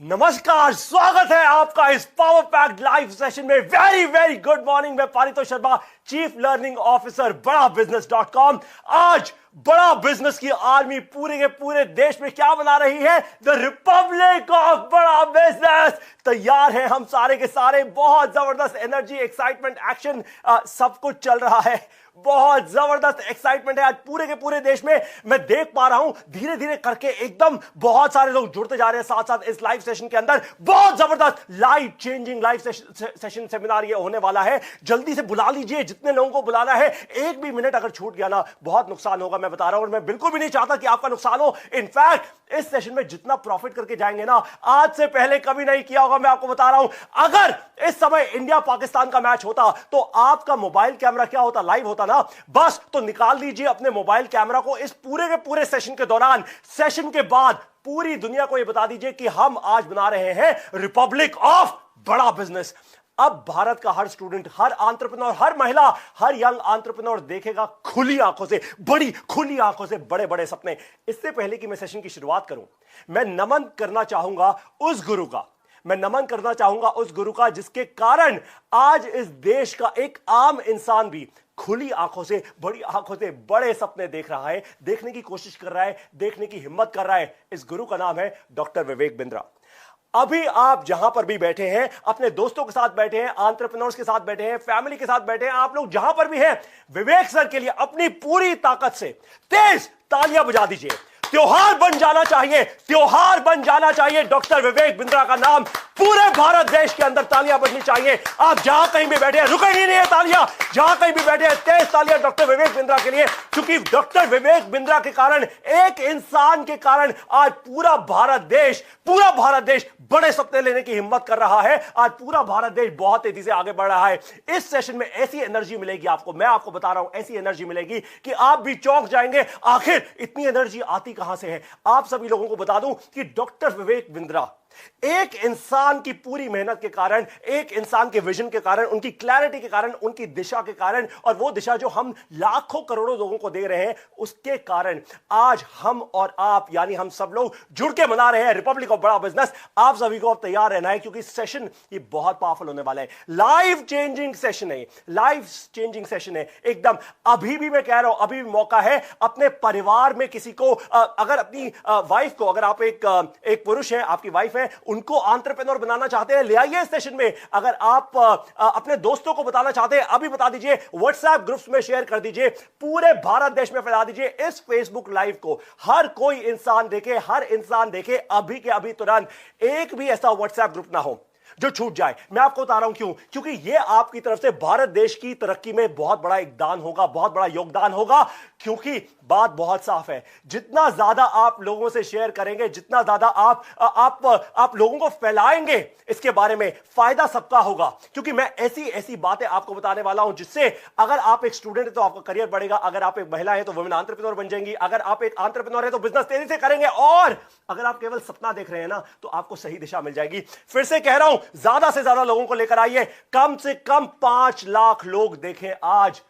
नमस्कार, स्वागत है आपका इस पावर पैक्ड लाइव सेशन में। Very very good morning. मैं Paritosh Sharma, chief learning officer Bada business. आज बड़ा बिजनेस की आर्मी पूरे के पूरे देश में क्या बना रही है? द रिपब्लिक ऑफ बड़ा बिजनेस। तैयार है हम सारे के सारे। बहुत जबरदस्त एनर्जी, एक्साइटमेंट, एक्शन, सब कुछ चल रहा है। बहुत जबरदस्त एक्साइटमेंट है आज पूरे के पूरे देश में। मैं देख पा रहा हूं धीरे धीरे करके एकदम बहुत सारे लोग जुड़ते जा रहे हैं साथ साथ इस लाइव सेशन के अंदर। बहुत जबरदस्त life changing live session seminar ये होने वाला है। जल्दी से बुला लीजिए, जितने लोगों को बुलाना है। एक भी मिनट अगर छूट गया ना, बहुत नुकसान होगा, मैं बता रहा हूं। और मैं बिल्कुल भी नहीं चाहता कि आपका नुकसान हो। इनफैक्ट इस सेशन में जितना प्रॉफिट करके जाएंगे ना, आज से पहले कभी नहीं किया होगा। मैं आपको बता रहा हूं, अगर इस समय इंडिया पाकिस्तान का मैच होता तो आपका मोबाइल कैमरा क्या होता? लाइव होता ना। बस तो निकाल लीजिए अपने मोबाइल कैमरा को इस पूरे के पूरे सेशन के दौरान। सेशन के बाद पूरी दुनिया को यह बता दीजिए कि हम आज बना रहे हैं रिपब्लिक ऑफ बड़ा बिजनेस। अब भारत का हर स्टूडेंट, हर एंटरप्रेन्योर, हर महिला, हर यंग एंटरप्रेन्योर देखेगा खुली आंखों से, बड़ी खुली आंखों से बड़े बड़े सपने। इससे पहले कि मैं सेशन की शुरुआत करूं, मैं नमन करना चाहूंगा उस गुरु का। मैं नमन करना चाहूंगा उस गुरु का जिसके कारण आज इस देश का एक आम इंसान भी खुली आंखों से, बड़ी आंखों से बड़े सपने देख रहा है, देखने की कोशिश कर रहा है, देखने की हिम्मत कर रहा है। इस गुरु का नाम है डॉक्टर विवेक बिंद्रा। अभी आप जहां पर भी बैठे हैं, अपने दोस्तों के साथ बैठे हैं, एंटरप्रेन्योर्स के साथ बैठे हैं, फैमिली के साथ बैठे हैं, आप लोग जहां पर भी हैं, विवेक सर के लिए अपनी पूरी ताकत से तेज तालियां बजा दीजिए। त्योहार बन जाना चाहिए, त्योहार बन जाना चाहिए। डॉक्टर विवेक बिंद्रा का नाम पूरे भारत देश के अंदर तालियां बजनी चाहिए। आप जहां कहीं भी बैठे हैं, रुकेंगी नहीं है तालियां। जहां कहीं भी बैठे हैं, तेज तालियां डॉक्टर विवेक बिंद्रा के लिए, क्योंकि डॉक्टर विवेक बिंद्रा के कारण, एक इंसान के कारण आज पूरा भारत देश बड़े सपने लेने की हिम्मत कर रहा है। आज पूरा भारत देश बहुत तेजी से आगे बढ़ रहा है। इस सेशन में ऐसी एनर्जी मिलेगी आपको, मैं आपको बता रहा हूं, ऐसी एनर्जी मिलेगी कि आप भी चौंक जाएंगे। आखिर इतनी एनर्जी आती कहां से है? आप सभी लोगों को बता दूं कि डॉक्टर विवेक बिंद्रा एक इंसान की पूरी मेहनत के कारण, एक इंसान के विजन के कारण, उनकी क्लैरिटी के कारण, उनकी दिशा के कारण, और वो दिशा जो हम लाखों करोड़ों लोगों को दे रहे हैं, उसके कारण आज हम और आप, यानी हम सब लोग जुड़ के मना रहे हैं रिपब्लिक ऑफ बड़ा बिजनेस। आप सभी को अब तैयार रहना है, क्योंकि सेशन ये बहुत पावरफुल होने वाला है। लाइफ चेंजिंग सेशन है, लाइफ चेंजिंग सेशन है एकदम। अभी भी मैं कह रहा हूं, अभी भी मौका है। अपने परिवार में किसी को, अगर अपनी वाइफ को, अगर आप एक पुरुष हैं, आपकी वाइफ है, उनको एंटरप्रेन्योर बनाना चाहते हैं, ले आइए इस सेशन में। अगर आप अपने दोस्तों को बताना चाहते हैं, अभी बता दीजिए, व्हाट्सएप ग्रुप्स में शेयर कर दीजिए, पूरे भारत देश में फैला दीजिए इस फेसबुक लाइव को। हर कोई इंसान देखे, हर इंसान देखे, अभी के अभी तुरंत। एक भी ऐसा व्हाट्सएप ग्रुप ना हो जो छूट जाए। मैं आपको बता रहा हूं क्यों, क्योंकि यह आपकी तरफ से भारत देश की तरक्की में बहुत बड़ा एक दान होगा, बहुत बड़ा योगदान होगा। क्योंकि बात बहुत साफ है, जितना ज्यादा आप लोगों से शेयर करेंगे, जितना ज्यादा आप लोगों को फैलाएंगे इसके बारे में, फायदा सबका होगा। क्योंकि मैं ऐसी ऐसी बातें आपको बताने वाला हूं जिससे, अगर आप एक स्टूडेंट है तो आपका करियर बढ़ेगा, अगर आप एक महिला है तो वुमेन एंटरप्रेन्योर बन जाएंगी, अगर आप एक एंटरप्रेन्योर है तो बिजनेस तेजी से करेंगे, और अगर आप केवल सपना देख रहे हैं ना, तो आपको सही दिशा मिल जाएगी। फिर से कह रहा हूं, ज्यादा से ज्यादा लोगों को लेकर आइए। कम से कम 5 लाख लोग देखें आज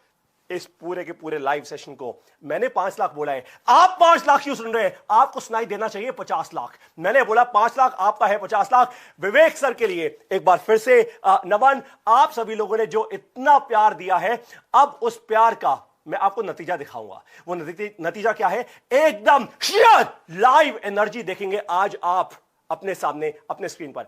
इस पूरे के पूरे लाइव सेशन को। मैंने 5 लाख बोला है, आप 5 लाख क्यों सुन रहे हैं? आपको सुनाई देना चाहिए 50 लाख। मैंने बोला 5 लाख, आपका है 50 लाख। विवेक सर के लिए एक बार फिर से नमन। आप सभी लोगों ने जो इतना प्यार दिया है, अब उस प्यार का मैं आपको नतीजा दिखाऊंगा। वो नतीजा क्या है? एकदम लाइव एनर्जी देखेंगे आज आप अपने सामने, अपने स्क्रीन पर।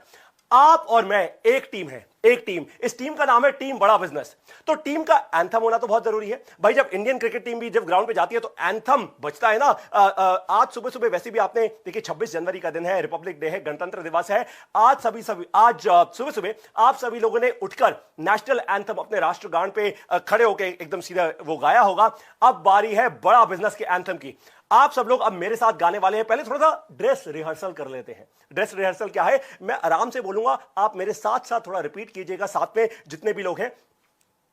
आप और मैं एक टीम है, एक टीम। इस टीम का नाम है टीम बड़ा बिजनेस। तो टीम का एंथम होना तो बहुत जरूरी है भाई। जब इंडियन क्रिकेट टीम भी जब ग्राउंड पे जाती है तो एंथम बजता है ना। आज सुबह सुबह वैसे भी आपने देखिए, 26 जनवरी का दिन है, रिपब्लिक डे है, गणतंत्र दिवस है। आज सुबह सुबह आप सभी लोगों ने उठकर नेशनल एंथम अपने राष्ट्रगान पे खड़े होकर एकदम सीधा वो गाया होगा। अब बारी है बड़ा बिजनेस के एंथम की। आप सब लोग अब मेरे साथ गाने वाले हैं। पहले थोड़ा सा ड्रेस रिहर्सल कर लेते हैं। ड्रेस रिहर्सल क्या है? मैं आराम से बोलूंगा, आप मेरे साथ साथ थोड़ा रिपीट कीजिएगा, साथ में जितने भी लोग हैं।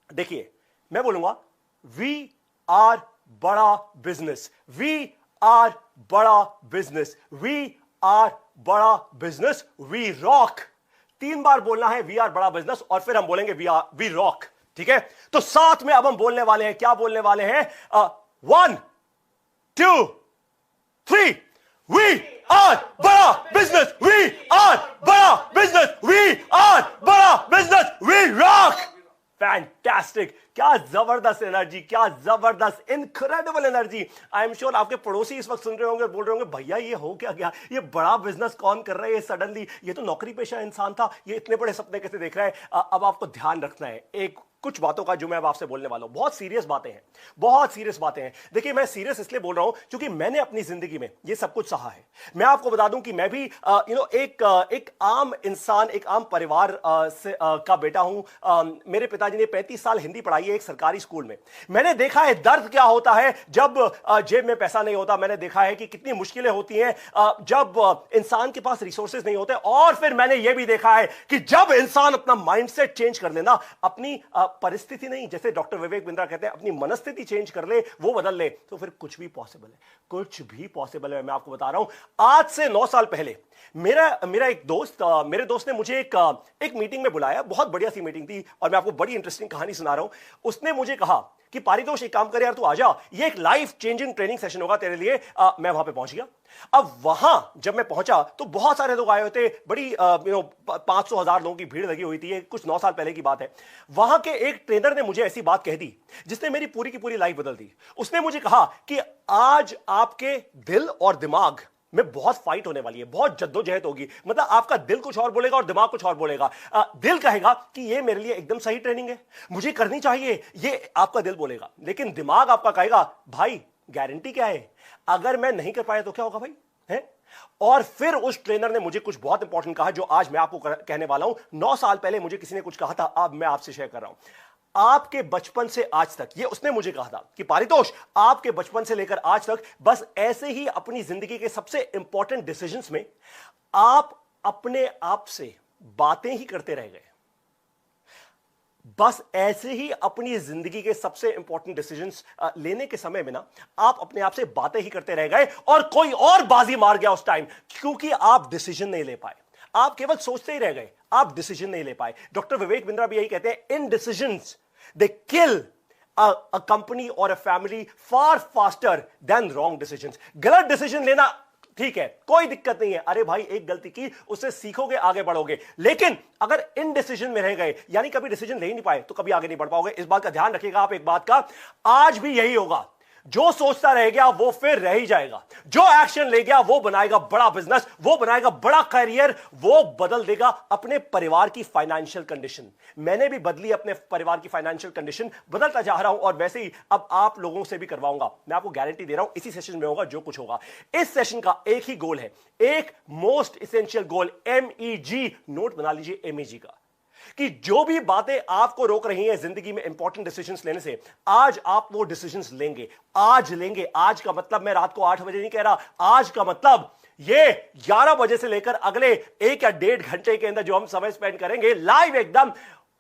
देखिए, मैं बोलूंगा, वी आर बड़ा बिजनेस, वी आर बड़ा बिजनेस, वी आर बड़ा बिजनेस, वी रॉक। 3 बार बोलना है वी आर बड़ा बिजनेस, और फिर हम बोलेंगे वी रॉक। ठीक है? तो साथ में अब हम बोलने वाले हैं, क्या बोलने वाले हैं? 1 2 3। वी आर बड़ा बिजनेस, वी आर जबरदस्त एनर्जी, क्या जबरदस्त incredible energy. I am sure आपके पड़ोसी इस वक्त सुन रहे होंगे, बोल रहे होंगे भैया ये हो क्या गया, ये बड़ा बिजनेस कौन कर रहा है, ये सडनली, ये तो नौकरी पेशा इंसान था, ये इतने बड़े सपने कैसे देख रहा है। अब आपको ध्यान रखना है एक कुछ बातों का जो मैं अब आपसे बोलने वाला हूं। बहुत सीरियस बातें हैं, बहुत सीरियस बातें हैं। देखिए मैं सीरियस इसलिए बोल रहा हूं क्योंकि मैंने अपनी जिंदगी में ये सब कुछ सहा है। मैं आपको बता दूं कि मैं भी एक आम इंसान, एक आम परिवार का बेटा हूं। मेरे पिताजी ने 35 साल हिंदी पढ़ाई है एक सरकारी स्कूल में। मैंने देखा है दर्द क्या होता है जब जेब में पैसा नहीं होता। मैंने देखा है कि कितनी मुश्किलें होती हैं जब इंसान के पास रिसोर्सेज नहीं होते। और फिर मैंने यह भी देखा है कि जब इंसान अपना माइंडसेट चेंज कर लेना, अपनी परिस्थिति नहीं, जैसे डॉक्टर विवेक बिंद्रा कहते हैं, अपनी मनस्थिति चेंज कर ले, वो बदल ले, तो फिर कुछ भी पॉसिबल है, कुछ भी पॉसिबल है। मैं आपको बता रहा हूं, आज से 9 साल पहले मेरा एक दोस्त, मेरे दोस्त ने मुझे एक मीटिंग में बुलाया। बहुत बढ़िया सी मीटिंग थी और मैं आपको बड़ी इंटरेस्टिंग कहानी सुना रहा हूं। उसने मुझे कहा कि पारितोष एक काम कर यार, तू आजा, ये एक लाइफ चेंजिंग ट्रेनिंग सेशन होगा तेरे लिए। मैं वहां पे पहुंच गया। अब वहां जब मैं पहुंचा तो बहुत सारे लोग आए हुए थे, बड़ी 500,000 लोगों की भीड़ लगी हुई थी। ये कुछ 9 साल पहले की बात है। वहां के एक ट्रेनर ने मुझे ऐसी बात कह दी जिसने मेरी पूरी की पूरी लाइफ बदल दी। उसने मुझे कहा कि आज आपके दिल और दिमाग में बहुत फाइट होने वाली है, बहुत जद्दोजहद होगी। मतलब आपका दिल कुछ और बोलेगा और दिमाग कुछ और बोलेगा। दिल कहेगा कि ये मेरे लिए एकदम सही ट्रेनिंग है, मुझे करनी चाहिए, ये आपका दिल बोलेगा। लेकिन दिमाग आपका कहेगा भाई गारंटी क्या है, अगर मैं नहीं कर पाया तो क्या होगा भाई, है। और फिर उस ट्रेनर ने मुझे कुछ बहुत इंपॉर्टेंट कहा जो आज मैं आपको कहने वाला हूं। 9 साल पहले मुझे किसी ने कुछ कहा था, अब मैं आपसे शेयर कर रहा हूं। आपके बचपन से आज तक, ये उसने मुझे कहा था कि पारितोष आपके बचपन से लेकर आज तक बस ऐसे ही अपनी जिंदगी के सबसे इंपॉर्टेंट डिसीजंस में आप अपने आप से बातें ही करते रह गए। बस ऐसे ही अपनी जिंदगी के सबसे इंपॉर्टेंट डिसीजंस लेने के समय में ना आप अपने आप से बातें ही करते रह गए और कोई और बाजी मार गया उस टाइम, क्योंकि आप डिसीजन नहीं ले पाए। आप केवल सोचते ही रह गए, आप डिसीजन नहीं ले पाए। डॉक्टर विवेक बिंद्रा भी यही कहते हैं, इन decisions they kill a company or a family far faster than wrong decisions। गलत डिसीजन लेना ठीक है, कोई दिक्कत नहीं है, अरे भाई एक गलती की, उससे सीखोगे, आगे बढ़ोगे। लेकिन अगर इन डिसीजन में रह गए, यानी कभी डिसीजन ले ही नहीं पाए, तो कभी आगे नहीं बढ़ पाओगे। इस बात का ध्यान रखिएगा आप एक बात का, आज भी यही होगा। जो सोचता रह गया वो फिर रह ही जाएगा, जो एक्शन ले गया वो बनाएगा बड़ा बिजनेस, वो बनाएगा बड़ा करियर, वो बदल देगा अपने परिवार की फाइनेंशियल कंडीशन। मैंने भी बदली अपने परिवार की फाइनेंशियल कंडीशन, बदलता जा रहा हूं और वैसे ही अब आप लोगों से भी करवाऊंगा। मैं आपको गारंटी दे रहा हूं इसी सेशन में होगा जो कुछ होगा। इस सेशन का एक ही गोल है, एक मोस्ट इसेंशियल गोल, MEG, नोट बना लीजिए MEG का, कि जो भी बातें आपको रोक रही हैं जिंदगी में इंपॉर्टेंट डिसीजंस लेने से, आज आप वो डिसीजंस लेंगे, आज लेंगे। आज का मतलब मैं रात को 8 बजे नहीं कह रहा, आज का मतलब ये 11 बजे से लेकर अगले 1 या 1.5 घंटे के अंदर जो हम समय स्पेंड करेंगे लाइव एकदम,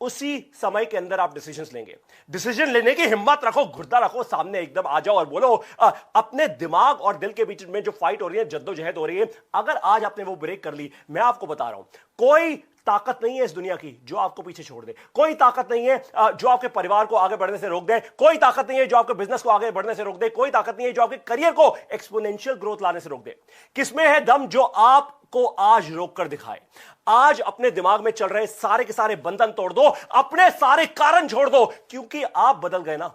उसी समय के अंदर आप डिसीजंस लेंगे। डिसीजन लेने की हिम्मत रखो, घुटना रखो, सामने एकदम आ जाओ और बोलो। अपने दिमाग और दिल के बीच में जो फाइट हो रही है, जद्दोजहद हो रही है, अगर आज आपने वो ब्रेक कर ली, मैं आपको बता रहा हूं, कोई ताकत नहीं है इस दुनिया की जो आपको पीछे छोड़ दे। कोई ताकत नहीं है जो आपके परिवार को आगे बढ़ने से रोक दे। कोई ताकत नहीं है जो आपके बिजनेस को आगे बढ़ने से रोक दे। कोई ताकत नहीं है जो आपके करियर को एक्सपोनेंशियल ग्रोथ लाने से रोक दे। किसमें है दम, जो आपको आज रोक कर दिखाए। आज अपने दिमाग में चल रहे सारे के सारे बंधन तोड़ दो, अपने सारे कारण छोड़ दो, क्योंकि आप बदल गए ना।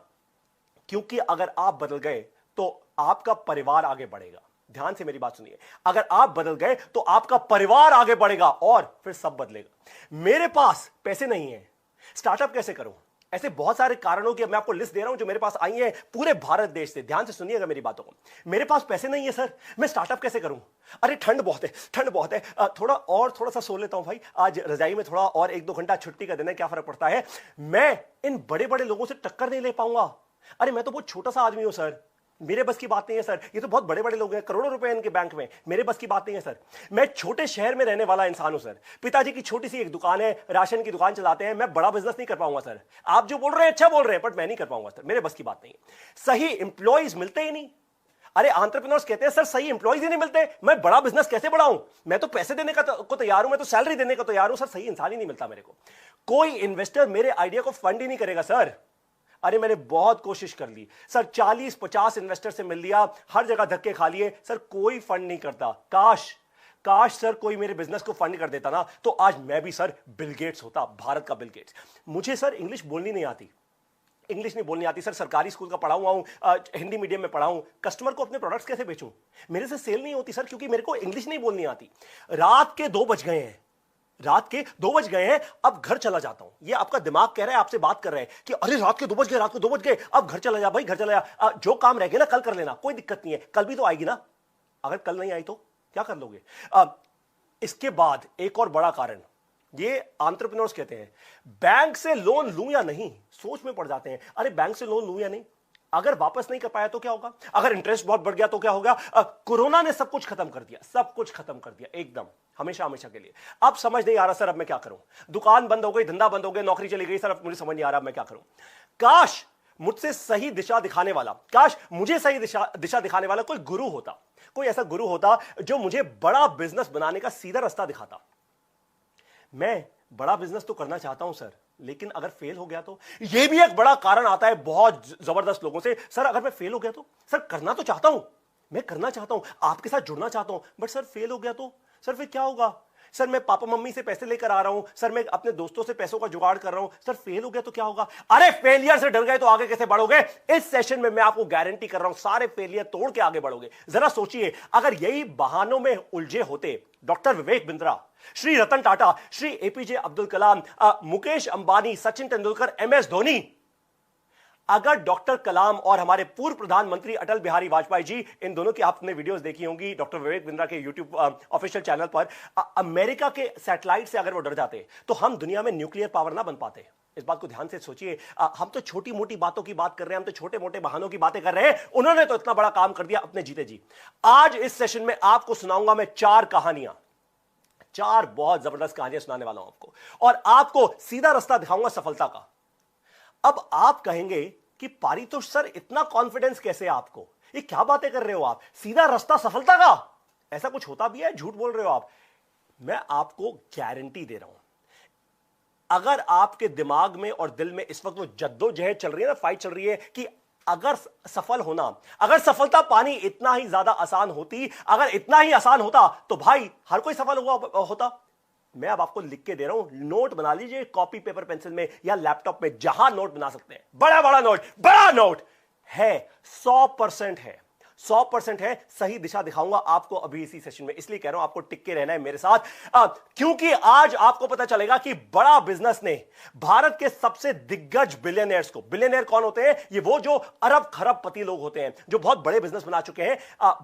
क्योंकि अगर आप बदल गए तो आपका परिवार आगे बढ़ेगा। ध्यान से मेरी बात सुनिए, अगर आप बदल गए तो आपका परिवार आगे बढ़ेगा और फिर सब बदलेगा। मेरे पास पैसे नहीं है, स्टार्टअप कैसे करूं? ऐसे बहुत सारे कारणों की मैं आपको लिस्ट दे रहा हूं जो मेरे पास आई है पूरे भारत देश से। ध्यान से सुनिएगा मेरी बातों को। मेरे पास पैसे नहीं है सर, मैं स्टार्टअप कैसे करूं? अरे ठंड बहुत है, ठंड बहुत है, थोड़ा सा सो लेता हूं भाई, आज रजाई में थोड़ा और 1-2 घंटा छुट्टी का देना, क्या फर्क पड़ता है? मैं इन बड़े बड़े लोगों से टक्कर नहीं ले पाऊंगा। अरे मैं तो बहुत छोटा सा आदमी हूं सर, मेरे बस की बात नहीं है सर। ये तो बहुत बड़े बड़े लोग हैं, करोड़ों रुपए इनके बैंक में, मेरे बस की बात नहीं है सर। मैं छोटे शहर में रहने वाला इंसान हूं सर, पिताजी की छोटी सी एक दुकान है, राशन की दुकान चलाते हैं। मैं बड़ा बिजनेस नहीं कर पाऊंगा सर। आप जो बोल रहे हैं अच्छा बोल रहे हैं, बट मैं नहीं कर पाऊंगा सर, मेरे बस की बात नहीं है। सही इंप्लॉइज मिलते ही नहीं। अरे एंटरप्रेन्योर्स कहते हैं सर सही इंप्लॉइज ही नहीं मिलते, मैं बड़ा बिजनेस कैसे बढ़ाऊं? मैं तो पैसे देने को तैयार हूं, मैं तो सैलरी देने को तैयार हूं सर, सही इंसान ही नहीं मिलता मेरे को। कोई इन्वेस्टर मेरे आइडिया को फंड ही नहीं करेगा सर। अरे मैंने बहुत कोशिश कर ली सर, 40-50 इन्वेस्टर से मिल लिया, हर जगह धक्के खा लिए सर, कोई फंड नहीं करता। काश सर कोई मेरे बिजनेस को फंड कर देता ना, तो आज मैं भी सर बिल गेट्स होता, भारत का बिल गेट्स। मुझे सर इंग्लिश बोलनी नहीं आती, इंग्लिश नहीं बोलनी आती सर, सरकारी स्कूल का पढ़ा हुआ हूं, हिंदी मीडियम में पढ़ा हूं, कस्टमर को अपने प्रोडक्ट्स कैसे बेचूं? मेरे से सेल नहीं होती सर क्योंकि मेरे को इंग्लिश नहीं बोलनी आती। रात के 2 बज गए हैं, रात के 2 बज गए हैं, अब घर चला जाता हूं। ये आपका दिमाग कह रहा है, आपसे बात कर रहे हैं कि अरे रात के 2 बज गए, रात के 2 बज गए, अब घर चला जा भाई, घर चला जा, जो काम रह गया ना कल कर लेना, कोई दिक्कत नहीं है, कल भी तो आएगी ना। अगर कल नहीं आई तो क्या कर लोगे? इसके बाद एक और बड़ा कारण, ये एंटरप्रेन्योर्स कहते हैं बैंक से लोन लूं या नहीं, सोच में पड़ जाते हैं, अरे बैंक से लोन लूं या नहीं, अगर वापस नहीं कर पाया तो क्या होगा, अगर इंटरेस्ट बहुत बढ़ गया तो क्या होगा? कोरोना ने सब कुछ खत्म कर दिया, सब कुछ खत्म कर दिया एकदम, हमेशा हमेशा के लिए। अब समझ नहीं आ रहा सर अब मैं क्या करूं, दुकान बंद हो गई, धंधा बंद हो गया, नौकरी चली गई सर, अब मुझे समझ नहीं आ रहा अब मैं क्या करूं। काश मुझसे सही दिशा दिखाने वाला, काश मुझे सही दिशा दिखाने वाला कोई गुरु होता, कोई ऐसा गुरु होता जो मुझे बड़ा बिजनेस बनाने का सीधा रास्ता दिखाता। मैं बड़ा बिजनेस तो करना चाहता हूं सर, लेकिन अगर फेल हो गया तो? यह भी एक बड़ा कारण आता है बहुत जबरदस्त लोगों से, सर अगर मैं फेल हो गया तो? सर करना तो चाहता हूं, मैं करना चाहता हूं, आपके साथ जुड़ना चाहता हूं, बट सर फेल हो गया तो? सर फिर क्या होगा? सर मैं पापा मम्मी से पैसे लेकर आ रहा हूं, सर मैं अपने दोस्तों से पैसों का जुगाड़ कर रहा हूं, सर फेल हो गया तो क्या होगा? अरे फेलियर से डर गए तो आगे कैसे बढ़ोगे? इस सेशन में मैं आपको गारंटी कर रहा हूं सारे फेलियर तोड़ के आगे बढ़ोगे। जरा सोचिए, अगर यही बहानों में उलझे होते doctor Vivek Bindra, Shri Ratan Tata, Shri APJ Abdul Kalam, Mukesh Ambani, Sachin Tendulkar, MS Dhoni, अगर डॉक्टर कलाम और हमारे पूर्व प्रधानमंत्री अटल बिहारी वाजपेयी जी, इन दोनों की आपने वीडियोस देखी होंगी डॉक्टर विवेक बिंद्रा के यूट्यूब ऑफिशियल चैनल पर, अमेरिका के सैटेलाइट से अगर वो डर जाते तो हम दुनिया में न्यूक्लियर पावर ना बन पाते। इस बात को ध्यान से सोचिए। हम तो छोटी मोटी बातों की बात कर रहे हैं, हम तो छोटे मोटे बहानों की बातें कर रहे हैं, उन्होंने तो इतना बड़ा काम कर दिया अपने जीते जी। आज इस सेशन में आपको सुनाऊंगा मैं 4 कहानियां, 4 बहुत जबरदस्त कहानियां सुनाने वाला हूं आपको, और आपको सीधा रास्ता दिखाऊंगा सफलता का। अब आप कहेंगे कि पारितोष सर इतना कॉन्फिडेंस कैसे आपको, ये क्या बातें कर रहे हो आप, सीधा रास्ता सफलता का, ऐसा कुछ होता भी है? झूठ बोल रहे हो आप। मैं आपको गारंटी दे रहा हूं, अगर आपके दिमाग में और दिल में इस वक्त वो जद्दोजहद चल रही है ना, फाइट चल रही है कि अगर सफल होना, अगर सफलता पानी इतना ही ज्यादा आसान होती, अगर इतना ही आसान होता तो भाई हर कोई सफल हुआ होता। मैं अब आपको लिख के दे रहा हूं, नोट बना लीजिए कॉपी पेपर पेंसिल में या लैपटॉप में, जहां नोट बना सकते हैं, बड़ा बड़ा नोट, बड़ा नोट है, 100% है, 100% है। सही दिशा दिखाऊंगा आपको अभी इसी सेशन में, इसलिए कह रहा हूं आपको टिक के रहना है मेरे साथ, क्योंकि आज आपको पता चलेगा कि बड़ा बिजनेस ने भारत के सबसे दिग्गज बिलियनियर्स को, बिलियनियर कौन होते हैं? ये वो जो अरब खरबपति लोग होते हैं, जो बहुत बड़े बिजनेस बना चुके हैं।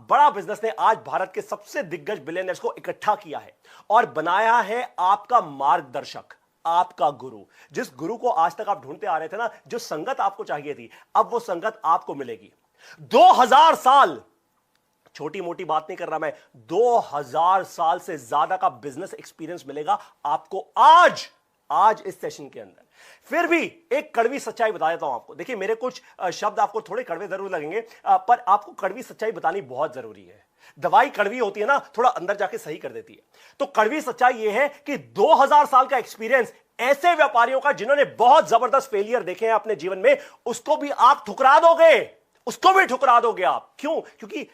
बड़ा बिजनेस ने आज भारत के सबसे दिग्गज बिलियनियर्स को इकट्ठा किया है और बनाया है आपका मार्गदर्शक, आपका गुरु। जिस गुरु को आज तक आप ढूंढते आ रहे थे ना, जो संगत आपको चाहिए थी, अब वो संगत आपको मिलेगी। 2000 साल, छोटी मोटी बात नहीं कर रहा मैं, 2000 साल से ज्यादा का बिजनेस एक्सपीरियंस मिलेगा आपको आज इस सेशन के अंदर। फिर भी एक कड़वी सच्चाई बता देता हूं आपको। देखिए मेरे कुछ शब्द आपको थोड़े कड़वे जरूर लगेंगे, पर आपको कड़वी सच्चाई बतानी बहुत जरूरी है। दवाई कड़वी होती है ना, थोड़ा अंदर जाके सही कर देती है। तो कड़वी सच्चाई यह है कि 2000 साल का एक्सपीरियंस ऐसे व्यापारियों का जिन्होंने बहुत जबरदस्त फेलियर देखे हैं अपने जीवन में, उसको भी आप ठुकरा दोगे, उसको भी ठुकरा दोगे आप। क्यों? क्योंकि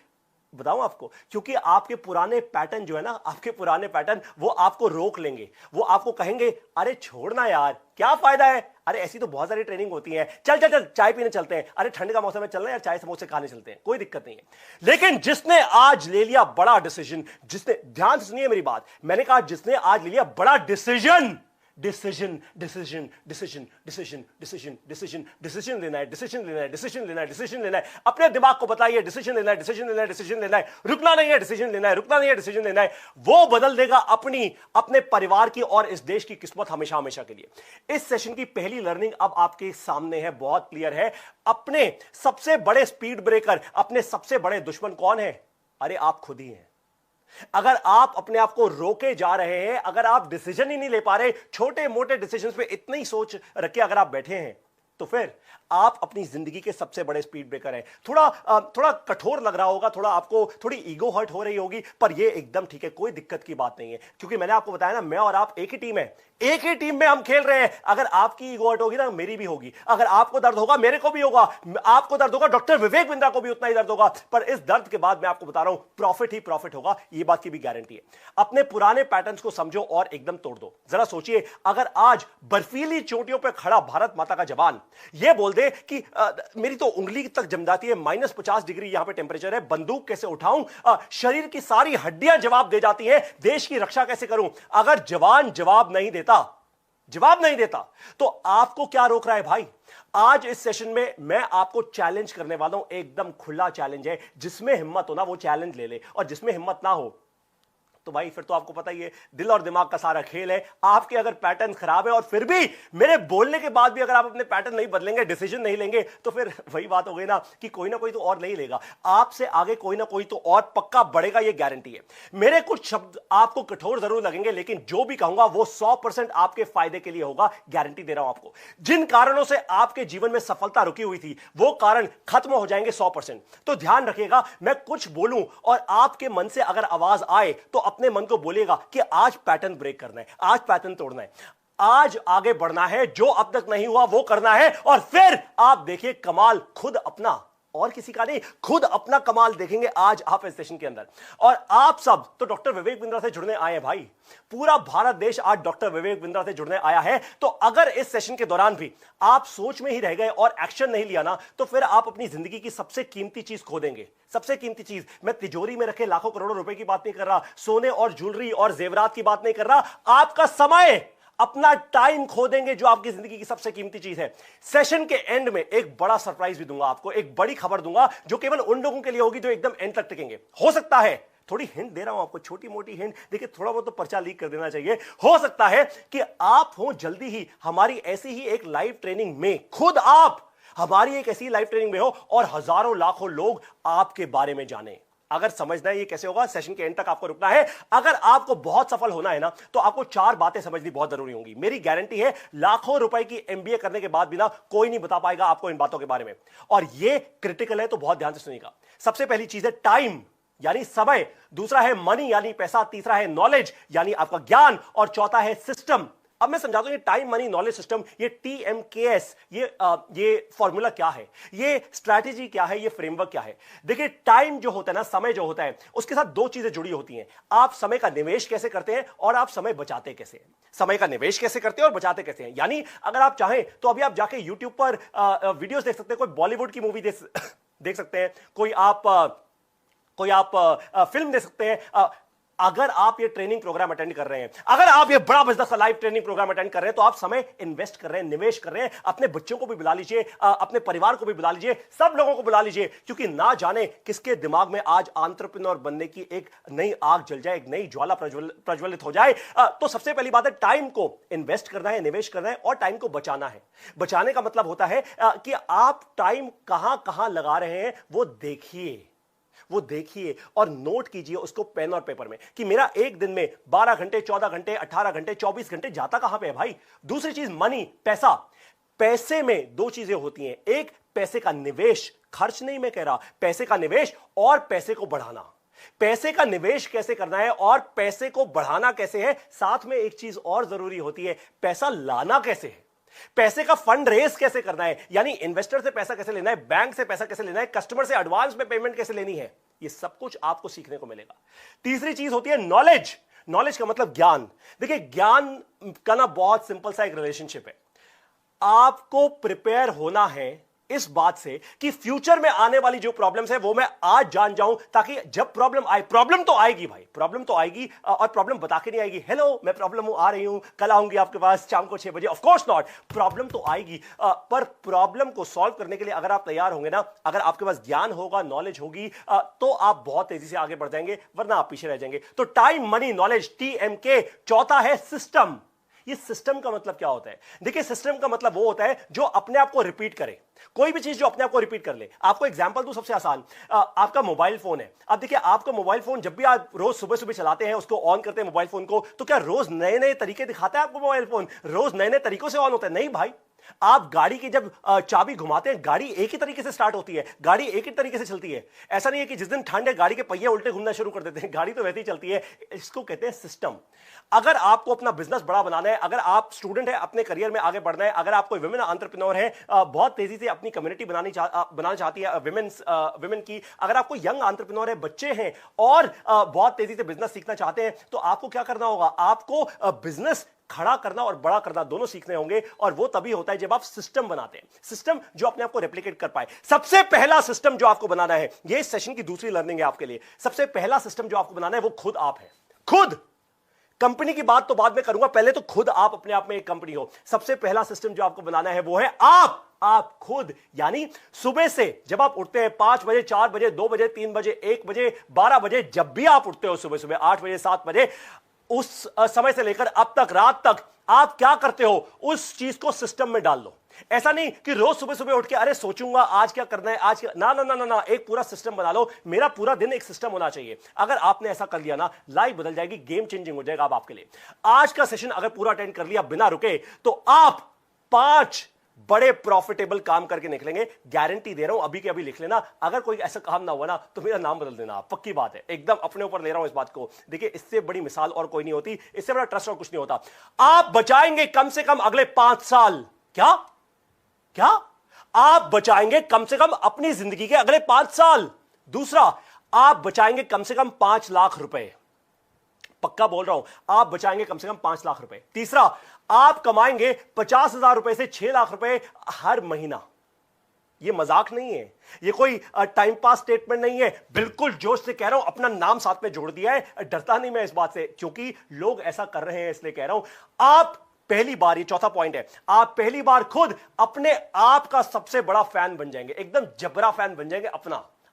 बताऊं आपको, क्योंकि आपके पुराने पैटर्न जो है ना, आपके पुराने पैटर्न वो आपको रोक लेंगे, वो आपको कहेंगे अरे छोड़ना यार, क्या फायदा है, अरे ऐसी तो बहुत सारी ट्रेनिंग होती है, चल चल चल चाय पीने चलते हैं, अरे ठंड का मौसम है चलना यार, चाय समोसे खाने चलते हैं, कोई दिक्कत नहीं है। लेकिन जिसने आज ले लिया बड़ा डिसीजन, जिसने, ध्यान से सुनिए मेरी बात, मैंने कहा जिसने आज ले लिया बड़ा decision, decision decision decision decision decision decision decision लेना है, डिसीजन लेना है, डिसीजन लेना है, डिसीजन लेना है। अपने दिमाग को बताइए डिसीजन लेना है, डिसीजन लेना है, डिसीजन लेना है, रुकना नहीं है, डिसीजन लेना है, रुकना नहीं है, डिसीजन लेना है। वो बदल देगा अपने परिवार की और इस देश की किस्मत हमेशा हमेशा के लिए। इस सेशन की पहली लर्निंग अब आपके सामने है, बहुत क्लियर है। अपने सबसे बड़े स्पीड ब्रेकर, अपने सबसे बड़े दुश्मन कौन है? अरे आप खुद ही हैं। अगर आप अपने आप को रोके जा रहे हैं, अगर आप डिसीजन ही नहीं ले पा रहे, छोटे मोटे डिसीजंस पे इतनी सोच रख के अगर आप बैठे हैं, तो फिर आप अपनी जिंदगी के सबसे बड़े स्पीड ब्रेकर हैं। थोड़ा कठोर लग रहा होगा, थोड़ा आपको थोड़ी ईगो हर्ट हो रही होगी, पर ये एकदम ठीक है, कोई दिक्कत की बात नहीं है, क्योंकि मैंने आपको बताया ना, मैं और आप एक ही टीम है, एक ही टीम में हम खेल रहे हैं। अगर आपकी ईगो हर्ट होगी ना, मेरी भी होगी, अगर आपको दर्द होगा मेरे को भी होगा, आपको दर्द होगा डॉक्टर विवेक बिंद्रा को भी उतना ही दर्द होगा, पर इस दर्द के बाद मैं आपको बता रहा हूं प्रॉफिट ही प्रॉफिट होगा, ये बात की भी गारंटी है। अपने पुराने पैटर्न्स को समझो और एकदम तोड़ दो। जरा सोचिए, अगर आज बर्फीली चोटियों पर खड़ा भारत माता का जवान ये बोल दे बोले कि मेरी तो उंगली तक जम जाती है, -50 डिग्री यहां पे टेम्परेचर है, बंदूक कैसे उठाऊं, शरीर की सारी हड्डियां जवाब दे जाती हैं, देश की रक्षा कैसे करूं। अगर जवान जवाब नहीं देता तो आपको क्या रोक रहा है भाई। आज इस सेशन में मैं आपको चैलेंज करने वाला हूं, एकदम खुला चैलेंज है। जिसमें हिम्मत हो ना वो चैलेंज ले ले, और जिसमें हिम्मत ना हो तो भाई फिर तो आपको पता ही है, दिल और दिमाग का सारा खेल है। आपके अगर पैटर्न खराब है और फिर भी मेरे बोलने के बाद भी अगर आप अपने पैटर्न नहीं बदलेंगे, डिसीजन नहीं लेंगे, तो फिर वही बात हो गई ना कि कोई ना कोई तो और नहीं लेगा आपसे आगे, कोई ना कोई तो और पक्का बढ़ेगा, ये गारंटी है। मेरे कुछ शब्द आपको कठोर जरूर लगेंगे, लेकिन जो भी कहूंगा वो 100% आपके फायदे के लिए होगा, गारंटी दे रहा हूं आपको। जिन कारणों से आपके जीवन में सफलता रुकी हुई थी वो कारण खत्म हो जाएंगे 100%। तो ध्यान रखिएगा, मैं कुछ बोलूं और आपके मन से अगर आवाज आए तो अपने मन को बोलेगा कि आज पैटर्न ब्रेक करना है, आज पैटर्न तोड़ना है, आज आगे बढ़ना है, जो अब तक नहीं हुआ वो करना है, और फिर आप देखिए कमाल खुद अपना, और किसी का नहीं, खुद अपना कमाल देखेंगे आज आप इस सेशन के अंदर। और आप सब तो डॉक्टर विवेक बिंद्रा से जुड़ने आए हैं भाई, पूरा भारत देश आज डॉक्टर विवेक बिंद्रा से जुड़ने आया है। तो अगर इस सेशन के दौरान भी आप सोच में ही रह गए और एक्शन नहीं लिया ना, तो फिर आप अपनी जिंदगी की सबसे कीमती चीज खो देंगे। सबसे कीमती चीज, मैं तिजोरी में रखे लाखों करोड़ों रुपए की बात नहीं कर रहा, सोने और ज्वेलरी और जेवरात की बात नहीं कर रहा, आपका समय, अपना टाइम खो देंगे, जो आपकी जिंदगी की सबसे कीमती चीज है। सेशन के एंड में एक बड़ा सरप्राइज भी दूंगा आपको, एक बड़ी खबर दूंगा जो केवल उन लोगों के लिए होगी जो एकदम एंड तक टिकेंगे। हो सकता है, थोड़ी हिंट दे रहा हूं आपको, छोटी मोटी हिंट, देखिए थोड़ा बहुत तो पर्चा लीक कर देना चाहिए। हो सकता है कि आप हो जल्दी ही हमारी ऐसी ही एक लाइव ट्रेनिंग में, खुद आप हमारी एक ऐसी लाइव ट्रेनिंग में हो और हजारों लाखों लोग आपके बारे में जाने। अगर समझना है ये कैसे होगा, सेशन के एंड तक आपको रुकना है। अगर आपको बहुत सफल होना है ना, तो आपको 4 बातें समझनी बहुत जरूरी होंगी। मेरी गारंटी है, लाखों रुपए की एमबीए करने के बाद भी ना कोई नहीं बता पाएगा आपको इन बातों के बारे में, और ये क्रिटिकल है, तो बहुत ध्यान से सुनिएगा। सबसे पहली चीज है टाइम यानी समय, दूसरा है मनी यानी पैसा, तीसरा है नॉलेज यानी आपका ज्ञान, और चौथा है सिस्टम। अब मैं समझाता हूं ये टाइम मनी नॉलेज सिस्टम, ये TMKS, ये फॉर्मूला क्या है, ये स्ट्रैटेजी क्या है, ये फ्रेमवर्क क्या है। देखिए टाइम जो होता है ना, समय जो होता है, उसके साथ 2 चीजें जुड़ी होती हैं। आप समय का निवेश कैसे करते हैं और आप समय बचाते कैसे हैं। समय का निवेश कैसे करते हैं और बचाते कैसे हैं, यानी अगर आप चाहें तो अभी आप जाके यूट्यूब पर वीडियोस देख सकते हैं, कोई बॉलीवुड की मूवी देख सकते हैं, कोई आप फिल्म देख सकते हैं। अगर आप ये ट्रेनिंग प्रोग्राम अटेंड कर रहे हैं, अगर आप ये बड़ा बिजनेस का लाइव ट्रेनिंग प्रोग्राम अटेंड कर रहे हैं, तो आप समय इन्वेस्ट कर रहे हैं, निवेश कर रहे हैं। अपने बच्चों को भी बुला लीजिए, अपने परिवार को भी बुला लीजिए, सब लोगों को बुला लीजिए, क्योंकि ना जाने किसके दिमाग में आज एंटरप्रेन्योर बनने की एक नई आग जल जाए, एक नई ज्वाला प्रज्वलित हो जाए। तो सबसे पहली बात है, टाइम को इन्वेस्ट करना है, निवेश करना है, और टाइम को बचाना है। बचाने का मतलब होता है कि आप टाइम कहां कहां लगा रहे हैं वो देखिए और नोट कीजिए उसको पेन और पेपर में, कि मेरा एक दिन में 12 घंटे, 14 घंटे, 18 घंटे, 24 घंटे जाता कहां पे है भाई। दूसरी चीज मनी, पैसा। पैसे में 2 चीजें होती हैं, एक पैसे का निवेश, खर्च नहीं मैं कह रहा, पैसे का निवेश, और पैसे को बढ़ाना। पैसे का निवेश कैसे करना है और पैसे को बढ़ाना कैसे है, साथ में एक चीज और जरूरी होती है, पैसा लाना कैसे है, पैसे का फंड रेस कैसे करना है, यानी इन्वेस्टर से पैसा कैसे लेना है, बैंक से पैसा कैसे लेना है, कस्टमर से एडवांस में पेमेंट कैसे लेनी है, ये सब कुछ आपको सीखने को मिलेगा। तीसरी चीज होती है नॉलेज। नॉलेज का मतलब ज्ञान। देखिए ज्ञान का ना बहुत सिंपल सा एक रिलेशनशिप है। आपको प्रिपेयर होना है इस बात से कि फ्यूचर में आने वाली जो प्रॉब्लम्स है वो मैं आज जान जाऊं, ताकि जब प्रॉब्लम आए, प्रॉब्लम तो आएगी भाई, प्रॉब्लम तो आएगी, और प्रॉब्लम बता के नहीं आएगी, हेलो मैं प्रॉब्लम हूं, आ रही हूं, कल आऊंगी आपके पास शाम को 6 बजे, ऑफ कोर्स नॉट। प्रॉब्लम तो आएगी, पर प्रॉब्लम को सॉल्व करने के लिए अगर आप तैयार होंगे ना, अगर आपके पास ज्ञान होगा, नॉलेज होगी, तो आप बहुत तेजी से आगे बढ़ जाएंगे, वरना आप पीछे रह जाएंगे। तो टाइम मनी नॉलेज, TMK। चौथा है सिस्टम। ये सिस्टम का मतलब क्या होता है, देखिए सिस्टम का मतलब वो होता है जो अपने आप को रिपीट करे, कोई भी चीज जो अपने आप को रिपीट कर ले। आपको एग्जांपल दूं सबसे आसान, आपका मोबाइल फोन है। अब देखिए आपका मोबाइल फोन जब भी आप रोज सुबह सुबह चलाते हैं, उसको ऑन करते हैं मोबाइल फोन को, तो क्या रोज नए नए तरीके दिखाता है आपको मोबाइल फोन, रोज नए नए तरीकों से ऑन होता है? नहीं भाई। आप गाड़ी की जब चाबी घुमाते हैं, गाड़ी एक ही तरीके से स्टार्ट होती है, गाड़ी एक ही तरीके से चलती है। ऐसा नहीं है कि जिस दिन ठंड है गाड़ी के पहिए उल्टे घूमना शुरू कर देते हैं, गाड़ी तो वैसे ही चलती है। इसको कहते हैं सिस्टम। अगर आपको अपना बिजनेस बड़ा बनाना है, अगर आप स्टूडेंट है, अपने करियर में आगे बढ़ना है, अगर आप कोई विमेन एंटरप्रेन्योर है, बहुत तेजी से अपनी कम्युनिटी बनाना चाहती है विमेन की, अगर आपको यंग एंटरप्रेन्योर है, बच्चे हैं और बहुत तेजी से बिजनेस सीखना चाहते हैं, तो आपको क्या करना होगा, आपको बिजनेस खड़ा करना और बड़ा करना दोनों सीखने होंगे, और वो तभी होता है जब आप सिस्टम बनाते हैं, सिस्टम जो अपने आप को रेप्लिकेट कर पाए। सबसे पहला सिस्टम जो आपको बनाना है, ये इस सेशन की दूसरी लर्निंग है आपके लिए, सबसे पहला सिस्टम जो आपको बनाना है वो खुद आप है। खुद, कंपनी की बात तो बाद में करूंगा, पहले तो खुद आप अपने आप में एक कंपनी हो। सबसे पहला सिस्टम जो आपको बनाना है वो है आप खुद। यानी सुबह से जब आप उठते हैं 5 बजे, 4 बजे, 2 बजे, 3 बजे, 1 बजे, 12 बजे, जब भी आप उठते हो, सुबह सुबह 8 बजे, 7 बजे, उस समय से लेकर अब तक, रात तक आप क्या करते हो उस चीज को सिस्टम में डाल लो। ऐसा नहीं कि रोज सुबह सुबह उठ के अरे सोचूंगा आज क्या करना है, आज क्या, ना ना ना ना ना, एक पूरा सिस्टम बना लो। मेरा पूरा दिन एक सिस्टम होना चाहिए। अगर आपने ऐसा कर लिया ना, लाइफ बदल जाएगी, गेम चेंजिंग हो जाएगा अब आपके लिए। आज का सेशन अगर पूरा अटेंड कर लिया बिना रुके, तो आप 5 बड़े प्रॉफिटेबल काम करके निकलेंगे, गारंटी दे रहा हूं। अभी के अभी लिख लेना, अगर कोई ऐसा काम ना हुआ ना तो मेरा नाम बदल देना, पक्की बात है, एकदम अपने ऊपर ले रहा हूं इस बात को। देखिए, इससे बड़ी मिसाल और कोई नहीं होती, इससे बड़ा ट्रस्ट और कुछ नहीं होता। आप बचाएंगे कम से कम अगले 5 साल। क्या क्या आप बचाएंगे कम से कम अपनी जिंदगी के अगले 5 साल। दूसरा, आप बचाएंगे कम से कम 5 लाख रुपए, पक्का बोल रहा हूं, आप बचाएंगे कम से कम 5 लाख रुपए। तीसरा, आप कमाएंगे 50,000 रुपए से 6 लाख रुपए हर महीना। ये मजाक नहीं है, ये कोई टाइम पास स्टेटमेंट नहीं है, बिल्कुल जोश से कह रहा हूं, अपना नाम साथ में जोड़ दिया है, डरता नहीं मैं इस बात से, क्योंकि लोग ऐसा कर रहे हैं इसलिए कह रहा हूं। आप पहली बार, ये चौथा पॉइंट है, आप पहली बार खुद अपने आप का सबसे बड़ा फैन बन जाएंगे, एकदम जबरा फैन बन जाएंगे,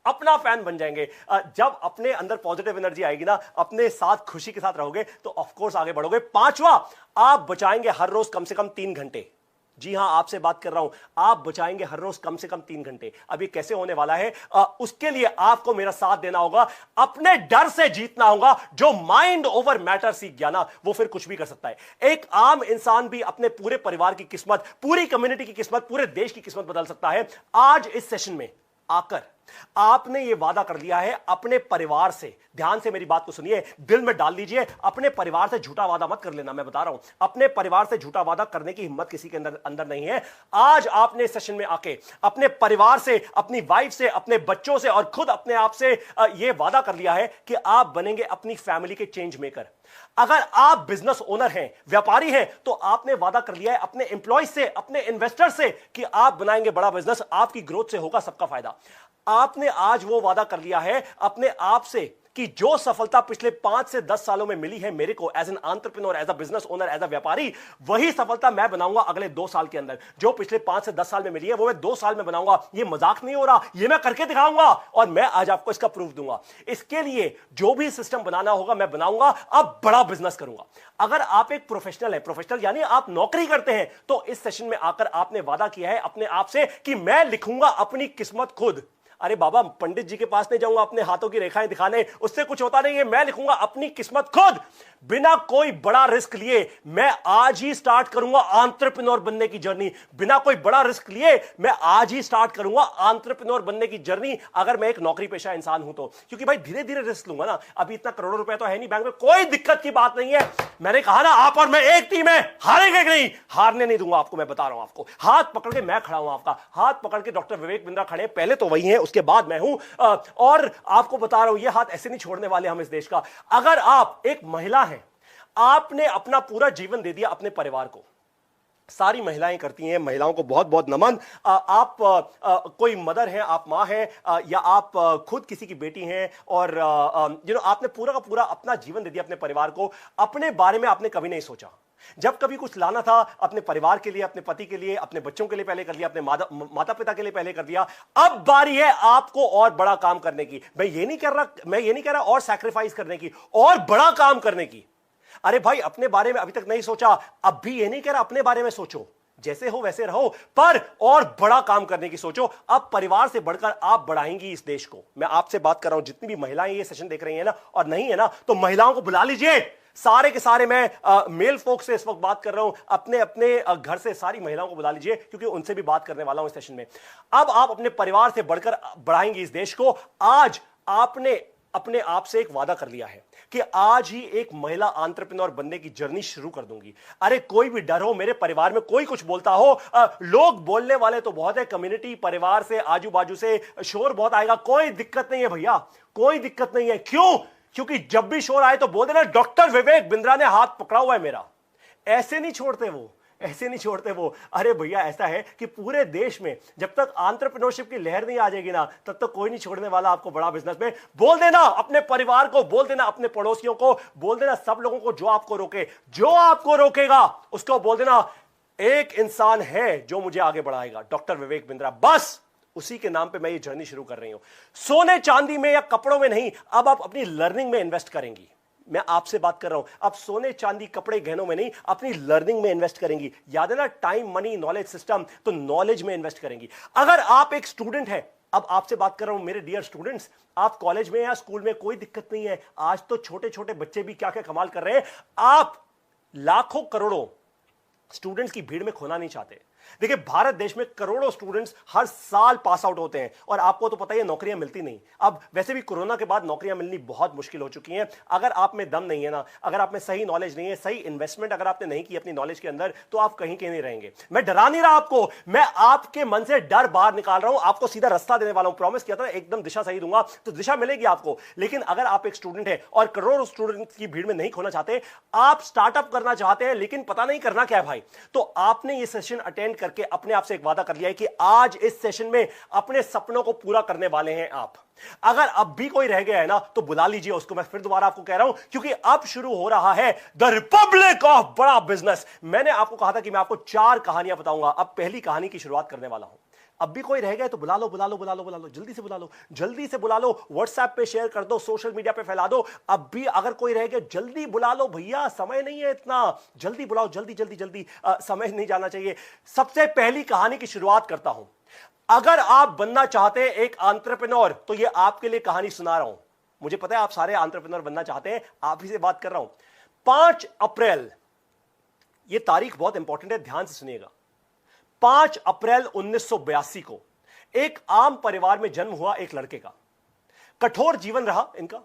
अपना फैन बन जाएंगे। जब अपने अंदर पॉजिटिव एनर्जी आएगी ना, अपने साथ खुशी के साथ रहोगे, तो ऑफ कोर्स आगे बढ़ोगे। 5वां, आप बचाएंगे हर रोज कम से कम 3 घंटे। जी हां, आपसे बात कर रहा हूं, आप बचाएंगे हर रोज कम से कम 3 घंटे। अब ये कैसे होने वाला है, उसके लिए आपको मेरा साथ देना होगा, अपने डर से जीतना होगा। जो माइंड ओवर मैटर सीख गया ना, वो फिर कुछ भी कर सकता है। एक आम इंसान भी अपने पूरे परिवार की किस्मत, पूरी कम्युनिटी की किस्मत, पूरे देश की किस्मत बदल सकता है। आज इस सेशन में आकर आपने ये वादा कर लिया है अपने परिवार से, ध्यान से मेरी बात को सुनिए, दिल में डाल लीजिए, अपने परिवार से झूठा वादा मत कर लेना। मैं बता रहा हूं, अपने परिवार से झूठा वादा करने की हिम्मत किसी के अंदर नहीं है। आज आपने इस सेशन में आके अपने परिवार से, अपनी वाइफ से, अपने बच्चों से और खुद अपने आप से यह वादा कर लिया है कि आप बनेंगे अपनी फैमिली के चेंज मेकर। अगर आप बिजनेस ओनर हैं, व्यापारी हैं, तो आपने वादा कर लिया है अपने एम्प्लॉयज से, अपने इन्वेस्टर से कि आप बनाएंगे बड़ा बिजनेस, आपकी ग्रोथ से होगा सबका फायदा। आपने आज वो वादा कर लिया है अपने आप से कि जो सफलता पिछले 5 से 10 सालों में मिली है मेरे को as an entrepreneur, as a business owner, as a व्यापारी, वही सफलता मैं बनाऊंगा अगले 2 साल के अंदर। जो पिछले 5 से 10 साल में मिली है वो मैं 2 साल में बनाऊंगा। ये मजाक नहीं हो रहा, ये मैं करके दिखाऊंगा और मैं आज आपको इसका प्रूफ दूंगा। इसके लिए जो भी सिस्टम बनाना होगा मैं बनाऊंगा, अब बड़ा बिजनेस करूंगा। अगर आप एक प्रोफेशनल है, प्रोफेशनल यानी आप नौकरी करते हैं, तो इस सेशन में आकर आपने वादा किया है अपने आप से कि मैं लिखूंगा अपनी किस्मत खुद। अरे बाबा, पंडित जी के पास नहीं जाऊंगा अपने हाथों की रेखाएं दिखाने, उससे कुछ होता नहीं है। मैं लिखूंगा अपनी किस्मत खुद, बिना कोई बड़ा रिस्क लिए। मैं आज ही स्टार्ट करूंगा एंटरप्रेन्योर बनने की जर्नी, बिना कोई बड़ा रिस्क लिए मैं आज ही स्टार्ट करूंगा एंटरप्रेन्योर बनने की जर्नी, अगर मैं एक नौकरी पेशा इंसान हूं तो। क्योंकि भाई धीरे धीरे रिस्क लूंगा ना, अभी इतना करोड़ों रुपए तो है नहीं बैंक में, कोई दिक्कत की बात नहीं है। मैंने कहा ना, आप और मैं एक टीम है, हारेंगे नहीं, हारने नहीं दूंगा आपको। मैं बता रहा हूं आपको, हाथ पकड़ के मैं खड़ा हूं, आपका हाथ पकड़ के डॉक्टर विवेक बिंद्रा खड़े हैं, पहले तो वही है, उसके बाद मैं हूं। और आपको बता रहा हूं, ये हाथ ऐसे नहीं छोड़ने वाले हम इस देश का। अगर आप एक महिला हैं, आपने अपना पूरा जीवन दे दिया अपने परिवार को, सारी महिलाएं करती हैं, महिलाओं को बहुत बहुत नमन। आप कोई मदर हैं, आप मां हैं, या आप खुद किसी की बेटी हैं, और आपने पूरा का पूरा अपना जीवन दे दिया अपने परिवार को। अपने बारे में आपने कभी नहीं सोचा। जब कभी कुछ लाना था अपने परिवार के लिए, अपने पति के लिए, अपने बच्चों के लिए पहले कर लिया, अपने माता पिता के लिए पहले कर दिया। अब बारी है आपको और बड़ा काम करने की। मैं ये नहीं कह रहा और सैक्रिफाइस करने की, और बड़ा काम करने की। अरे भाई, अपने बारे में अभी तक नहीं सोचा, अब भी ये नहीं कह रहा अपने बारे में सोचो, जैसे हो वैसे रहो, पर और बड़ा काम करने की सोचो। अब परिवार से बढ़कर आप बढ़ाएंगी इस देश को। मैं आपसे बात कर रहा हूं, जितनी भी महिलाएं ये सेशन देख रही हैं ना, और नहीं है ना, तो महिलाओं को बुला लीजिए, सारे के सारे। मैं मेल फोक से इस वक्त बात कर रहा हूं, अपने अपने घर से सारी महिलाओं को बुला लीजिए, क्योंकि उनसे भी बात करने वाला हूं इस सेशन में। अब आप अपने परिवार से बढ़कर बढ़ाएंगे इस देश को। आज आपने अपने आप से एक वादा कर लिया है कि आज ही एक महिला एंटरप्रेन्योर बनने की जर्नी शुरू कर दूंगी। अरे कोई भी डर हो, मेरे परिवार में कोई कुछ बोलता हो, लोग बोलने वाले तो बहुत है, कम्युनिटी, परिवार से, आजू बाजू से शोर बहुत आएगा, कोई दिक्कत नहीं है भैया, कोई दिक्कत नहीं है। क्यों? क्योंकि जब भी शोर आए तो बोल देना डॉक्टर विवेक बिंद्रा ने हाथ पकड़ा हुआ है मेरा। ऐसे नहीं छोड़ते वो, ऐसे नहीं छोड़ते वो। अरे भैया ऐसा है कि पूरे देश में जब तक एंटरप्रेन्योरशिप की लहर नहीं आ जाएगी ना, तब तक कोई नहीं छोड़ने वाला आपको बड़ा बिजनेस में। बोल देना अपने परिवार को, बोल देना अपने पड़ोसियों को, बोल देना सब लोगों को जो आपको रोके, जो आपको रोकेगा उसको बोल देना एक इंसान है जो मुझे आगे बढ़ाएगा, डॉक्टर विवेक बिंद्रा। बस उसी के नाम पे मैं ये जर्नी शुरू कर रही हूं। सोने चांदी में या कपड़ों में नहीं, अब आप अपनी लर्निंग में इन्वेस्ट करेंगी। मैं आपसे बात कर रहा हूं, अब सोने चांदी कपड़े गहनों में नहीं, अपनी लर्निंग में इन्वेस्ट करेंगी। याद है ना, टाइम मनी नॉलेज सिस्टम, तो नॉलेज में इन्वेस्ट करेंगी। अगर आप एक स्टूडेंट है, अब आपसे बात कर रहा हूं मेरे डियर स्टूडेंट्स, आप कॉलेज में या स्कूल में, कोई दिक्कत नहीं है। आज तो छोटे छोटे बच्चे भी क्या क्या कमाल कर रहे हैं। आप लाखों करोड़ों स्टूडेंट्स की भीड़ में खोना नहीं चाहते। देखिए भारत देश में करोड़ों स्टूडेंट्स हर साल पास आउट होते हैं और आपको तो पता ही है नौकरियां मिलती नहीं। अब वैसे भी कोरोना के बाद नौकरियां मिलनी बहुत मुश्किल हो चुकी हैं। अगर आप में दम नहीं है ना, अगर आप में सही नॉलेज नहीं है, सही इन्वेस्टमेंट अगर आपने नहीं की अपनी नॉलेज के अंदर, तो आप कहीं के नहीं रहेंगे। मैं डरा नहीं रहा आपको, मैं आपके मन से डर बाहर निकाल रहा हूं, आपको सीधा रास्ता देने वाला हूं। प्रॉमिस किया था एकदम दिशा सही दूंगा, तो दिशा मिलेगी आपको। लेकिन अगर आप एक स्टूडेंट है और करोड़ों स्टूडेंट्स की भीड़ में नहीं खोना चाहते, आप स्टार्टअप करना चाहते हैं लेकिन पता नहीं करना क्या है भाई, तो आपने ये सेशन अटेंड करके अपने आप से एक वादा कर लिया है कि आज इस सेशन में अपने सपनों को पूरा करने वाले हैं आप। अगर अब भी कोई रह गया है ना, तो बुला लीजिए उसको। मैं फिर दोबारा आपको कह रहा हूं, क्योंकि अब शुरू हो रहा है द रिपब्लिक ऑफ बड़ा बिजनेस। मैंने आपको कहा था कि मैं आपको 4 कहानियां बताऊंगा, अब पहली कहानी की शुरुआत करने वाला हूं। अब भी कोई रह गया तो बुला लो, बुला लो, बुला लो, बुला लो, जल्दी से बुला लो, जल्दी से बुला लो। व्हाट्सएप पे शेयर कर दो, सोशल मीडिया पे फैला दो। अब भी अगर कोई रह गया जल्दी बुला लो भैया, समय नहीं है इतना, जल्दी बुलाओ, जल्दी जल्दी जल्दी, समय नहीं जाना चाहिए। सबसे पहली कहानी की शुरुआत करता हूं। अगर आप बनना चाहते हैं एक एंटरप्रेन्योर, तो ये आपके लिए कहानी सुना रहा हूं। मुझे पता है आप सारे एंटरप्रेन्योर बनना चाहते हैं, आप ही से बात कर रहा हूं। 5 अप्रैल, ये तारीख बहुत इंपॉर्टेंट है, ध्यान से सुनिएगा। 5 अप्रैल 1982 को एक आम परिवार में जन्म हुआ एक लड़के का। कठोर जीवन रहा इनका।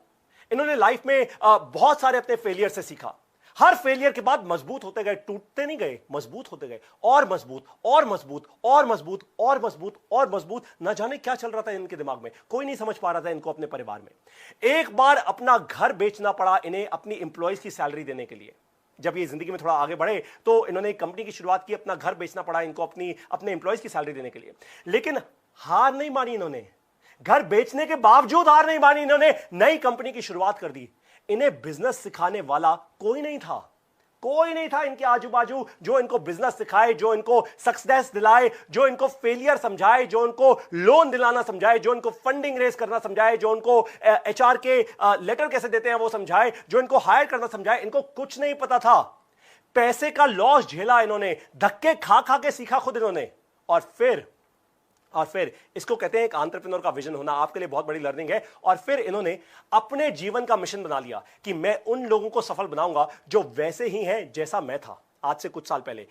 इन्होंने लाइफ में बहुत सारे अपने फेलियर से सीखा। हर फेलियर के बाद मजबूत होते गए, टूटते नहीं गए, मजबूत होते गए, और मजबूत और मजबूत और मजबूत और मजबूत और मजबूत। ना जाने क्या चल रहा था इनके दिमाग में, कोई नहीं समझ पा रहा था इनको अपने परिवार में। एक बार अपना घर बेचना पड़ा इन्हें अपनी इंप्लॉइज की सैलरी देने के लिए। जब ये जिंदगी में थोड़ा आगे बढ़े तो इन्होंने एक कंपनी की शुरुआत की, अपना घर बेचना पड़ा इनको अपने एम्प्लॉइज की सैलरी देने के लिए। लेकिन हार नहीं मानी इन्होंने, घर बेचने के बावजूद हार नहीं मानी इन्होंने, नई कंपनी की शुरुआत कर दी। इन्हें बिजनेस सिखाने वाला कोई नहीं था, कोई नहीं था इनके आजू बाजू जो इनको बिजनेस सिखाए, जो इनको सक्सेस दिलाए, जो इनको फेलियर समझाए, जो इनको लोन दिलाना समझाए, जो इनको फंडिंग रेस करना समझाए, जो इनको एचआर के लेटर कैसे देते हैं वो समझाए, जो इनको हायर करना समझाए। इनको कुछ नहीं पता था। पैसे का लॉस झेला इन्होंने, धक्के खा खा के सीखा खुद इन्होंने। और फिर इसको कहते हैं एक एंटरप्रेन्योर का विजन होना, आपके लिए बहुत बड़ी लर्निंग है। और फिर इन्होंने अपने जीवन का मिशन बना लिया कि मैं उन लोगों को सफल बनाऊंगा जो वैसे ही हैं जैसा मैं था आज से कुछ साल पहले।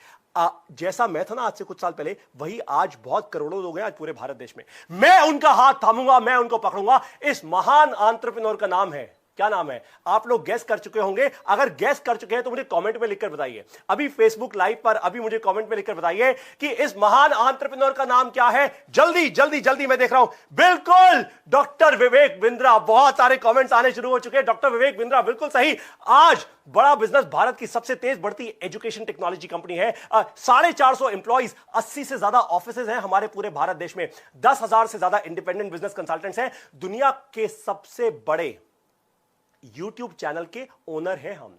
जैसा मैं था ना आज से कुछ साल पहले, वही आज बहुत करोड़ों लोग हैं आज पूरे भारत देश में। मैं उनका हाथ थामूंगा, मैं उनको पकड़ूंगा। इस महान एंटरप्रेन्योर का नाम है, क्या नाम है? आप लोग गैस कर चुके होंगे। अगर गैस कर चुके हैं तो मुझे कमेंट में लिखकर बताइए, अभी फेसबुक लाइव पर अभी मुझे कमेंट में लिखकर बताइए कि इस महान एंटरप्रेन्योर का नाम क्या है। जल्दी जल्दी जल्दी, मैं देख रहा हूं। बिल्कुल डॉक्टर विवेक बिंद्रा। बहुत सारे कमेंट्स आने शुरू हो चुके हैं। डॉक्टर विवेक बिंद्रा, बिल्कुल सही। आज बड़ा बिजनेस भारत की सबसे तेज बढ़ती एजुकेशन टेक्नोलॉजी कंपनी है। 450 एम्प्लॉइज, 80 से ज्यादा ऑफिसेज हैं हमारे पूरे भारत देश में, 10,000 से ज्यादा इंडिपेंडेंट बिजनेस कंसल्टेंट्स हैं। दुनिया के सबसे बड़े YouTube चैनल के ओनर हैं हम।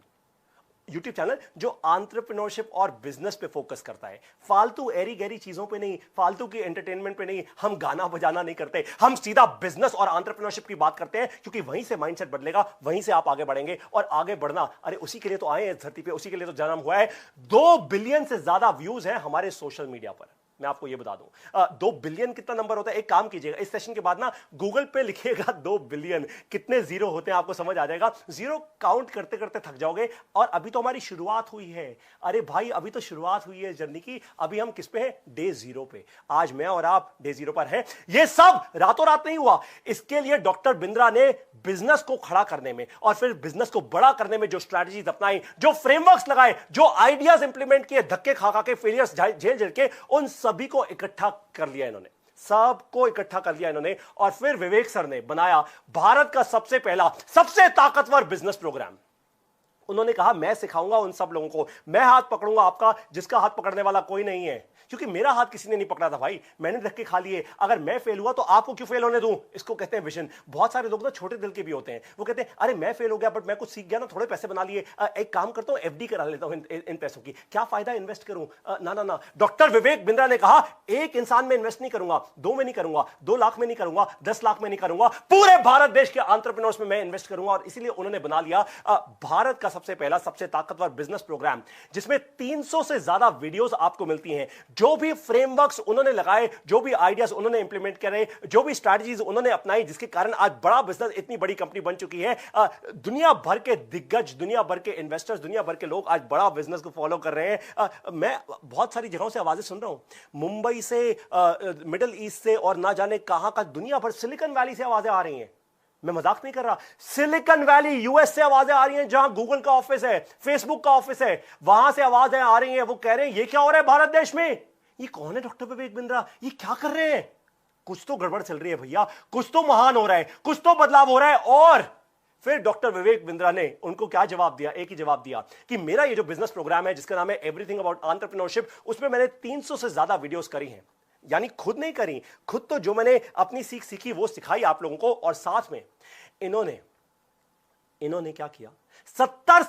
YouTube चैनल जो एंटरप्रेन्योरशिप और बिजनेस पे फोकस करता है, फालतू एरी गैरी चीजों पे नहीं, फालतू की एंटरटेनमेंट पे नहीं। हम गाना बजाना नहीं करते, हम सीधा बिजनेस और एंटरप्रेन्योरशिप की बात करते हैं, क्योंकि वहीं से माइंडसेट बदलेगा, वहीं से आप आगे बढ़ेंगे। और आगे बढ़ना, अरे उसी के लिए तो आए हैं इस धरती पे, उसी के लिए तो जन्म हुआ है। 2 बिलियन से ज्यादा व्यूज हैं हमारे सोशल मीडिया पर। मैं आपको यह बता दूं, 2 बिलियन कितना नंबर होता है? एक काम कीजिएगा, इस सेशन के बाद ना गूगल पे लिखिएगा 2 बिलियन, कितने जीरो होते हैं आपको समझ आ जाएगा। जीरो काउंट करते करते थक जाओगे। और अभी तो हमारी शुरुआत हुई है। अरे भाई, अभी तो शुरुआत हुई है जर्नी की। अभी हम किस पे हैं? डे 0 पे। आज मैं और आप डे 0 पर हैं। यह सब रातों रात नहीं हुआ। इसके लिए डॉक्टर बिंद्रा ने बिजनेस को खड़ा करने में और फिर बिजनेस को बड़ा करने में जो स्ट्रैटेजीज अपनाई, जो फ्रेमवर्क्स लगाए, जो आइडियाज इंप्लीमेंट किए, धक्के खा खा के, फेलियर्स झेल झेल के, उन सभी को इकट्ठा कर लिया इन्होंने, सबको इकट्ठा कर लिया इन्होंने। और फिर विवेक सर ने बनाया भारत का सबसे पहला, सबसे ताकतवर बिजनेस प्रोग्राम। उन्होंने कहा मैं सिखाऊंगा उन सब लोगों को, मैं हाथ पकड़ूंगा आपका जिसका हाथ पकड़ने वाला कोई नहीं है, क्योंकि मेरा हाथ किसी ने नहीं पकड़ा था भाई, मैंने धक्के खा लिए। अगर मैं फेल हुआ तो आपको क्यों फेल होने दूं? इसको कहते हैं विजन। बहुत सारे लोग ना छोटे दिल के भी होते हैं, वो कहते हैं अरे मैं फेल हो गया बट मैं कुछ सीख गया ना, थोड़े पैसे बना लिए, एक काम करता हूं एफडी करा लेता हूं इन पैसों की, क्या फायदा इन्वेस्ट करूं? ना ना ना, डॉक्टर विवेक बिंद्रा ने कहा एक इंसान में इन्वेस्ट नहीं करूंगा, 2 में नहीं करूंगा, 2 लाख में नहीं करूंगा, 10 लाख में नहीं करूंगा, पूरे भारत देश के एंटरप्रेन्योर्स में मैं इन्वेस्ट करूंगा। और इसीलिए उन्होंने बना लिया भारत का सबसे पहला सबसे ताकतवर बिजनेस प्रोग्राम, जिसमें 300 से ज्यादा वीडियोस आपको मिलती हैं। जो भी फ्रेमवर्क्स उन्होंने लगाए, जो भी आइडियाज उन्होंने इंप्लीमेंट करे, जो भी स्ट्रैटेजीज उन्होंने अपनाई, जिसके कारण आज बड़ा बिजनेस इतनी बड़ी कंपनी बन चुकी है। दुनिया भर के दिग्गज, दुनिया भर के इन्वेस्टर्स, दुनिया भर के लोग आज बड़ा बिजनेस को फॉलो कर रहे हैं। मैं बहुत सारी जगहों से आवाजें सुन रहा हूं, मुंबई से, मिडिल ईस्ट से, और ना जाने कहां का, दुनिया भर, सिलिकॉन वैली से आवाजें आ रही हैं। मैं मजाक नहीं कर रहा, सिलिकॉन वैली यूएस से आवाजें आ रही हैं, जहां गूगल का ऑफिस है, फेसबुक का ऑफिस है, वहां से आवाजें आ रही हैं। वो कह रहे हैं ये क्या हो रहा है भारत देश में, ये कौन है डॉक्टर विवेक बिंद्रा, ये क्या कर रहे हैं? कुछ तो गड़बड़ चल रही है भैया, कुछ तो महान हो रहा है, कुछ तो बदलाव हो रहा है। और फिर डॉक्टर विवेक बिंद्रा ने उनको क्या जवाब दिया? एक ही जवाब दिया कि मेरा ये जो बिजनेस प्रोग्राम है जिसका नाम है एवरीथिंग अबाउट एंटरप्रेन्योरशिप, उसमें मैंने 300 से ज्यादा वीडियोस करी हैं। यानी खुद नहीं करी, खुद तो जो मैंने अपनी सीख सीखी वो सिखाई आप लोगों को, और साथ में इन्होंने क्या किया, 70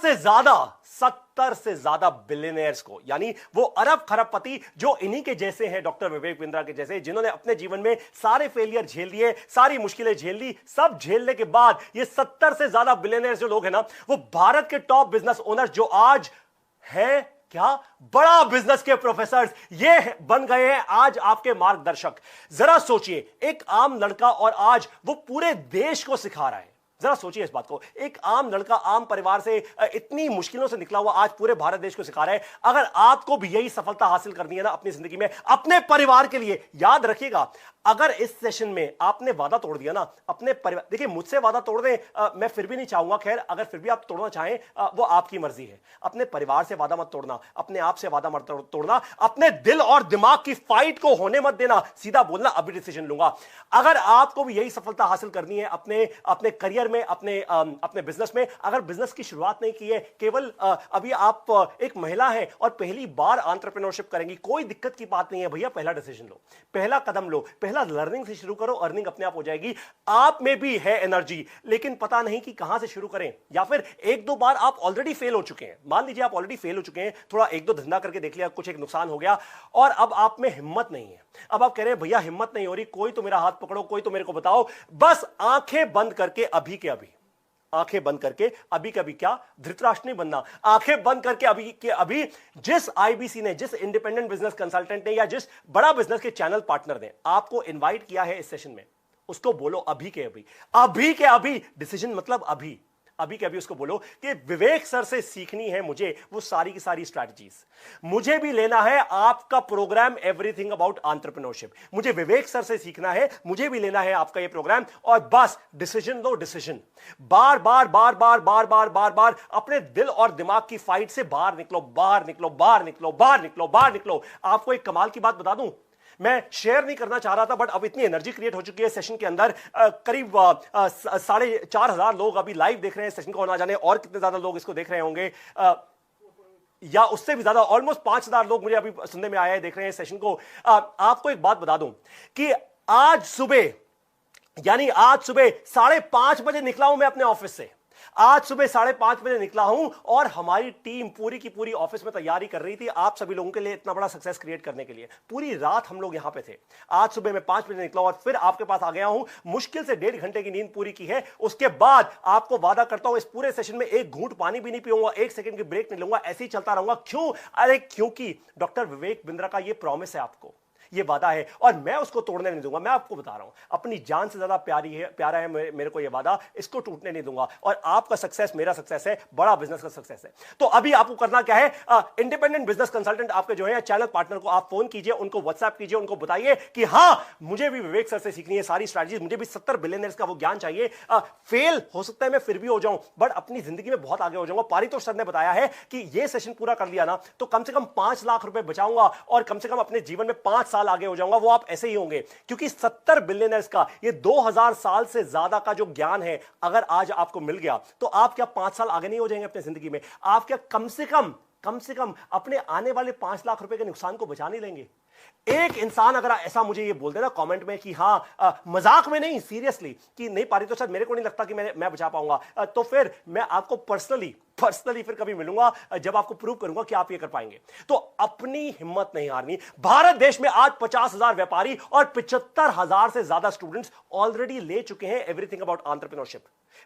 से ज्यादा बिलियनियर्स को, यानी वो अरब खरबपति जो इन्हीं के जैसे हैं, डॉक्टर विवेक बिंद्रा के जैसे, जिन्होंने अपने जीवन में सारे फेलियर झेल लिए, सारी मुश्किलें झेल ली, सब झेलने के बाद ये 70 से ज्यादा बिलियनियर्स जो लोग हैं ना, वो भारत के टॉप बिजनेस ओनर्स जो आज है क्या, बड़ा बिजनेस के प्रोफेसर, ये बन गए हैं आज आपके मार्गदर्शक। जरा सोचिए, एक आम लड़का और आज वो पूरे देश को सिखा रहा है। जरा सोचिए इस बात को, एक आम लड़का आम परिवार से इतनी मुश्किलों से निकला हुआ आज पूरे भारत देश को सिखा रहा है। अगर आपको भी यही सफलता हासिल करनी है ना अपनी जिंदगी में, अपने परिवार के लिए, याद रखिएगा, अगर इस सेशन में आपने वादा तोड़ दिया ना अपने परिवार, देखिए मुझसे वादा तोड़ दें मैं फिर भी नहीं चाहूंगा, खैर अगर फिर भी आप तोड़ना चाहें वो आपकी मर्जी है। अपने परिवार से वादा मत तोड़ना, अपने आप से वादा मत तोड़ना, अपने दिल और दिमाग की फाइट को होने मत देना, सीधा बोलना अभी डिसीजन लूंगा। अगर आपको भी यही सफलता हासिल करनी है अपने करियर में, अपने बिजनेस में, अगर बिजनेस की शुरुआत नहीं की है, केवल अभी आप एक महिला हैं और पहली बार एंटरप्रेन्योरशिप करेंगी, कोई दिक्कत की बात नहीं है भैया, पहला डिसीजन लो, पहला कदम लो, पहला लर्निंग से शुरू करो, अर्निंग अपने आप हो जाएगी। आप में भी है एनर्जी, लेकिन पता नहीं कि कहां से शुरू करें, या फिर 1-2 बार आप ऑलरेडी फेल हो चुके हैं। मान लीजिए आप ऑलरेडी फेल हो चुके हैं, थोड़ा 1-2 धंधा करके देख लिया, कुछ एक नुकसान हो गया और अब आप में हिम्मत नहीं है। अब आप कह रहे हैं भैया हिम्मत नहीं हो रही, कोई तो मेरा हाथ पकड़ो, कोई तो मेरे को बताओ। बस आंखें बंद करके अभी के अभी, आंखें बंद करके अभी के अभी, क्या धृतराष्ट्र नहीं बनना, आंखें बंद करके अभी के अभी जिस आईबीसी ने, जिस इंडिपेंडेंट बिजनेस कंसल्टेंट ने, या जिस बड़ा बिजनेस के चैनल पार्टनर ने आपको इनवाइट किया है इस सेशन में, उसको बोलो अभी के अभी, अभी के अभी, डिसीजन मतलब अभी, अभी के अभी उसको बोलो कि विवेक सर से सीखनी है मुझे वो सारी की सारी स्ट्रैटेजीज, मुझे भी लेना है आपका प्रोग्राम एवरीथिंग अबाउट एंटरप्रेन्योरशिप, मुझे विवेक सर से सीखना है, मुझे भी लेना है आपका ये प्रोग्राम। और बस डिसीजन लो, डिसीजन, बार बार बार बार बार बार बार बार अपने दिल और दिमाग की फाइट से बाहर निकलो, बाहर निकलो, बाहर निकलो, बाहर निकलो, बाहर निकलो। आपको एक कमाल की बात बता दूं, मैं शेयर नहीं करना चाह रहा था बट अब इतनी एनर्जी क्रिएट हो चुकी है सेशन के अंदर, करीब 4,500 लोग अभी लाइव देख रहे हैं सेशन को, ना जाने और कितने ज्यादा लोग इसको देख रहे होंगे, या उससे भी ज्यादा, ऑलमोस्ट 5,000 लोग मुझे अभी सुनने में आया है, देख रहे हैं सेशन को। आपको एक बात बता दूं कि आज सुबह, यानी आज सुबह 5:30 बजे निकला हूं मैं अपने ऑफिस से, आज सुबह 5:30 बजे निकला हूं और हमारी टीम पूरी की पूरी ऑफिस में तैयारी कर रही थी आप सभी लोगों के लिए इतना बड़ा सक्सेस क्रिएट करने के लिए। पूरी रात हम लोग यहां पे थे। आज सुबह मैं 5 बजे निकला और फिर आपके पास आ गया हूं, मुश्किल से 1.5 घंटे की नींद पूरी की है। उसके बाद आपको वादा करता हूं इस पूरे सेशन में एक घूंट पानी भी नहीं पीऊंगा, 1 सेकंड की ब्रेक नहीं लूंगा, ऐसे ही चलता रहूंगा। क्यों? अरे क्योंकि डॉक्टर विवेक बिंद्रा का यह प्रॉमिस है, आपको ये वादा है और मैं उसको तोड़ने नहीं दूंगा। मैं आपको बता रहा हूं, अपनी जान से ज्यादा प्यारा है मेरे को ये वादा, इसको टूटने नहीं दूंगा। और आपका सक्सेस मेरा सक्सेस है, बड़ा बिजनेस का सक्सेस है। तो अभी आपको करना क्या है, इंडिपेंडेंट बिजनेस कंसल्टेंट आपके जो है चैनल पार्टनर को आप फोन कीजिए, उनको व्हाट्सएप कीजिए, उनको बताइए कि हां मुझे भी विवेक सर से सीखनी है सारी स्ट्रैटेजी, मुझे भी 70 बिलियनर्स का वो ज्ञान चाहिए। फेल हो सकता है मैं फिर भी हो जाऊं, बट अपनी जिंदगी में बहुत आगे हो जाऊंगा। पारितोष सर ने बताया है कि ये सेशन पूरा कर लिया ना तो कम से कम 5 लाख रुपए बचाऊंगा और कम से कम अपने जीवन में 5 साल आगे हो जाऊंगा, वो आप ऐसे ही होंगे, क्योंकि 70 बिलियनर्स का ये 2000 साल से ज्यादा का जो ज्ञान है अगर आज आपको मिल गया तो आप क्या 5 साल आगे नहीं हो जाएंगे अपनी जिंदगी में? आप क्या कम से कम अपने आने वाले 5 लाख रुपए के नुकसान को बचा नहीं लेंगे? एक इंसान अगर ऐसा मुझे ये बोल देना कमेंट में कि हाँ मजाक में नहीं, सीरियसली, कि नहीं पारी तो शायद मेरे को नहीं लगता कि मैं बचा पाऊंगा, तो फिर मैं आपको पर्सनली फिर कभी मिलूंगा जब आपको प्रूव करूंगा कि आप ये कर पाएंगे। तो अपनी हिम्मत नहीं हारनी। भारत देश में आज 50,000 व्यापारी और 75,000 से ज्यादा स्टूडेंट्स ऑलरेडी ले चुके हैं एवरीथिंग अबाउट एंटरप्रेन्योरशिप।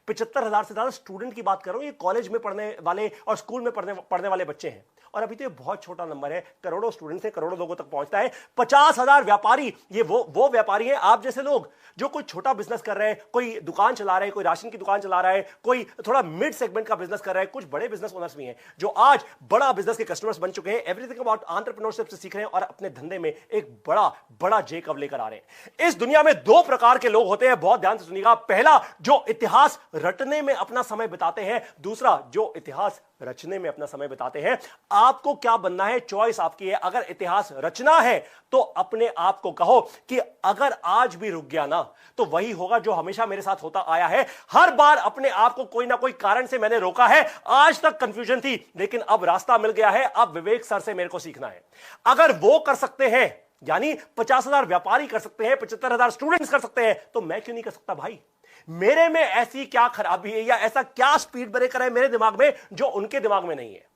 75,000 से ज्यादा स्टूडेंट की बात कर रहा हूं, ये कॉलेज में पढ़ने वाले और स्कूल में पढ़ने वाले बच्चे हैं, और अभी तो ये बहुत छोटा नंबर है, करोड़ों स्टूडेंट्स हैं, करोड़ों लोगों तक पहुंचता है। 50,000 व्यापारी, ये वो व्यापारी हैं आप जैसे लोग जो कोई छोटा बिजनेस कर रहे हैं, कोई दुकान चला रहे हैं, कोई राशन की दुकान चला रहा है, कोई थोड़ा मिड सेगमेंट का बिजनेस कर रहा है, कुछ बड़े बिजनेस ओनर्स भी हैं जो आज बड़ा बिजनेस के कस्टमर्स बन चुके हैं, एवरीथिंग अबाउट एंटरप्रेन्योरशिप से सीख रहे हैं और अपने धंधे में एक बड़ा जे कब लेकर आ रहे हैं। इस दुनिया में 2 प्रकार के लोग होते हैं, बहुत ध्यान से सुनिएगा। पहला, जो इतिहास रटने में अपना समय बिताते हैं, दूसरा जो इतिहास रचने में अपना समय बिताते हैं। आपको क्या बनना है, चॉइस आपकी है। अगर इतिहास रचना है तो अपने आप को कहो कि अगर आज भी रुक गया ना तो वही होगा जो हमेशा मेरे साथ होता आया है। हर बार अपने आप को कोई ना कोई कारण से मैंने रोका है, आज तक कंफ्यूजन थी लेकिन अब रास्ता मिल गया है, अब विवेक सर से मेरे को सीखना है। अगर वो कर सकते हैं, यानी 50,000 व्यापारी कर सकते हैं, 75,000 स्टूडेंट्स कर सकते हैं, तो मैं क्यों नहीं कर सकता भाई? मेरे में ऐसी क्या खराबी है या ऐसा क्या स्पीड ब्रेकर है मेरे दिमाग में जो उनके दिमाग में नहीं है?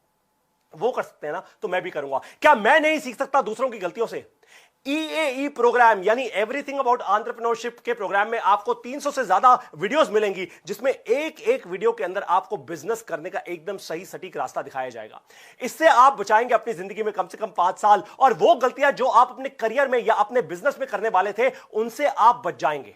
वो कर सकते हैं ना, तो मैं भी करूंगा। क्या मैं नहीं सीख सकता दूसरों की गलतियों से? EAE प्रोग्राम यानी एवरीथिंग अबाउट एंटरप्रेन्योरशिप के प्रोग्राम में आपको 300 से ज्यादा वीडियोस मिलेंगी, जिसमें एक वीडियो के अंदर आपको बिजनेस करने का एकदम सही सटीक रास्ता दिखाया जाएगा। इससे आप बचाएंगे अपनी जिंदगी में कम से कम 5 साल, और वो गलतियां जो आप अपने करियर में या अपने बिजनेस में करने वाले थे उनसे आप बच जाएंगे।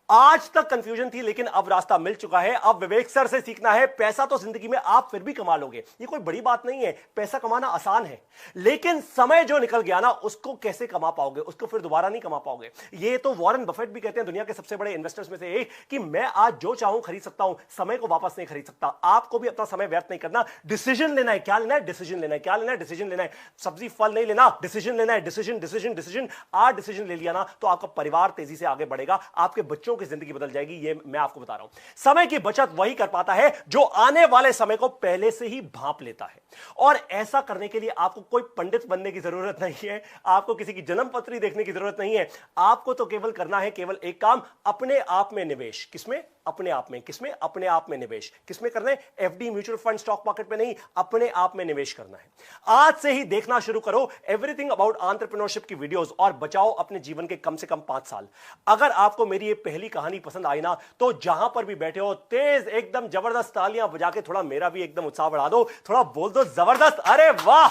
आज तक कंफ्यूजन थी लेकिन अब रास्ता मिल चुका है। अब विवेक सर से सीखना है। पैसा तो जिंदगी में आप फिर भी कमा लोगे, ये कोई बड़ी बात नहीं है, पैसा कमाना आसान है, लेकिन समय जो निकल गया ना उसको कैसे कमा पाओगे, उसको फिर दोबारा नहीं कमा पाओगे। ये तो वॉरेन बफेट भी कहते हैं, दुनिया के सबसे बड़े इन्वेस्टर्स में से एक, कि मैं आज जो चाहूं खरीद सकता हूं, समय को वापस नहीं खरीद सकता। आपको भी अपना समय व्यर्थ नहीं करना। डिसीजन लेना है, क्या लेना है? डिसीजन लेना है। क्या लेना है? डिसीजन लेना है। सब्जी फल नहीं लेना, डिसीजन लेना है। डिसीजन आज डिसीजन ले लिया ना तो आपका परिवार तेजी से आगे बढ़ेगा, आपके बच्चों की जिंदगी बदल जाएगी। ये मैं आपको बता रहा हूं। समय की बचत वही कर पाता है जो आने वाले समय को पहले से ही भांप लेता है, और ऐसा करने के लिए आपको कोई पंडित बनने की जरूरत नहीं है, आपको किसी की जन्म पत्री देखने की जरूरत नहीं है। आपको तो केवल करना है केवल एक काम, अपने आप में निवेश। किसमें? अपने आप में। किसमें? अपने आप में निवेश। किसमें करना है? FD, mutual fund, stock market में नहीं, अपने आप में निवेश करना है। आज से ही देखना शुरू करो एवरीथिंग अबाउट एंटरप्रेन्योरशिप की वीडियोस और बचाओ अपने जीवन के कम से कम 5 साल। अगर आपको मेरी ये पहली कहानी पसंद आई ना तो जहां पर भी बैठे हो तेज एकदम जबरदस्त तालियां बजा के थोड़ा मेरा भी एकदम उत्साह बढ़ा दो, थोड़ा बोल दो जबरदस्त, अरे वाह,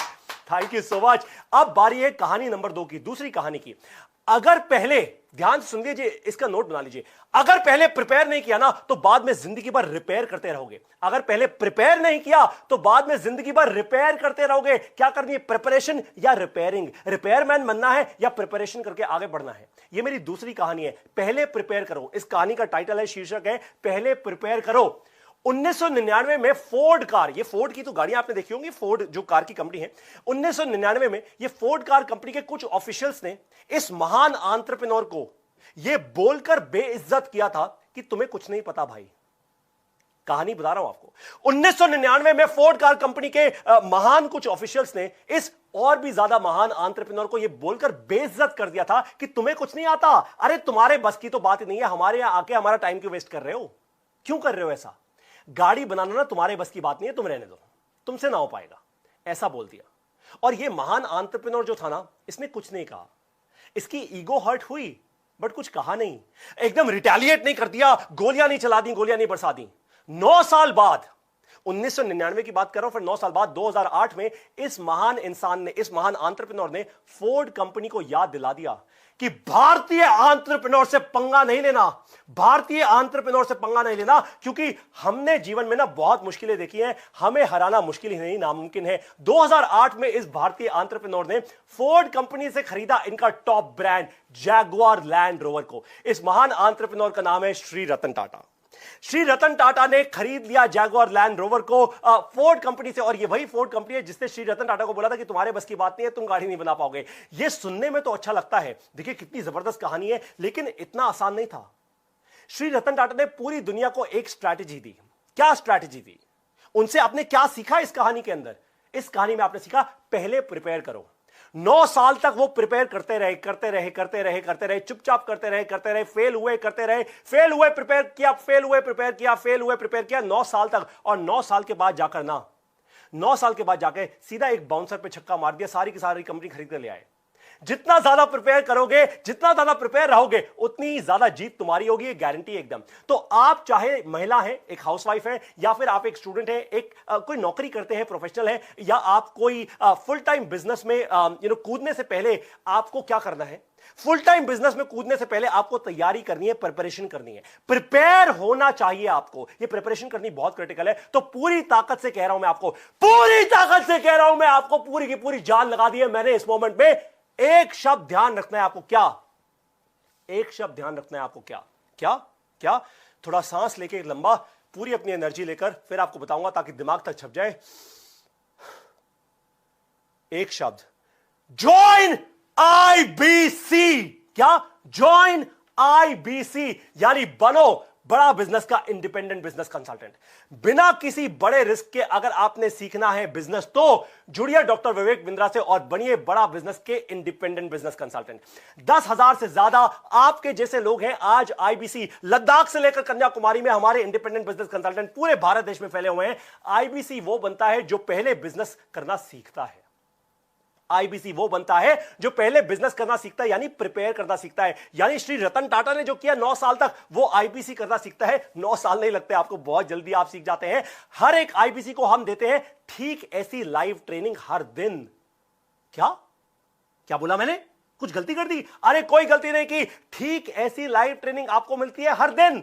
थैंक यू सो मच। अब बारी है कहानी नंबर 2 की, दूसरी कहानी की। अगर पहले, ध्यान से सुन लीजिए, इसका नोट बना लीजिए, अगर पहले प्रिपेयर नहीं किया ना तो बाद में जिंदगी भर रिपेयर करते रहोगे। अगर पहले प्रिपेयर नहीं किया तो बाद में जिंदगी भर रिपेयर करते रहोगे। क्या करनी है? प्रिपरेशन या रिपेयरिंग? रिपेयरमैन बनना है या प्रिपरेशन करके आगे बढ़ना है? ये मेरी दूसरी कहानी है, पहले प्रिपेयर करो। इस कहानी का टाइटल है, शीर्षक है, पहले प्रिपेयर करो। 1999 में फोर्ड कार, ये फोर्ड की तो गाड़ियां आपने देखी होंगी, फोर्ड जो कार की कंपनी है, 1999 में ये फोर्ड कार कंपनी के कुछ ऑफिशियल्स ने इस महान एंटरप्रेन्योर को ये बोलकर बेइज्जत किया था कि तुम्हें कुछ नहीं पता भाई। कहानी बता रहा हूं आपको। 1999 में फोर्ड कार कंपनी के महान कुछ ऑफिशियल्स ने इस और भी ज्यादा महान एंटरप्रेन्योर को यह बोलकर बेइज्जत कर दिया था कि तुम्हें कुछ नहीं आता, अरे तुम्हारे बस की तो बात ही नहीं है, हमारे यहां आके हमारा टाइम क्यों वेस्ट कर रहे हो, क्यों कर रहे हो ऐसा, गाड़ी बनाना ना तुम्हारे बस की बात नहीं है, तुम रहने दो, तुमसे ना हो पाएगा, ऐसा बोल दिया। और यह महान एंटरप्रेन्योर जो था ना, इसने कुछ नहीं कहा, इसकी ईगो हर्ट हुई बट कुछ कहा नहीं, एकदम रिटेलिएट नहीं कर दिया, गोलियां नहीं चला दी, गोलियां नहीं बरसा दी। 9 साल बाद, 1999 की बात कर रहा हूं, फिर 9 साल बाद 2008 में इस महान इंसान ने, इस महान एंटरप्रेन्योर ने फोर्ड कंपनी को याद दिला दिया कि भारतीय एंटरप्रेन्योर से पंगा नहीं लेना, भारतीय एंटरप्रेन्योर से पंगा नहीं लेना, क्योंकि हमने जीवन में ना बहुत मुश्किलें देखी हैं, हमें हराना मुश्किल ही नहीं नामुमकिन है। 2008 में इस भारतीय एंटरप्रेन्योर ने फोर्ड कंपनी से खरीदा इनका top brand Jaguar land rover को। इस महान एंटरप्रेन्योर का नाम है श्री रतन टाटा। श्री रतन टाटा ने खरीद लिया जैगुआर लैंड रोवर को फोर्ड कंपनी से, और ये वही फोर्ड कंपनी है जिसने श्री रतन टाटा को बोला था कि तुम्हारे बस की बात नहीं है, तुम गाड़ी नहीं बना पाओगे। ये सुनने में तो अच्छा लगता है, देखिए कितनी जबरदस्त कहानी है, लेकिन इतना आसान नहीं था। श्री रतन टाटा ने पूरी दुनिया को एक स्ट्रैटेजी दी। क्या स्ट्रैटेजी दी? उनसे आपने क्या सीखा इस कहानी के अंदर? इस कहानी में आपने सीखा, पहले प्रिपेयर करो। 9 साल तक वो प्रिपेयर करते रहे, चुपचाप करते रहे, फेल हुए, करते रहे, फेल हुए, प्रिपेयर किया, फेल हुए, प्रिपेयर किया, फेल हुए, प्रिपेयर किया, 9 साल तक। और 9 साल के बाद जाकर 9 साल के बाद जाके सीधा एक बाउंसर पे छक्का मार दिया, सारी की सारी कंपनी खरीद कर ले आए। जितना ज्यादा प्रिपेयर करोगे, जितना ज्यादा प्रिपेयर रहोगे, उतनी ज्यादा जीत तुम्हारी होगी, ये गारंटी एकदम। तो आप चाहे महिला हैं, एक हाउसवाइफ हैं, या फिर आप एक स्टूडेंट हैं, एक कोई नौकरी करते हैं, प्रोफेशनल हैं, या आप कोई फुल टाइम बिजनेस में कूदने से पहले आपको क्या करना है? फुल टाइम बिजनेस में कूदने से पहले आपको तैयारी करनी है, प्रिपरेशन करनी है, प्रिपेयर होना चाहिए आपको। ये प्रिपरेशन करनी बहुत क्रिटिकल है। तो पूरी ताकत से कह रहा हूं मैं आपको, पूरी ताकत से कह रहा हूं मैं आपको, पूरी की पूरी जान लगा दी है मैंने इस मोमेंट में। एक शब्द ध्यान रखना है आपको, क्या? एक शब्द ध्यान रखना है आपको, क्या? क्या? क्या? थोड़ा सांस लेके लंबा, पूरी अपनी एनर्जी लेकर फिर आपको बताऊंगा, ताकि दिमाग तक छप जाए। एक शब्द, ज्वाइन आईबीसी। क्या? ज्वाइन आईबीसी, यानी बनो बड़ा बिजनेस का इंडिपेंडेंट बिजनेस कंसल्टेंट। बिना किसी बड़े रिस्क के अगर आपने सीखना है बिजनेस, तो जुड़िए डॉक्टर विवेक बिंद्रा से और बनिए बड़ा बिजनेस के इंडिपेंडेंट बिजनेस कंसल्टेंट। 10,000 से ज्यादा आपके जैसे लोग हैं आज आईबीसी, लद्दाख से लेकर कन्याकुमारी में हमारे इंडिपेंडेंट बिजनेस कंसल्टेंट पूरे भारत देश में फैले हुए हैं। आईबीसी वो बनता है जो पहले बिजनेस करना सीखता है। आईबीसी वो बनता है जो पहले बिजनेस करना सीखता है, यानी प्रिपेयर करना सीखता है। यानी श्री रतन टाटा ने जो किया 9 साल तक, वो आईबीसी करना सीखता है। 9 साल नहीं लगते आपको, बहुत जल्दी आप सीख जाते हैं। हर एक आईबीसी को हम देते हैं ठीक ऐसी लाइव ट्रेनिंग हर दिन। क्या क्या बोला मैंने? कुछ गलती कर दी? अरे कोई गलती नहीं की, ठीक ऐसी लाइव ट्रेनिंग आपको मिलती है हर दिन।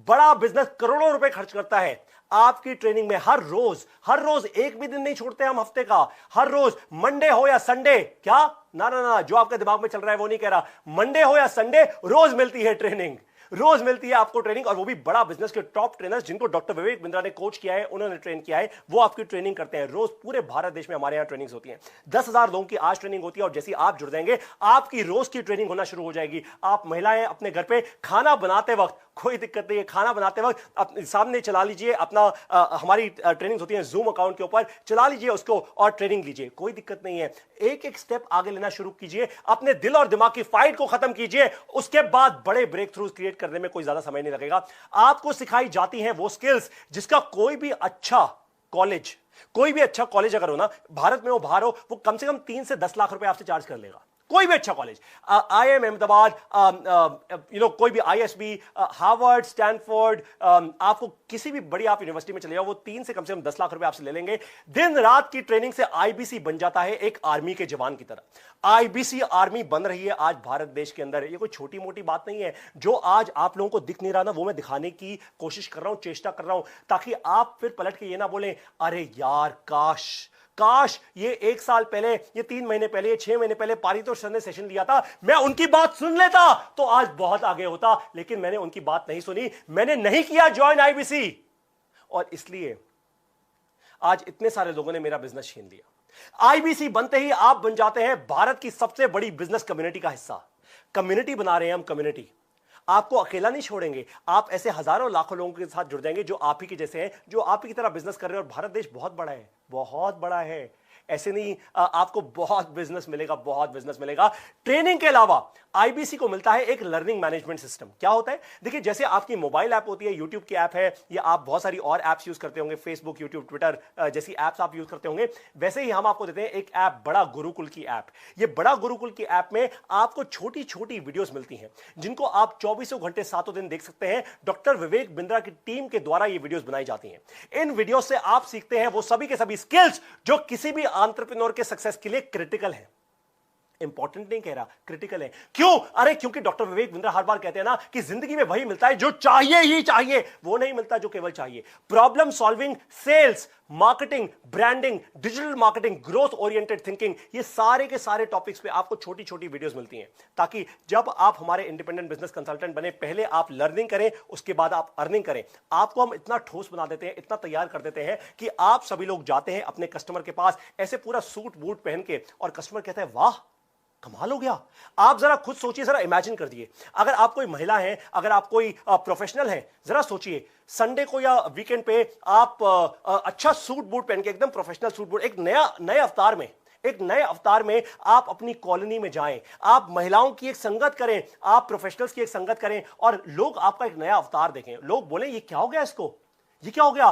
बड़ा बिजनेस करोड़ों रुपए खर्च करता है आपकी ट्रेनिंग में। हर रोज एक भी दिन नहीं छोड़ते हम हफ्ते का। हर रोज, मंडे हो या संडे। क्या? ना ना ना, जो आपके दिमाग में चल रहा है वो नहीं कह रहा। मंडे हो या संडे, रोज मिलती है ट्रेनिंग, रोज मिलती है आपको ट्रेनिंग। और वो भी बड़ा बिजनेस के टॉप ट्रेनर्स जिनको डॉक्टर विवेक बिंद्रा ने कोच किया है, उन्होंने ट्रेन किया है, वो आपकी ट्रेनिंग करते हैं। रोज पूरे भारत देश में हमारे यहां ट्रेनिंग्स होती हैं। 10,000 लोगों की आज ट्रेनिंग होती है, और जैसे आप जुड़ जाएंगे आपकी रोज की ट्रेनिंग होना शुरू हो जाएगी। आप महिलाएं अपने घर पे खाना बनाते वक्त, कोई दिक्कत नहीं है, खाना बनाते वक्त अपने सामने चला लीजिए अपना हमारी ट्रेनिंग होती है जूम अकाउंट के ऊपर, चला लीजिए उसको और ट्रेनिंग लीजिए, कोई दिक्कत नहीं है। एक एक स्टेप आगे लेना शुरू कीजिए, अपने दिल और दिमाग की फाइट को खत्म कीजिए। उसके बाद बड़े ब्रेक थ्रूज क्रिएट करने में कोई ज्यादा समय नहीं लगेगा। आपको सिखाई जाती हैं वो स्किल्स जिसका कोई भी अच्छा कॉलेज अगर हो ना भारत में, वो बाहर हो, वो कम से कम 3 से 10 लाख रुपए आपसे चार्ज कर लेगा। कोई भी अच्छा कॉलेज, IIM अहमदाबाद, कोई भी ISB, हार्वर्ड, स्टैनफोर्ड, आपको किसी भी बड़ी आप यूनिवर्सिटी में चले जाओ, वो 3 से कम 10 लाख रुपए आपसे ले लेंगे। दिन रात की ट्रेनिंग से आईबीसी बन जाता है एक आर्मी के जवान की तरह। आईबीसी आर्मी बन रही है आज भारत देश के अंदर। ये कोई छोटी मोटी बात नहीं है। जो आज आप लोगों को दिख नहीं रहा ना, वो मैं दिखाने की कोशिश कर रहा हूं, चेष्टा कर रहा हूं, ताकि आप फिर पलट के ये ना बोलें, अरे यार काश ये 1 साल पहले, ये 3 महीने पहले, ये 6 महीने पहले पारितोष सर ने सेशन लिया था, मैं उनकी बात सुन लेता तो आज बहुत आगे होता। लेकिन मैंने उनकी बात नहीं सुनी, मैंने नहीं किया ज्वाइन आईबीसी, और इसलिए आज इतने सारे लोगों ने मेरा बिजनेस छीन लिया। आईबीसी बनते ही आप बन जाते हैं भारत की सबसे बड़ी बिजनेस कम्युनिटी का हिस्सा। कम्युनिटी बना रहे हैं हम, कम्युनिटी। आपको अकेला नहीं छोड़ेंगे, आप ऐसे हजारों लाखों लोगों के साथ जुड़ जाएंगे जो आप ही के जैसे हैं, जो आप ही की तरह बिजनेस कर रहे हैं। और भारत देश बहुत बड़ा है, बहुत बड़ा है। ऐसे नहीं, आपको बहुत बिजनेस मिलेगा। ट्रेनिंग के अलावा आईबीसी को मिलता है एक लर्निंग मैनेजमेंट सिस्टम। क्या होता है? देखिए, जैसे आपकी मोबाइल ऐप होती है, यूट्यूब की ऐप है, या आप बहुत सारी और ऐप्स यूज करते होंगे, फेसबुक, यूट्यूब, ट्विटर जैसी ऐप्स आप यूज करते होंगे, वैसे ही हम आपको देते हैं एक ऐप, बड़ा गुरुकुल की ऐप। ये बड़ा गुरुकुल की ऐप में आपको छोटी छोटी वीडियोस मिलती हैं जिनको आप 24 घंटे 7 दिन देख सकते हैं। डॉक्टर विवेक बिंद्रा की टीम के द्वारा ये वीडियोस बनाई जाती हैं। इन वीडियो से आप सीखते हैं वो सभी के सभी स्किल्स जो किसी भी एंटरप्रेन्योर के सक्सेस के लिए क्रिटिकल है। इंपॉर्टेंट नहीं कह रहा, क्रिटिकल है। क्यों? अरे क्योंकि डॉक्टर विवेक बिंद्रा हर बार कहते हैं ना कि जिंदगी में वही मिलता है जो चाहिए ही चाहिए, वो नहीं मिलता जो केवल चाहिए। Problem solving, sales, marketing, branding, digital marketing, growth oriented thinking, ये सारे के सारे टॉपिक्स पे आपको छोटी छोटी वीडियोस मिलती हैं, ताकि जब आप हमारे इंडिपेंडेंट बिजनेस कंसल्टेंट बने, पहले आप लर्निंग करें, उसके बाद आप अर्निंग करें। आपको हम इतना ठोस बना देते हैं, इतना तैयार कर देते हैं कि आप सभी लोग जाते हैं अपने कस्टमर के पास ऐसे पूरा सूट बूट पहन के, और कस्टमर कहता है वाह कमाल हो गया। आप जरा खुद सोचिए, जरा इमेजिन कर दिए, अगर आप कोई महिला हैं, अगर आप कोई प्रोफेशनल हैं, जरा सोचिए संडे को या वीकेंड पे आप अच्छा सूट बूट पहन के, एकदम प्रोफेशनल सूट बूट, एक नए अवतार में आप अपनी कॉलोनी में जाएं, आप महिलाओं की एक संगत करें, आप प्रोफेशनल्स की एक संगत करें, और लोग आपका एक नया अवतार देखें। लोग बोले ये क्या हो गया इसको, ये क्या हो गया,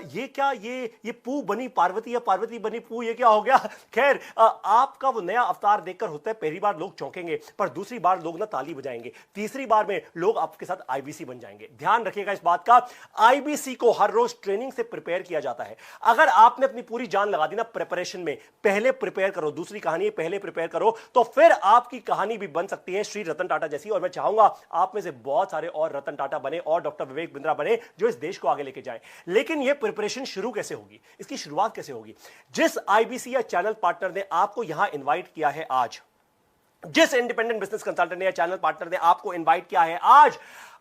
ये क्या, ये पू बनी पार्वती या पार्वती बनी पू, ये क्या हो गया। खैर, आपका वो नया अवतार देखकर होता है पहली बार लोग चौंकेंगे, पर दूसरी बार लोग ना ताली बजाएंगे, तीसरी बार में लोग आपके साथ आईबीसी बन जाएंगे। ध्यान रखिएगा इस बात का, आईबीसी को हर रोज ट्रेनिंग से प्रिपेयर किया जाता है। अगर आपने अपनी पूरी जान लगा दी ना प्रिपरेशन में, पहले प्रिपेयर करो, दूसरी कहानी पहले प्रिपेयर करो, तो फिर आपकी कहानी भी बन सकती है श्री रतन टाटा जैसी। और मैं चाहूंगा आप में से बहुत सारे और रतन टाटा बने और डॉक्टर विवेक बिंद्रा बने, जो इस देश को आगे लेके जाए। लेकिन यह प्रिपरेशन शुरू कैसे होगी, इसकी शुरुआत कैसे होगी? जिस आईबीसी या चैनल पार्टनर ने आपको यहां इनवाइट किया है आज, जिस इंडिपेंडेंट बिजनेस कंसल्टेंट ने या चैनल पार्टनर ने आपको इनवाइट किया है आज,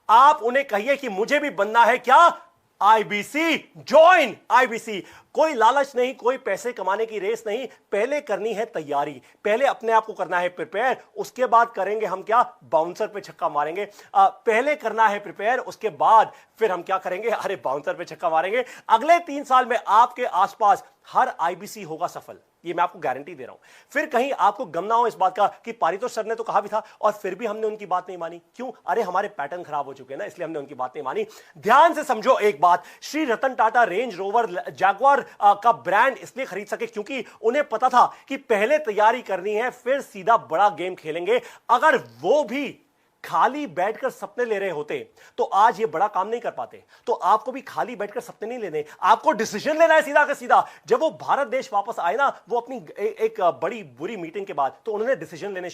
आप उन्हें कहिए कि मुझे भी बनना है क्या, आईबीसी, ज्वाइन आईबीसी। कोई लालच नहीं, कोई पैसे कमाने की रेस नहीं, पहले करनी है तैयारी, पहले अपने आप को करना है प्रिपेयर, उसके बाद करेंगे हम क्या, बाउंसर पे छक्का मारेंगे। पहले करना है प्रिपेयर, उसके बाद फिर हम क्या करेंगे, अरे बाउंसर पे छक्का मारेंगे। अगले 3 साल में आपके आसपास हर आईबीसी होगा सफल, ये मैं आपको गारंटी दे रहा हूं। फिर कहीं आपको गम ना हो इस बात का कि पारितोष सर ने तो कहा भी था और फिर भी हमने उनकी बात नहीं मानी। क्यों? अरे हमारे पैटर्न खराब हो चुके हैं ना, इसलिए हमने उनकी बात नहीं मानी। ध्यान से समझो एक बात, Shri Ratan Tata range rover Jaguar का ब्रांड इसलिए खरीद सके क्योंकि उन्हें पता था कि पहले तैयारी करनी है, फिर सीधा बड़ा गेम खेलेंगे। अगर वो भी खाली बैठकर सपने ले रहे होते तो आज ये बड़ा काम नहीं कर पाते। तो आपको भी खाली बैठकर सपने नहीं लेने, आपको डिसीजन लेना है सीधा का सीधा। जब वो भारत देश वापस आए ना, वो अपनी एक बड़ी बुरी मीटिंग के बाद, तो उन्होंने डिसीजन लेने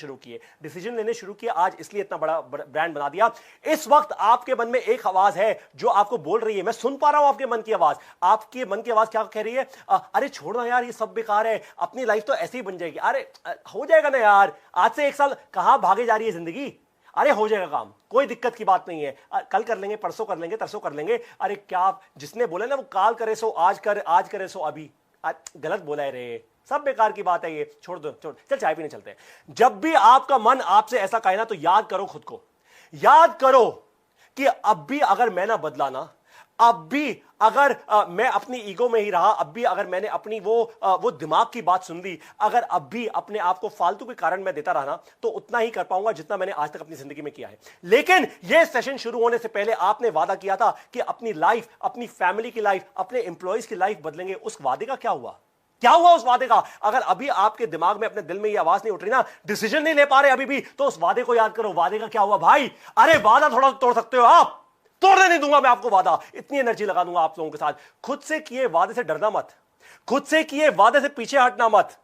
शुरू किए। आज इसलिए इतना बड़ा ब्रांड बना दिया। इस वक्त आपके मन में एक आवाज है जो आपको बोल रही है, मैं सुन पा रहा हूं आपके मन की आवाज। आपके मन की आवाज क्या कह रही है? अरे छोड़ो यार, ये सब बेकार है, अपनी लाइफ तो ऐसे ही बन जाएगी। अरे हो जाएगा ना यार, आज से 1 साल कहां भागे जा रही है जिंदगी। अरे हो जाएगा काम, कोई दिक्कत की बात नहीं है, कल कर लेंगे, परसों कर लेंगे, तरसों कर लेंगे। अरे क्या, जिसने बोला ना वो काल करे सो आज कर, आज करे सो अभी, गलत बोला है रे, सब बेकार की बात है ये, छोड़ दो, चल चाय पीने चलते हैं। जब भी आपका मन आपसे ऐसा कहे ना, तो याद करो खुद को, याद करो कि अब भी अगर मैं ना बदला ना, अब भी अगर मैं अपनी ईगो में ही रहा, अब भी अगर मैंने अपनी वो दिमाग की बात सुन ली, अगर अब भी अपने आप को फालतू के कारण मैं देता रहा ना, तो उतना ही कर पाऊंगा जितना मैंने आज तक अपनी जिंदगी में किया है। लेकिन यह सेशन शुरू होने से पहले आपने वादा किया था कि अपनी लाइफ, अपनी फैमिली की लाइफ, अपने एम्प्लॉयज की लाइफ बदलेंगे। उस वादे का क्या हुआ? क्या हुआ उस वादे का? अगर अभी आपके दिमाग में, अपने दिल में ये आवाज नहीं उठ रही ना, डिसीजन नहीं ले पा रहे अभी भी, तो उस वादे को याद करो। वादे का क्या हुआ भाई? अरे वादा थोड़ा तोड़ सकते हो आप, तोड़ने नहीं दूंगा मैं आपको वादा, इतनी एनर्जी लगा दूंगा आप लोगों के साथ। खुद से किए वादे से डरना मत, खुद से किए वादे से पीछे हटना मत,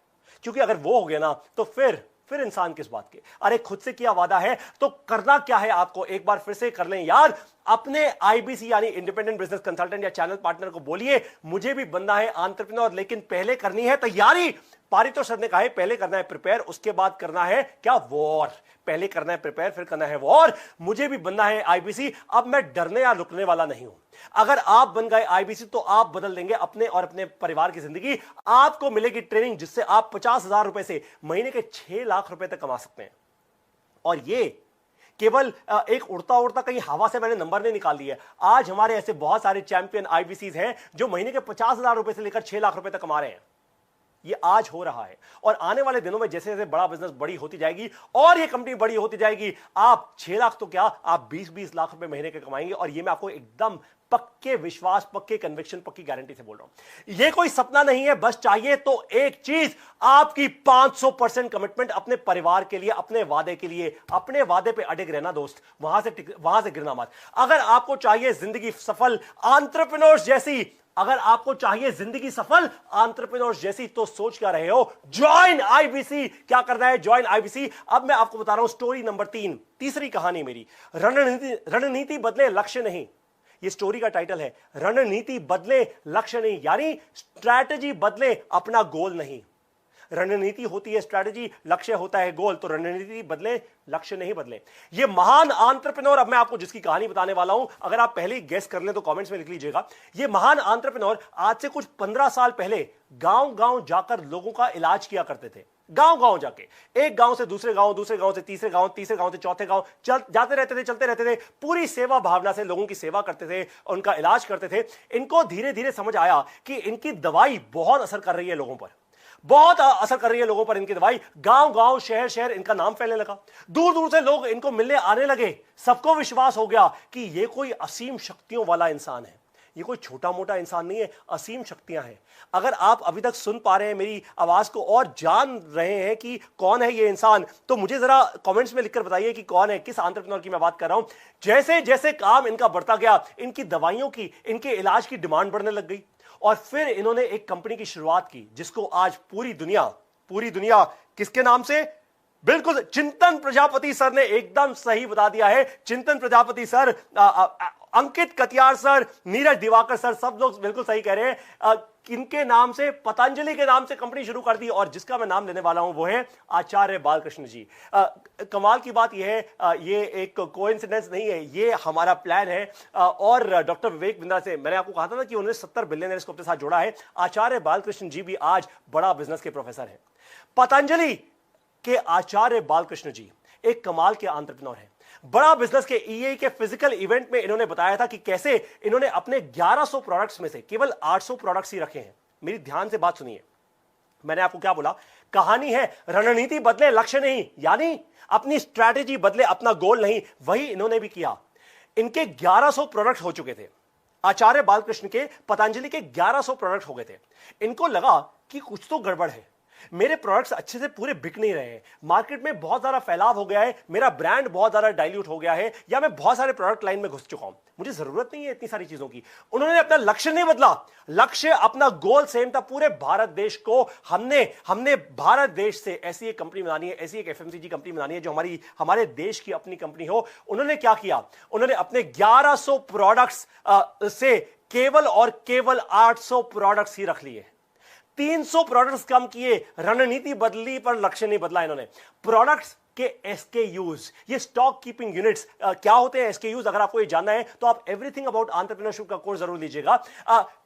क्योंकि अगर वो हो गया ना, तो फिर इंसान किस बात के। अरे खुद से किया वादा है तो करना क्या है आपको, एक बार फिर से कर लें यार। अपने आईबीसी यानी इंडिपेंडेंट बिजनेस कंसल्टेंट या चैनल पार्टनर को बोलिए, मुझे भी बनना है एंटरप्रेन्योर, लेकिन पहले करनी है तैयारी। पारितोष सर ने कहा है पहले करना है प्रिपेयर, उसके बाद करना है क्या, वॉर। पहले करना है प्रिपेयर, फिर करना है वॉर। मुझे भी बनना है आईबीसी, अब मैं डरने या रुकने वाला नहीं हूं। अगर आप बन गए आईबीसी तो आप बदल देंगे अपने और अपने परिवार की जिंदगी। आपको मिलेगी ट्रेनिंग जिससे आप 50,000 रुपए से महीने के 6 लाख रुपए तक कमा सकते हैं। और ये केवल एक उड़ता उड़ता कहीं हवा से मैंने नंबर नहीं निकाल दिया। आज हमारे ऐसे बहुत सारे चैंपियन आईबीसीज हैं जो महीने के 50,000 रुपए से लेकर 6 लाख रुपए तक कमा रहे हैं। ये आज हो रहा है, और आने वाले दिनों में जैसे जैसे बड़ा बिजनेस बड़ी होती जाएगी और ये कंपनी बड़ी होती जाएगी, आप 6 लाख तो क्या, आप 20-20 लाख रुपए महीने के कमाएंगे। और ये मैं आपको एकदम पक्के विश्वास, पक्के कन्विक्शन, पक्की गारंटी से बोल रहा हूं। ये कोई सपना नहीं है, बस चाहिए तो एक चीज, आपकी 500% कमिटमेंट अपने परिवार के लिए, अपने वादे के लिए। अपने वादे पे अड़े रहना दोस्त, वहां से गिरना मत। अगर आपको चाहिए जिंदगी सफल एंटरप्रेन्योर्स जैसी, अगर आपको चाहिए जिंदगी सफल एंटरप्रेन्योर्स जैसी, तो सोच क्या रहे हो, ज्वाइन आईबीसी। क्या करना है, ज्वाइन आईबीसी। अब मैं आपको बता रहा हूं स्टोरी नंबर 3, तीसरी कहानी मेरी। रणनीति बदले, लक्ष्य नहीं। ये स्टोरी का टाइटल है, रणनीति बदले लक्ष्य नहीं, यानी स्ट्रैटेजी बदले अपना गोल नहीं। रणनीति होती है स्ट्रैटेजी, लक्ष्य होता है गोल, तो रणनीति बदले लक्ष्य नहीं बदले। ये महान एंटरप्रेन्योर, अब मैं आपको जिसकी कहानी बताने वाला हूं, अगर आप पहले ही गेस कर लें तो कमेंट्स में लिख लीजिएगा। ये महान एंटरप्रेन्योर आज से कुछ 15 साल पहले गांव गांव जाकर लोगों का इलाज किया करते थे। गांव गांव जाके, एक गांव से दूसरे गांव, दूसरे गांव से तीसरे गांव, तीसरे गांव से चौथे गांव जाते रहते थे, चलते रहते थे, पूरी सेवा भावना से लोगों की सेवा करते थे, उनका इलाज करते थे। इनको धीरे धीरे समझ आया कि इनकी दवाई बहुत असर कर रही है लोगों पर, बहुत असर कर रही है लोगों पर इनकी दवाई। गांव गांव, शहर शहर इनका नाम फैलने लगा, दूर दूर से लोग इनको मिलने आने लगे। सबको विश्वास हो गया कि ये कोई असीम शक्तियों वाला इंसान है, ये कोई छोटा मोटा इंसान नहीं है, असीम शक्तियां हैं। अगर आप अभी तक सुन पा रहे हैं मेरी आवाज को और जान रहे हैं कि कौन है ये इंसान, तो मुझे जरा कमेंट्स में लिखकर बताइए कि कौन है, किस एंटरप्रेन्योर की मैं बात कर रहा हूं। जैसे जैसे काम इनका बढ़ता गया, इनकी दवाइयों की, इनके इलाज की डिमांड बढ़ने लग गई, और फिर इन्होंने एक कंपनी की शुरुआत की जिसको आज पूरी दुनिया किसके नाम से, बिल्कुल चिंतन प्रजापति सर ने एकदम सही बता दिया है। चिंतन प्रजापति सर, अंकित कटियार सर, नीरज दिवाकर सर, सब लोग बिल्कुल सही कह रहे हैं। किनके नाम से, पतंजलि के नाम से कंपनी शुरू कर दी, और जिसका मैं नाम लेने वाला हूं वो है आचार्य बालकृष्ण जी। कमाल की बात यह है, ये एक कोइंसिडेंस नहीं है, ये हमारा प्लान है। और डॉक्टर विवेक बिंद्रा से मैंने आपको कहा था ना कि उन्होंने 70 बिलियनर्स को अपने साथ जोड़ा है। आचार्य बालकृष्ण जी भी आज बड़ा बिजनेस के प्रोफेसर हैं। पतंजलि के आचार्य बालकृष्ण जी एक कमाल के एंटरप्रेन्योर हैं। बड़ा बिजनेस के ईए के फिजिकल इवेंट में इन्होंने बताया था कि कैसे इन्होंने अपने 1100 प्रोडक्ट्स में से केवल 800 प्रोडक्ट्स ही रखे हैं। मेरी ध्यान से बात सुनिए, मैंने आपको क्या बोला, कहानी है रणनीति बदले लक्ष्य नहीं, यानी अपनी स्ट्रैटेजी बदले अपना गोल नहीं। वही इन्होंने भी किया। इनके 1100 प्रोडक्ट हो चुके थे, आचार्य बालकृष्ण के, पतंजलि के 1100 प्रोडक्ट हो गए थे। इनको लगा कि कुछ तो गड़बड़ है, मेरे प्रोडक्ट्स अच्छे से पूरे बिक नहीं रहे हैं, मार्केट में बहुत ज्यादा फैलाव हो गया है, मेरा ब्रांड बहुत ज्यादा डाइल्यूट हो गया है, या मैं बहुत सारे प्रोडक्ट लाइन में घुस चुका हूं, मुझे जरूरत नहीं है इतनी सारी चीजों की। उन्होंने अपना लक्ष्य नहीं बदला, लक्ष्य अपना गोल सेम था। पूरे भारत देश को हमने भारत देश से ऐसी एक कंपनी बनानी है, ऐसी एक एफएमसीजी कंपनी बनानी है जो हमारे देश की अपनी कंपनी हो। उन्होंने क्या किया, उन्होंने अपने 1100 प्रोडक्ट्स से केवल और केवल 800 प्रोडक्ट्स ही रख लिए, 300 प्रोडक्ट्स कम किए, रणनीति बदली पर लक्ष्य नहीं बदला इन्होंने। प्रोडक्ट्स के एसकेयूज, ये स्टॉक कीपिंग यूनिट्स क्या होते हैं एसकेयूज, अगर आपको ये जानना है तो आप एवरीथिंग अबाउट एंटरप्रेन्योरशिप का कोर्स जरूर लीजिएगा।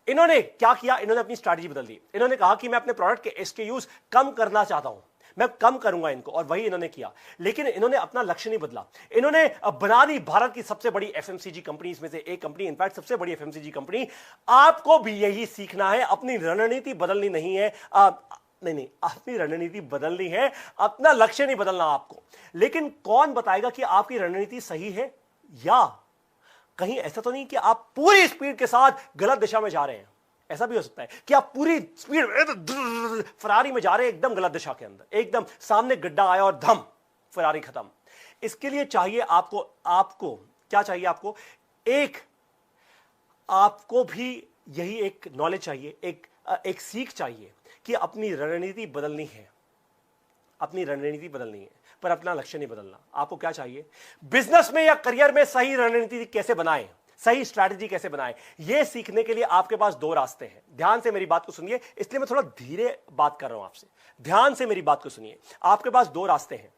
इन्होंने क्या किया, इन्होंने अपनी स्ट्रैटेजी बदल दी। इन्होंने कहा कि मैं अपने प्रोडक्ट के एसकेयूज कम करना चाहता हूं, मैं कम करूंगा इनको, और वही इन्होंने किया। लेकिन इन्होंने अपना लक्ष्य नहीं बदला। इन्होंने बना दी भारत की सबसे बड़ी एफएमसीजी कंपनी में से एक कंपनी, इनफैक्ट सबसे बड़ी एफएमसीजी कंपनी। आपको भी यही सीखना है, अपनी रणनीति बदलनी नहीं है, नहीं, अपनी रणनीति बदलनी है, अपना लक्ष्य नहीं बदलना आपको। लेकिन कौन बताएगा कि आपकी रणनीति सही है, या कहीं ऐसा तो नहीं कि आप पूरी स्पीड के साथ गलत दिशा में जा रहे हैं। ऐसा भी हो सकता है कि आप पूरी स्पीड फरारी में जा रहे हैं, एकदम गलत दिशा के अंदर, एकदम सामने गड्ढा आया और धम फरारी खत्म। इसके लिए चाहिए आपको क्या चाहिए, आपको भी यही एक नॉलेज चाहिए, एक सीख चाहिए कि अपनी रणनीति बदलनी है, अपनी रणनीति बदलनी है, पर अपना लक्ष्य नहीं बदलना। आपको क्या चाहिए, बिजनेस में या करियर में सही रणनीति कैसे बनाएं, सही स्ट्रैटेजी कैसे बनाएं, यह सीखने के लिए आपके पास 2 रास्ते हैं। ध्यान से मेरी बात को सुनिए, इसलिए मैं थोड़ा धीरे बात कर रहा हूं आपसे, ध्यान से मेरी बात को सुनिए। आपके पास 2 रास्ते हैं,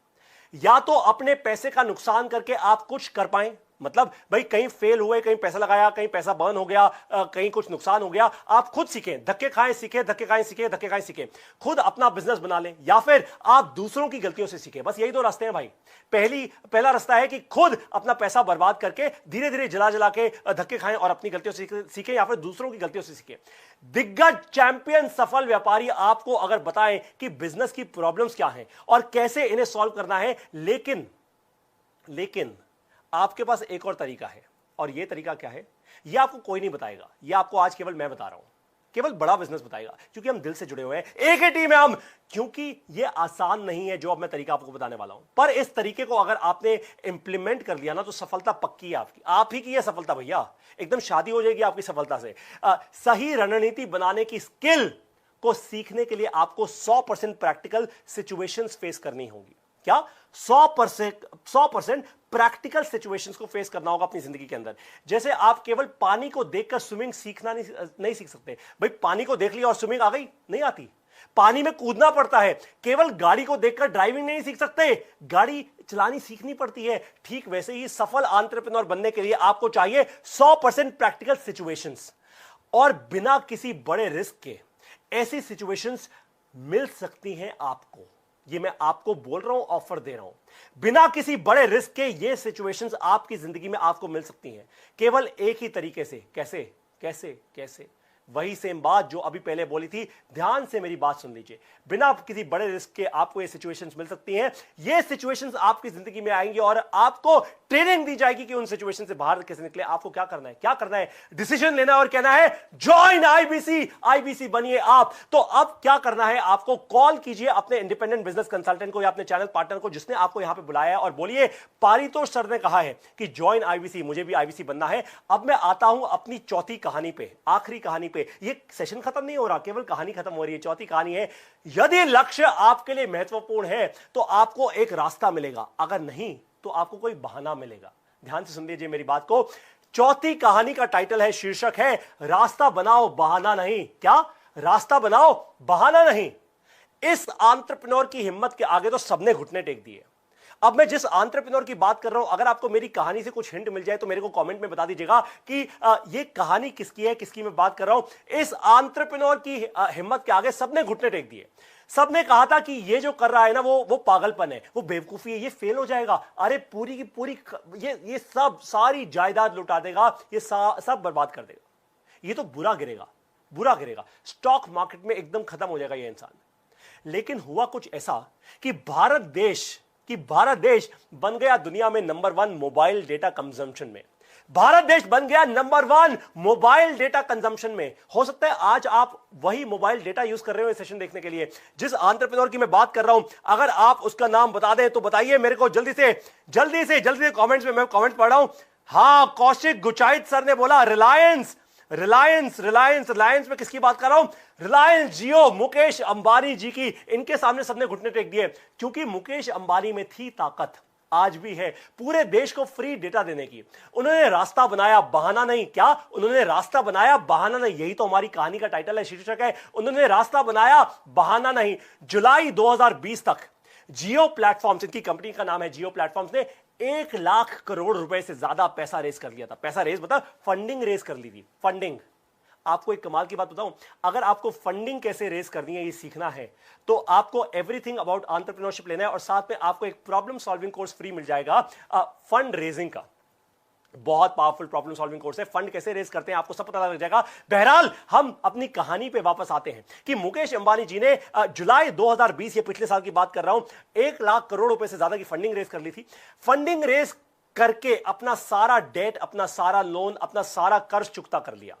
या तो अपने पैसे का नुकसान करके आप कुछ कर पाएं, मतलब भाई कहीं फेल हुए, कहीं पैसा लगाया, कहीं पैसा बर्न हो गया, कहीं कुछ नुकसान हो गया, आप खुद सीखें, धक्के खाएं सीखें, धक्के खाएं सीखें, धक्के खाएं सीखें, खुद अपना बिजनेस बना लें, या फिर आप दूसरों की गलतियों से सीखें। बस यही 2 रास्ते हैं भाई। पहला रास्ता है कि खुद अपना पैसा बर्बाद करके धीरे धीरे जला के धक्के खाएं और अपनी गलतियों से सीखें, या फिर दूसरों की गलतियों से सीखें। दिग्गज चैंपियन सफल व्यापारी आपको अगर बताएं कि बिजनेस की प्रॉब्लम्स क्या हैं और कैसे इन्हें सॉल्व करना है, लेकिन आपके पास एक और तरीका है, और यह तरीका क्या है, यह आपको कोई नहीं बताएगा, यह आपको आज केवल मैं बता रहा हूं, केवल बड़ा बिजनेस बताएगा, क्योंकि हम दिल से जुड़े हुए हैं, एक ही टीम है हम। क्योंकि यह आसान नहीं है जो अब मैं तरीका आपको बताने वाला हूं, पर इस तरीके को अगर आपने इंप्लीमेंट कर लिया ना तो सफलता पक्की है आपकी, आप ही की है सफलता भैया, एकदम शादी हो जाएगी आपकी सफलता से। सही रणनीति बनाने की स्किल को सीखने के लिए आपको 100% प्रैक्टिकल सिचुएशंस फेस करनी होगी। क्या 100% प्रैक्टिकल सिचुएशंस को फेस करना होगा अपनी जिंदगी के अंदर। जैसे आप केवल पानी को देखकर स्विमिंग सीखना नहीं सीख सकते। भाई पानी को देख लिया और स्विमिंग आ गई, नहीं आती। पानी में कूदना पड़ता है। केवल गाड़ी को देखकर ड्राइविंग नहीं सीख सकते, गाड़ी चलानी सीखनी पड़ती है। ठीक वैसे ही सफल एंटरप्रेन्योर बनने के लिए आपको चाहिए 100% प्रैक्टिकल सिचुएशंस, और बिना किसी बड़े रिस्क के ऐसी सिचुएशंस मिल सकती हैं आपको। ये मैं आपको बोल रहा हूं, ऑफर दे रहा हूं। बिना किसी बड़े रिस्क के ये सिचुएशंस आपकी जिंदगी में आपको मिल सकती हैं, केवल एक ही तरीके से। कैसे कैसे कैसे? वही सेम बात जो अभी पहले बोली थी, ध्यान से मेरी बात सुन लीजिए। बिना किसी बड़े रिस्क के आपको ये सिचुएशंस मिल सकती हैं। ये सिचुएशंस आपकी जिंदगी में आएंगी और आपको ट्रेनिंग दी जाएगी कि उन सिचुएशन से बाहर कैसे निकले। आपको क्या करना है? क्या करना है? डिसीजन लेना है और कहना है ज्वाइन आईबीसी। आईबीसी बनिए आप। तो अब क्या करना है? आपको कॉल कीजिए अपने इंडिपेंडेंट बिजनेस कंसल्टेंट को या अपने चैनल पार्टनर को जिसने आपको यहां पे बुलाया है, और बोलिए पारितोष सर ने कहा है कि ज्वाइन आईबीसी, मुझे भी आईबीसी बनना है। अब मैं आता हूं अपनी चौथी कहानी पे, आखिरी कहानी पे। ये सेशन खत्म नहीं हो रहा, केवल कहानी खत्म हो रही है। चौथी कहानी है, यदि लक्ष्य आपके लिए महत्वपूर्ण है तो आपको एक रास्ता मिलेगा, अगर नहीं तो आपको कोई बहाना मिलेगा। ध्यान से सुन लीजिए मेरी बात को। चौथी कहानी का टाइटल है, शीर्षक है, रास्ता बनाओ बहाना नहीं। क्या? रास्ता बनाओ बहाना नहीं। इस एंटरप्रेन्योर की हिम्मत के आगे तो सबने घुटने टेक दिए। अब मैं जिस एंटरप्रेन्योर की बात कर रहा हूं, अगर आपको मेरी कहानी से कुछ हिंट मिल जाए तो मेरे को कमेंट में बता दीजिएगा कि ये कहानी किसकी है, किसकी मैं बात कर रहा हूं। इस एंटरप्रेन्योर की हिम्मत के आगे सबने घुटने टेक दिए। सबने कहा था कि ये जो कर रहा है ना, वो पागलपन है, वो बेवकूफी है, ये फेल हो जाएगा। अरे पूरी की पूरी ये सब सारी जायदाद लुटा देगा, ये सब बर्बाद कर देगा, ये तो बुरा गिरेगा, बुरा गिरेगा, स्टॉक मार्केट में एकदम खत्म हो जाएगा ये इंसान। लेकिन हुआ कुछ ऐसा कि भारत देश बन गया दुनिया में नंबर 1 मोबाइल डेटा कंजम्पशन में। भारत देश बन गया नंबर 1 मोबाइल डेटा कंजम्पशन में। हो सकता है आज आप वही मोबाइल डेटा यूज कर रहे हो इस सेशन देखने के लिए। जिस एंटरप्रेन्योर की मैं बात कर रहा हूं, अगर आप उसका नाम बता दें तो बताइए मेरे को जल्दी से कमेंट्स में। मैं कमेंट पढ़ रहा हूं। हां, कौशिक गुचाइत सर ने बोला रिलायंस में किसकी बात कर रहा हूं? रिलायंस जियो, मुकेश अंबानी जी की। इनके सामने सबने घुटने टेक दिए, क्योंकि मुकेश अंबानी में थी ताकत, आज भी है, पूरे देश को फ्री डेटा देने की। उन्होंने रास्ता बनाया, बहाना नहीं। क्या? उन्होंने रास्ता बनाया, बहाना नहीं। यही तो हमारी कहानी का टाइटल है, शीर्षक है, उन्होंने रास्ता बनाया, बहाना नहीं। जुलाई 2020 तक जियो प्लेटफॉर्म्स, इनकी कंपनी का नाम है जियो प्लेटफॉर्म्स, ने 1 लाख करोड़ रुपए से ज्यादा पैसा रेज कर लिया था। पैसा रेज मतलब फंडिंग रेज कर ली थी। फंडिंग। आपको एक कमाल की बात बताऊं, अगर आपको फंडिंग कैसे रेज करनी है ये सीखना है तो आपको एवरीथिंग अबाउट एंटरप्रेन्योरशिप लेना है, और साथ में आपको एक प्रॉब्लम सॉल्विंग कोर्स फ्री मिल जाएगा फंड रेजिंग का। बहुत पावरफुल प्रॉब्लम सॉल्विंग कोर्स है। फंड कैसे रेज करते हैं आपको सब पता लग जाएगा। बहरहाल हम अपनी कहानी पे वापस आते हैं कि मुकेश अंबानी जी ने जुलाई 2020, ये पिछले साल की बात कर रहा हूं, 1 लाख करोड़ रुपए से ज्यादा की फंडिंग रेज कर ली थी। फंडिंग रेज करके अपना सारा डेट, अपना सारा लोन, अपना सारा कर्ज चुकता कर लिया।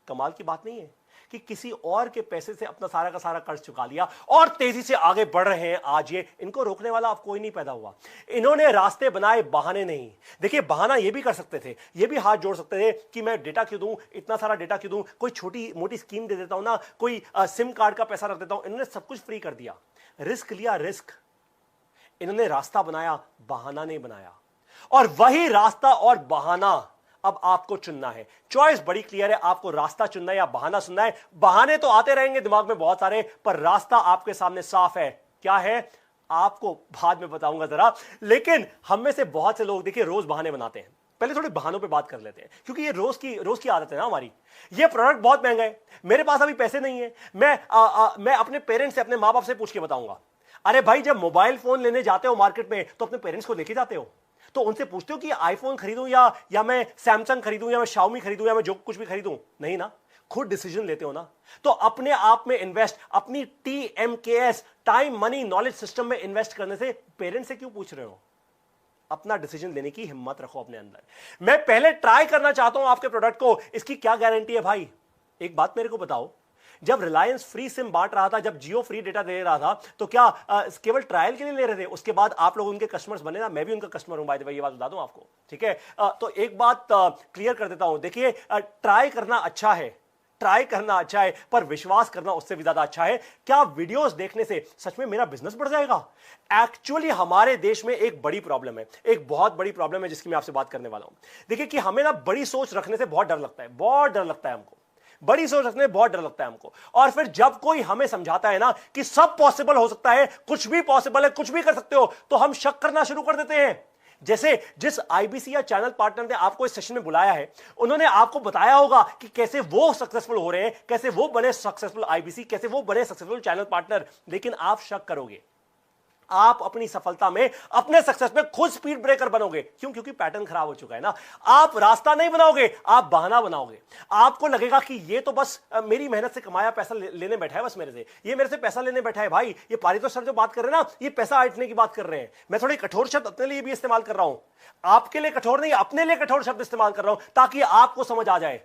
कमाल की बात नहीं है कि किसी और के पैसे से अपना सारा का सारा कर्ज चुका लिया और तेजी से आगे बढ़ रहे हैं आज। ये इनको रोकने वाला अब कोई नहीं पैदा हुआ। इन्होंने रास्ते बनाए, बहाने नहीं। देखिए, बहाना ये भी कर सकते थे, ये भी हाथ जोड़ सकते थे कि मैं डेटा क्यों दूं, इतना सारा डेटा क्यों दूं, कोई छोटी मोटी स्कीम दे देता हूं ना, कोई सिम कार्ड का पैसा रख देता हूं। इन्होंने सब कुछ फ्री कर दिया, रिस्क लिया, रिस्क। इन्होंने रास्ता बनाया, बहाना नहीं बनाया। और वही रास्ता और बहाना अब आपको चुनना है। चॉइस बड़ी क्लियर है, आपको रास्ता चुनना है या बहाना चुनना है। बहाने तो आते रहेंगे दिमाग में बहुत सारे, पर रास्ता आपके सामने साफ है। क्या है आपको बाद में बताऊंगा जरा। लेकिन हम में से बहुत से लोग देखिए रोज बहाने बनाते हैं। पहले थोड़े बहानों पे बात कर लेते हैं, क्योंकि ये रोज की आदत है ना हमारी। ये प्रोडक्ट बहुत महंगा है, मेरे पास अभी पैसे नहीं है। मैं अपने पेरेंट्स से, अपने माँ बाप से पूछ के बताऊंगा। अरे भाई, जब मोबाइल फोन लेने जाते हो मार्केट में तो अपने पेरेंट्स को लेके जाते हो, तो उनसे पूछते हो कि आईफोन खरीदूं या मैं सैमसंग खरीदूं या मैं शाओमी खरीदूं या मैं जो कुछ भी खरीदूं? नहीं ना, खुद डिसीजन लेते हो ना। तो अपने आप में इन्वेस्ट, अपनी TMKS, time money knowledge system में इन्वेस्ट करने से पेरेंट्स से क्यों पूछ रहे हो? अपना डिसीजन लेने की हिम्मत रखो अपने अंदर। मैं पहले ट्राई करना चाहता हूं आपके प्रोडक्ट को, इसकी क्या गारंटी है भाई? एक बात मेरे को बताओ, जब रिलायंस फ्री सिम बांट रहा था, जब जियो फ्री डेटा दे रहा था, तो क्या केवल ट्रायल के लिए ले रहे थे? उसके बाद आप लोग उनके कस्टमर्स बने ना। मैं भी उनका कस्टमर हूं, बाय द वे, ये बात बता दूं आपको, ठीक है? तो एक बात क्लियर कर देता हूं। देखिए, ट्राई करना अच्छा है, ट्राई करना अच्छा है, पर विश्वास करना उससे भी ज्यादा अच्छा है। क्या वीडियोस देखने से सच में मेरा बिजनेस बढ़ जाएगा? एक्चुअली हमारे देश में एक बड़ी प्रॉब्लम है, एक बहुत बड़ी प्रॉब्लम है जिसकी मैं आपसे बात करने वाला हूं। देखिए कि हमें ना बड़ी सोच रखने से बहुत डर लगता है, बहुत डर लगता है हमको, बड़ी सोच रखने में बहुत डर लगता है हमको। और फिर जब कोई हमें समझाता है ना कि सब पॉसिबल हो सकता है, कुछ भी पॉसिबल है, कुछ भी कर सकते हो, तो हम शक करना शुरू कर देते हैं। जैसे जिस आईबीसी या चैनल पार्टनर ने आपको इस सेशन में बुलाया है, उन्होंने आपको बताया होगा कि कैसे वो सक्सेसफुल हो रहे हैं, कैसे वो बने सक्सेसफुल आईबीसी, कैसे वो बने सक्सेसफुल चैनल पार्टनर। लेकिन आप शक करोगे, आप अपनी सफलता में, अपने सक्सेस में खुद स्पीड ब्रेकर बनोगे। क्यों? क्योंकि पैटर्न खराब हो चुका है ना। आप रास्ता नहीं बनाओगे, आप बहाना बनाओगे। आपको लगेगा कि ये तो बस मेरी मेहनत से कमाया पैसा लेने बैठा है, बस मेरे से, ये मेरे से पैसा लेने बैठा है। भाई ये पारितोष सर जो बात कर रहे हैं ना, ये पैसा ऐंठने की बात कर रहे हैं। मैं थोड़ी कठोर शब्द अपने लिए भी इस्तेमाल कर रहा हूं, आपके लिए कठोर नहीं, अपने लिए कठोर शब्द इस्तेमाल कर रहा हूं, ताकि आपको समझ आ जाए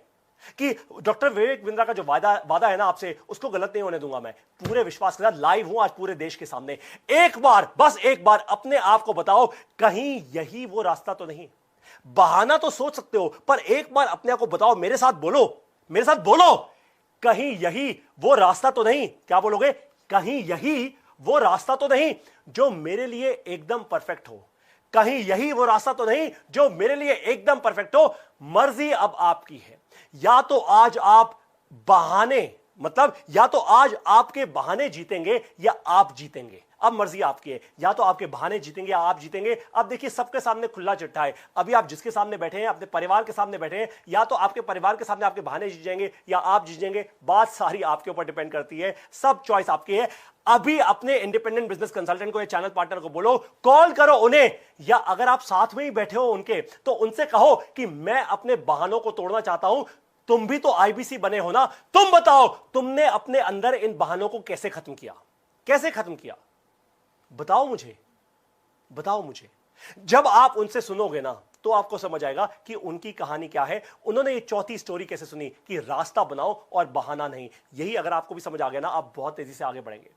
कि डॉक्टर विवेक बिंद्रा का जो वादा है ना आपसे, उसको गलत नहीं होने दूंगा। मैं पूरे विश्वास के साथ लाइव हूं आज पूरे देश के सामने। एक बार, बस एक बार अपने आप को बताओ, कहीं यही वो रास्ता तो नहीं? बहाना तो सोच सकते हो, पर एक बार अपने आप को बताओ, मेरे साथ बोलो, मेरे साथ बोलो, कहीं यही वो रास्ता तो नहीं? क्या बोलोगे? कहीं यही वो रास्ता तो नहीं जो मेरे लिए एकदम परफेक्ट हो? कहीं यही वो रास्ता तो नहीं जो मेरे लिए एकदम परफेक्ट हो? मर्जी अब आपकी है। या तो आज आप बहाने, मतलब या तो आज आपके बहाने जीतेंगे या आप जीतेंगे। अब मर्जी आपकी है, या तो आपके बहाने जीतेंगे या आप जीतेंगे। अब देखिए सबके सामने खुला चिट्ठा है। अभी आप जिसके सामने बैठे हैं, अपने परिवार के सामने बैठे हैं, या तो आपके परिवार के सामने आपके बहाने जीत जाएंगे या आप जीत जाएंगे। बात सारी आपके ऊपर डिपेंड करती है, सब चॉइस आपकी है। अभी अपने इंडिपेंडेंट बिजनेस कंसल्टेंट को या चैनल पार्टनर को बोलो, कॉल करो उन्हें, या अगर आप साथ में ही बैठे हो उनके, तो उनसे कहो कि मैं अपने बहानों को तोड़ना चाहता हूं। तुम भी तो आईबीसी बने हो ना, तुम बताओ तुमने अपने अंदर इन बहानों को कैसे खत्म किया? कैसे खत्म किया? बताओ मुझे, बताओ मुझे। जब आप उनसे सुनोगे ना, तो आपको समझ आएगा कि उनकी कहानी क्या है। उन्होंने ये चौथी स्टोरी कैसे सुनी कि रास्ता बनाओ और बहाना नहीं। यही अगर आपको भी समझ आ गया ना, आप बहुत तेजी से आगे बढ़ेंगे।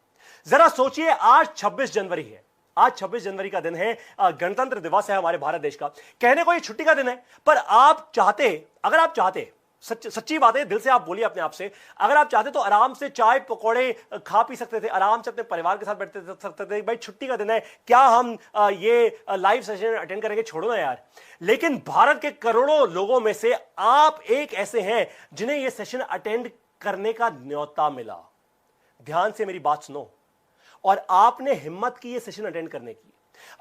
जरा सोचिए, आज 26 जनवरी है, आज 26 जनवरी का दिन है, गणतंत्र दिवस है हमारे भारत देश का। कहने को ये छुट्टी का दिन है, पर आप चाहते, अगर आप चाहते, सच्ची बात है, दिल से आप बोलिए अपने आप से, अगर आप चाहते तो आराम से चाय पकौड़े खा पी सकते थे, आराम से अपने परिवार के साथ बैठते सकते थे। भाई छुट्टी का दिन है, क्या हम ये लाइव सेशन अटेंड करेंगे? छोड़ो ना यार। लेकिन भारत के करोड़ों लोगों में से आप एक ऐसे हैं जिन्हें यह सेशन अटेंड करने का न्योता मिला। ध्यान से मेरी बात सुनो, और आपने हिम्मत की ये सेशन अटेंड करने की।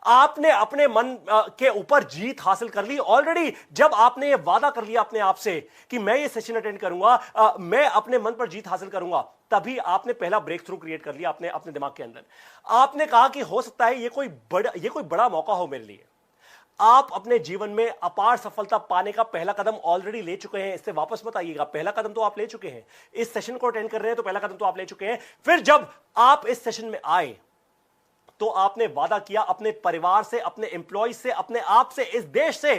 आपने अपने मन के ऊपर जीत हासिल कर ली ऑलरेडी। जब आपने ये वादा कर लिया अपने आप से कि मैं ये सेशन अटेंड करूंगा, मैं अपने मन पर जीत हासिल करूंगा, तभी आपने पहला ब्रेक थ्रू क्रिएट कर लिया अपने दिमाग के अंदर। आपने कहा कि हो सकता है ये कोई बड़ा मौका हो मेरे लिए। आप अपने जीवन में अपार सफलता पाने का पहला कदम ऑलरेडी ले चुके हैं, इससे वापस मत आइएगा। पहला कदम तो आप ले चुके हैं, इस सेशन को अटेंड कर रहे हैं तो पहला कदम तो आप ले चुके हैं। फिर जब आप इस सेशन में आए तो आपने वादा किया अपने परिवार से, अपने एम्प्लॉय से, अपने आप से, इस देश से,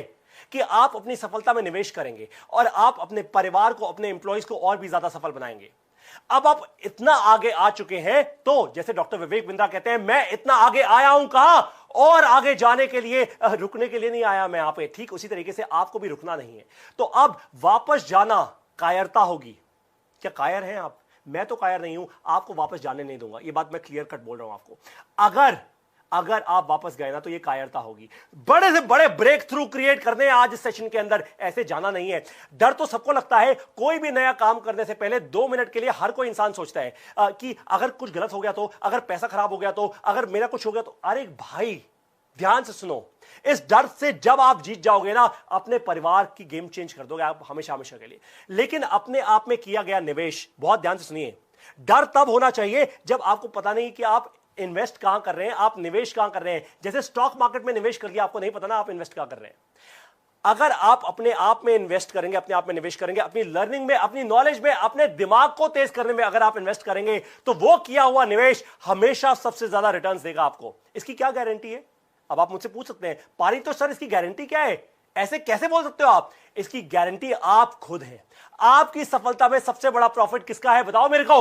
कि आप अपनी सफलता में निवेश करेंगे और आप अपने परिवार को, अपने एम्प्लॉयज को और भी ज्यादा सफल बनाएंगे। अब आप इतना आगे आ चुके हैं, तो जैसे डॉक्टर विवेक बिंद्रा कहते हैं, मैं इतना आगे आया हूं, कहां और आगे जाने के लिए, रुकने के लिए नहीं आया मैं यहाँ पे। ठीक उसी तरीके से आपको भी रुकना नहीं है। तो अब वापस जाना कायरता होगी। क्या कायर हैं आप? मैं तो कायर नहीं हूं, आपको वापस जाने नहीं दूंगा। ये बात मैं क्लियर कट बोल रहा हूं आपको। अगर आप वापस गए ना, तो ये कायरता होगी। बड़े से बड़े ब्रेक थ्रू क्रिएट करने आज इस सेशन के अंदर, ऐसे जाना नहीं है। डर तो सबको लगता है। कोई भी नया काम करने से पहले 2 मिनट के लिए हर कोई इंसान सोचता है कि अगर कुछ गलत हो गया तो, अगर पैसा खराब हो गया तो, अगर मेरा कुछ हो गया तो। अरे भाई ध्यान से सुनो, इस डर से जब आप जीत जाओगे ना, अपने परिवार की गेम चेंज कर दोगे आप हमेशा हमेशा के लिए। लेकिन अपने आप में किया गया निवेश, बहुत ध्यान से सुनिए, डर तब होना चाहिए जब आपको पता नहीं कि आप इन्वेस्ट कहां कर रहे हैं, आप निवेश कहां कर रहे हैं। जैसे स्टॉक मार्केट में निवेश कर लिया, आपको नहीं पता ना आप इन्वेस्ट कहां कर रहे हैं। अगर आप अपने आप में इन्वेस्ट करेंगे, अपने आप में निवेश करेंगे, अपनी लर्निंग में, अपनी नॉलेज में, अपने दिमाग को तेज करने में अगर आप इन्वेस्ट करेंगे, तो वो किया हुआ निवेश हमेशा सबसे ज्यादा रिटर्न्स देगा आपको। इसकी क्या गारंटी है? अब आप मुझसे पूछ सकते हैं, पारितोष सर इसकी गारंटी क्या है? ऐसे कैसे बोल सकते हो आप? इसकी गारंटी आप खुद हैं। आपकी सफलता में सबसे बड़ा प्रॉफिट किसका है? बताओ मेरे को।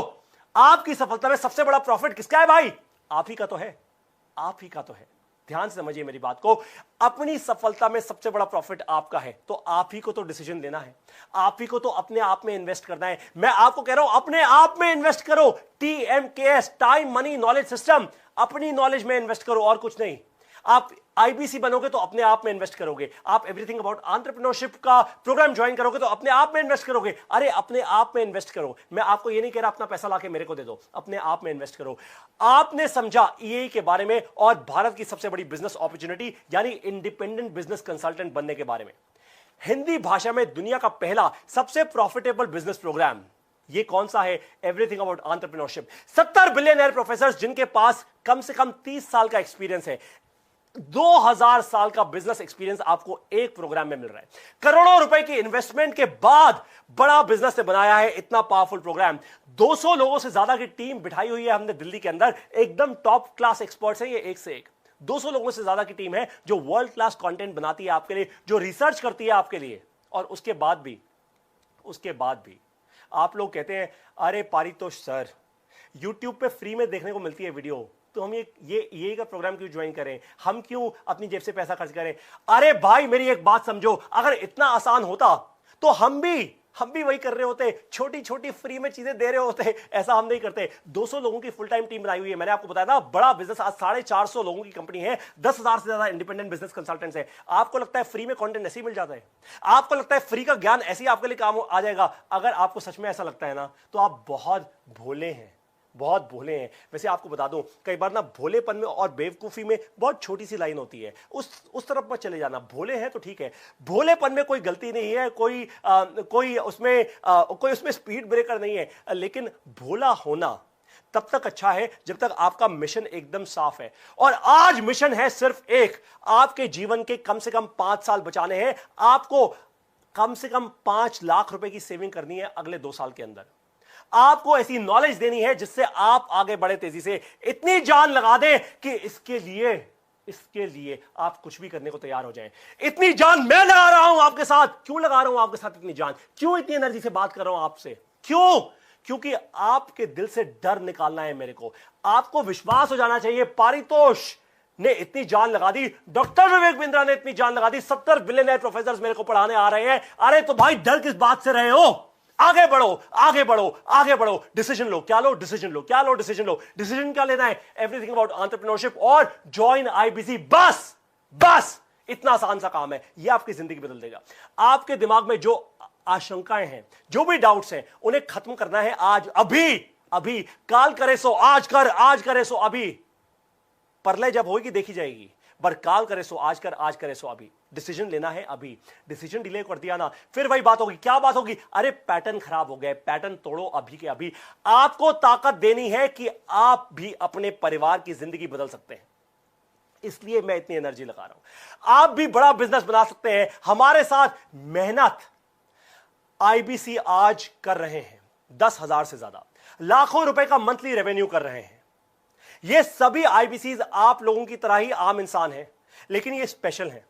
आपकी सफलता में सबसे बड़ा प्रॉफिट किसका है भाई? आप ही का तो है, आप ही का तो है। ध्यान से समझिए मेरी बात को। अपनी सफलता में सबसे बड़ा प्रॉफिट आपका है, तो आप ही को तो डिसीजन लेना है, आप ही को तो अपने आप में इन्वेस्ट करना है। मैं आपको कह रहा हूं अपने आप में इन्वेस्ट करो। TMKS, time money knowledge system, अपनी नॉलेज में इन्वेस्ट करो और कुछ नहीं। आप IBC बनोगे तो अपने आप में इन्वेस्ट करोगे। आप एवरीथिंग अबाउट एंटरप्रेन्योरशिप का प्रोग्राम ज्वाइन करोगे तो अपने आप में इन्वेस्ट करोगे। अरे अपने आप में इन्वेस्ट करो। मैं आपको ये नहीं कह रहा अपना पैसा लाके मेरे को दे दो, अपने आप में इन्वेस्ट करो। आपने समझा EAE के बारे में और भारत की सबसे बड़ी बिजनेस अपॉर्चुनिटी यानी इंडिपेंडेंट बिजनेस कंसल्टेंट बनने के बारे में। हिंदी भाषा में दुनिया का पहला सबसे प्रॉफिटेबल बिजनेस प्रोग्राम ये कौन सा है? Everything about entrepreneurship. 70 billionaire professor जिनके पास कम से कम 30 साल का एक्सपीरियंस है। 2000 साल का बिजनेस एक्सपीरियंस आपको एक प्रोग्राम में मिल रहा है। करोड़ों रुपए की इन्वेस्टमेंट के बाद बड़ा बिजनेस ने बनाया है इतना पावरफुल प्रोग्राम। 200 लोगों से ज्यादा की टीम बिठाई हुई है हमने दिल्ली के अंदर। एकदम टॉप क्लास एक्सपर्ट्स हैं ये, एक से एक। 200 लोगों से ज्यादा की टीम है जो वर्ल्ड क्लास कंटेंट बनाती है आपके लिए, जो रिसर्च करती है आपके लिए। और उसके बाद भी आप लोग कहते हैं अरे पारितोष सर, यूट्यूब पे फ्री में देखने को मिलती है वीडियो, तो हम ये का प्रोग्राम क्यों ज्वाइन करें? हम क्यों अपनी जेब से पैसा खर्च करें? अरे भाई मेरी एक बात समझो, अगर इतना आसान होता तो हम भी वही कर रहे होते, छोटी छोटी फ्री में चीजें दे रहे होते। ऐसा हम नहीं करते। 200 लोगों की फुल टाइम टीम बनाई हुई है। मैंने आपको बताया था बड़ा बिजनेस, आज 450 लोगों की कंपनी है, 10,000 से ज्यादा इंडिपेंडेंट बिजनेस कंसल्टेंट्स है। आपको लगता है फ्री में कंटेंट ऐसे ही मिल जाता है? आपको लगता है फ्री का ज्ञान ऐसे ही आपके लिए काम आ जाएगा? अगर आपको सच में ऐसा लगता है ना तो आप बहुत भोले हैं। वैसे आपको बता दूं, कई बार ना भोलेपन में और बेवकूफी में बहुत छोटी सी लाइन होती है, उस तरफ मत चले जाना। भोले हैं तो ठीक है, भोलेपन में कोई गलती नहीं है, कोई उसमें स्पीड ब्रेकर नहीं है, लेकिन भोला होना तब तक अच्छा है जब तक आपका मिशन एकदम साफ है। और आज मिशन है सिर्फ एक, आपके जीवन के कम से कम 5 साल बचाने हैं। आपको कम से कम 5 लाख रुपए की सेविंग करनी है अगले 2 साल के अंदर। आपको ऐसी नॉलेज देनी है जिससे आप आगे बढ़े तेजी से, इतनी जान लगा दें कि इसके लिए आप कुछ भी करने को तैयार हो जाएं। इतनी जान मैं लगा रहा हूं आपके साथ। क्यों लगा रहा हूं आपके साथ इतनी जान? क्यों इतनी एनर्जी से बात कर रहा हूं आपसे? क्यों? क्योंकि आपके दिल से डर निकालना है मेरे को। आपको विश्वास हो जाना चाहिए पारितोष ने इतनी जान लगा दी, डॉक्टर विवेक बिंद्रा ने इतनी जान लगा दी, 70 बिलियनर प्रोफेसर मेरे को पढ़ाने आ रहे हैं। अरे तो भाई डर किस बात से रहे हो? आगे बढ़ो। डिसीजन लो। डिसीजन क्या लेना है? एवरीथिंग अबाउट एंटरप्रेन्योरशिप और ज्वाइन IBC। बस इतना आसान सा काम है, ये आपकी जिंदगी बदल देगा। आपके दिमाग में जो आशंकाएं हैं, जो भी डाउट्स हैं, उन्हें खत्म करना है आज, अभी। काल करे सो आज करे सो अभी। परलय जब होगी देखी जाएगी, पर काल करे सो आज करे सो अभी। डिसीजन लेना है अभी। डिसीजन डिले कर दिया ना, फिर वही बात होगी। क्या बात होगी? अरे पैटर्न खराब हो गए, पैटर्न तोड़ो अभी के अभी। आपको ताकत देनी है कि आप भी अपने परिवार की जिंदगी बदल सकते हैं। इसलिए मैं इतनी एनर्जी लगा रहा हूं। आप भी बड़ा बिजनेस बना सकते हैं हमारे साथ। मेहनत IBC आज कर रहे हैं 10,000 से ज्यादा, लाखों रुपए का मंथली रेवेन्यू कर रहे हैं। ये सभी IBCs आप लोगों की तरह ही आम इंसान हैं, लेकिन ये स्पेशल हैं।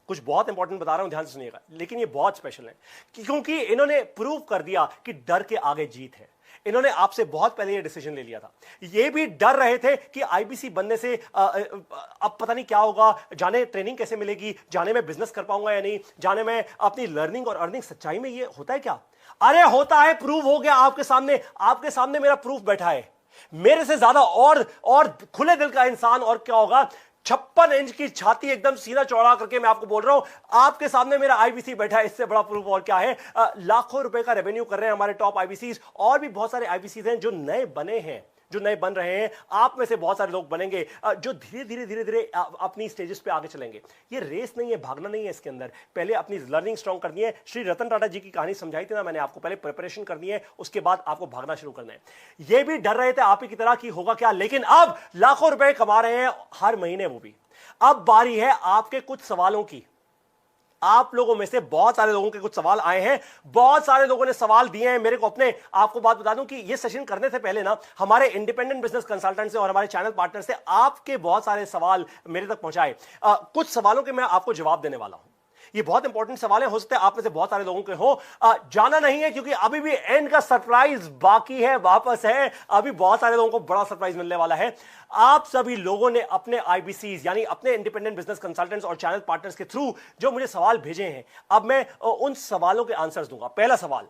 कुछ बहुत इंपॉर्टेंट बता रहा हूं, ध्यान से सुनिएगा, लेकिन ये बहुत स्पेशल है क्योंकि इन्होंने प्रूव कर दिया कि डर के आगे जीत है। इन्होंने आपसे बहुत पहले ये डिसीजन ले लिया था। ये भी डर रहे थे कि IBC बनने से अब पता नहीं क्या होगा, जाने ट्रेनिंग कैसे मिलेगी, जाने मैं बिजनेस कर पाऊंगा या नहीं, जाने मैं अपनी लर्निंग और अर्निंग। सच्चाई में ये होता है क्या? अरे होता है, प्रूव हो गया आपके सामने मेरा प्रूफ बैठा है। मेरे से ज्यादा और खुले दिल का इंसान और क्या होगा? 56 इंच की छाती, एकदम सीना चौड़ा करके मैं आपको बोल रहा हूं, आपके सामने मेरा IBC बैठा है। इससे बड़ा प्रूफ और क्या है? लाखों रुपए का रेवेन्यू कर रहे हैं हमारे टॉप IBCs। और भी बहुत सारे IBCs हैं जो नए बन रहे हैं। आप में से बहुत सारे लोग बनेंगे जो धीरे धीरे अपनी स्टेजेस पे आगे चलेंगे। ये रेस नहीं है, भागना नहीं है इसके अंदर। पहले अपनी लर्निंग स्ट्रांग करनी है। श्री रतन टाटा जी की कहानी समझाई थी ना मैंने आपको, पहले प्रिपरेशन करनी है, उसके बाद आपको भागना शुरू करना है। ये भी डर रहे थे आप ही की तरह कि होगा क्या, लेकिन अब लाखों रुपए कमा रहे हैं हर महीने, वो भी। अब बारी है आपके कुछ सवालों की। आप लोगों में से बहुत सारे लोगों के कुछ सवाल आए हैं, बहुत सारे लोगों ने सवाल दिए हैं मेरे को अपने। आपको बात बता दूं कि ये सेशन करने से पहले ना हमारे इंडिपेंडेंट बिजनेस कंसल्टेंट से और हमारे चैनल पार्टनर से आपके बहुत सारे सवाल मेरे तक पहुंचाए। कुछ सवालों के मैं आपको जवाब देने वाला हूं। ये बहुत इंपॉर्टेंट सवाल है, हो सकता है आप में से बहुत सारे लोगों के हो जाना नहीं है, क्योंकि अभी भी एंड का सरप्राइज बाकी है, वापस है। अभी बहुत सारे लोगों को बड़ा सरप्राइज मिलने वाला है। आप सभी लोगों ने अपने आईबीसीज यानी अपने इंडिपेंडेंट बिजनेस कंसल्टेंट्स और चैनल पार्टनर्स के थ्रू जो मुझे सवाल भेजे हैं, अब मैं उन सवालों के आंसर्स दूंगा। पहला सवाल,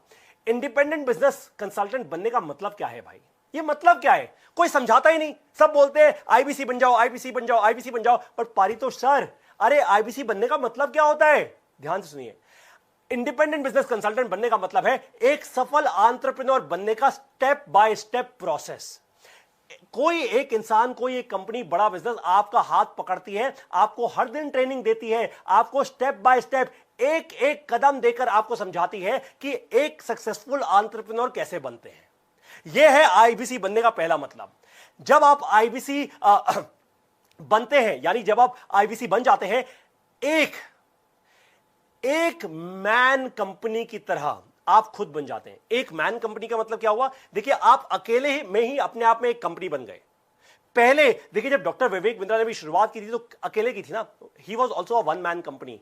इंडिपेंडेंट बिजनेस कंसल्टेंट बनने का मतलब क्या है भाई? ये मतलब क्या है? कोई समझाता ही नहीं, सब बोलते हैं आईबीसी बन जाओ, आईबीसी बन जाओ, आईबीसी बन जाओ। पर पारितोष सर, अरे आईबीसी बनने का मतलब क्या होता है? ध्यान से सुनिए, इंडिपेंडेंट बिजनेस कंसल्टेंट बनने का मतलब है एक सफल एंटरप्रेन्योर बनने का स्टेप बाय स्टेप प्रोसेस। कोई एक इंसान, कोई एक कंपनी, बड़ा बिजनेस आपका हाथ पकड़ती है, आपको हर दिन ट्रेनिंग देती है, आपको स्टेप बाय स्टेप एक एक कदम देकर आपको समझाती है कि एक सक्सेसफुल एंटरप्रेन्योर कैसे बनते हैं। यह है आईबीसी बनने का पहला मतलब। जब आप आईबीसी बनते हैं, यानी जब आप आईबीसी बन जाते हैं, एक मैन कंपनी की तरह आप खुद बन जाते हैं। एक मैन कंपनी का मतलब क्या हुआ? देखिए, आप अकेले में ही अपने आप में एक कंपनी बन गए। पहले देखिए, जब डॉक्टर विवेक बिंद्रा ने भी शुरुआत की थी तो अकेले की थी ना। He was also a one man company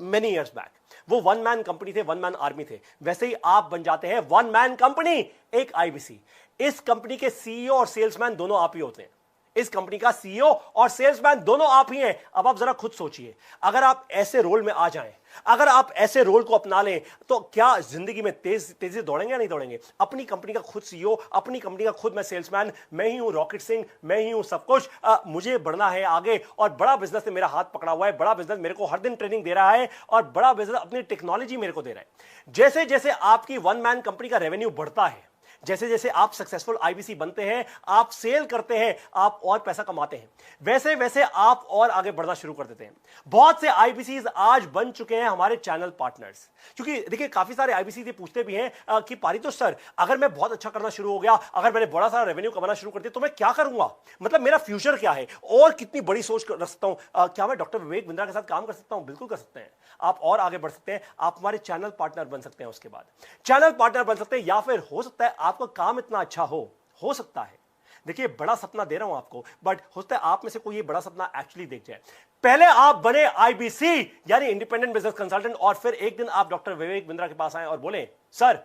many years back. वो वन मैन कंपनी थे, वन मैन आर्मी थे। वैसे ही आप बन जाते हैं वन मैन कंपनी, एक आईबीसी। इस कंपनी के सीईओ और सेल्समैन दोनों आप ही होते हैं। इस कंपनी का सीईओ और सेल्समैन दोनों आप ही हैं। अब आप जरा खुद सोचिए, अगर आप ऐसे रोल में आ जाएं, अगर आप ऐसे रोल को अपना लें, तो क्या जिंदगी में तेजी दौड़ेंगे या नहीं दौड़ेंगे? अपनी कंपनी का खुद सीईओ, अपनी कंपनी का खुद मैं सेल्समैन, मैं ही हूं रॉकेट सिंह, मैं ही हूं सब कुछ। मुझे बढ़ना है आगे, और बड़ा बिजनेस ने मेरा हाथ पकड़ा हुआ है। बड़ा बिजनेस मेरे को हर दिन ट्रेनिंग दे रहा है, और बड़ा बिजनेस अपनी टेक्नोलॉजी मेरे को दे रहा है। जैसे जैसे आपकी वन मैन कंपनी का रेवेन्यू बढ़ता है, जैसे जैसे आप सक्सेसफुल आईबीसी बनते हैं, आप सेल करते हैं, आप और पैसा कमाते हैं, वैसे वैसे आप और आगे बढ़ना शुरू कर देते हैं। बहुत से आईबीसीज आज बन चुके हैं हमारे चैनल पार्टनर्स। क्योंकि देखिए, काफी सारे आईबीसी ये पूछते भी हैं कि पारितोष सर, अगर मैं बहुत अच्छा करना शुरू हो गया, अगर मैंने बड़ा सारा रेवेन्यू कमाना शुरू कर दिया, तो मैं क्या करूंगा? मतलब मेरा फ्यूचर क्या है, और कितनी बड़ी सोच रख सकता हूं? क्या मैं डॉक्टर विवेक बिंद्रा के साथ काम कर सकता हूं? बिल्कुल कर सकते हैं। आप और आगे बढ़ सकते हैं, आप हमारे चैनल पार्टनर बन सकते हैं। उसके बाद चैनल पार्टनर बन सकते हैं, या फिर हो सकता है आपका काम इतना अच्छा हो सकता है। देखिए, बड़ा सपना दे रहा हूं आपको, बट हो सकता है आप में से कोई ये बड़ा सपना एक्चुअली देख जाए। पहले आप बने आईबीसी यानी इंडिपेंडेंट बिजनेस कंसल्टेंट, और फिर एक दिन आप डॉक्टर विवेक बिंद्रा के पास आए और बोले, सर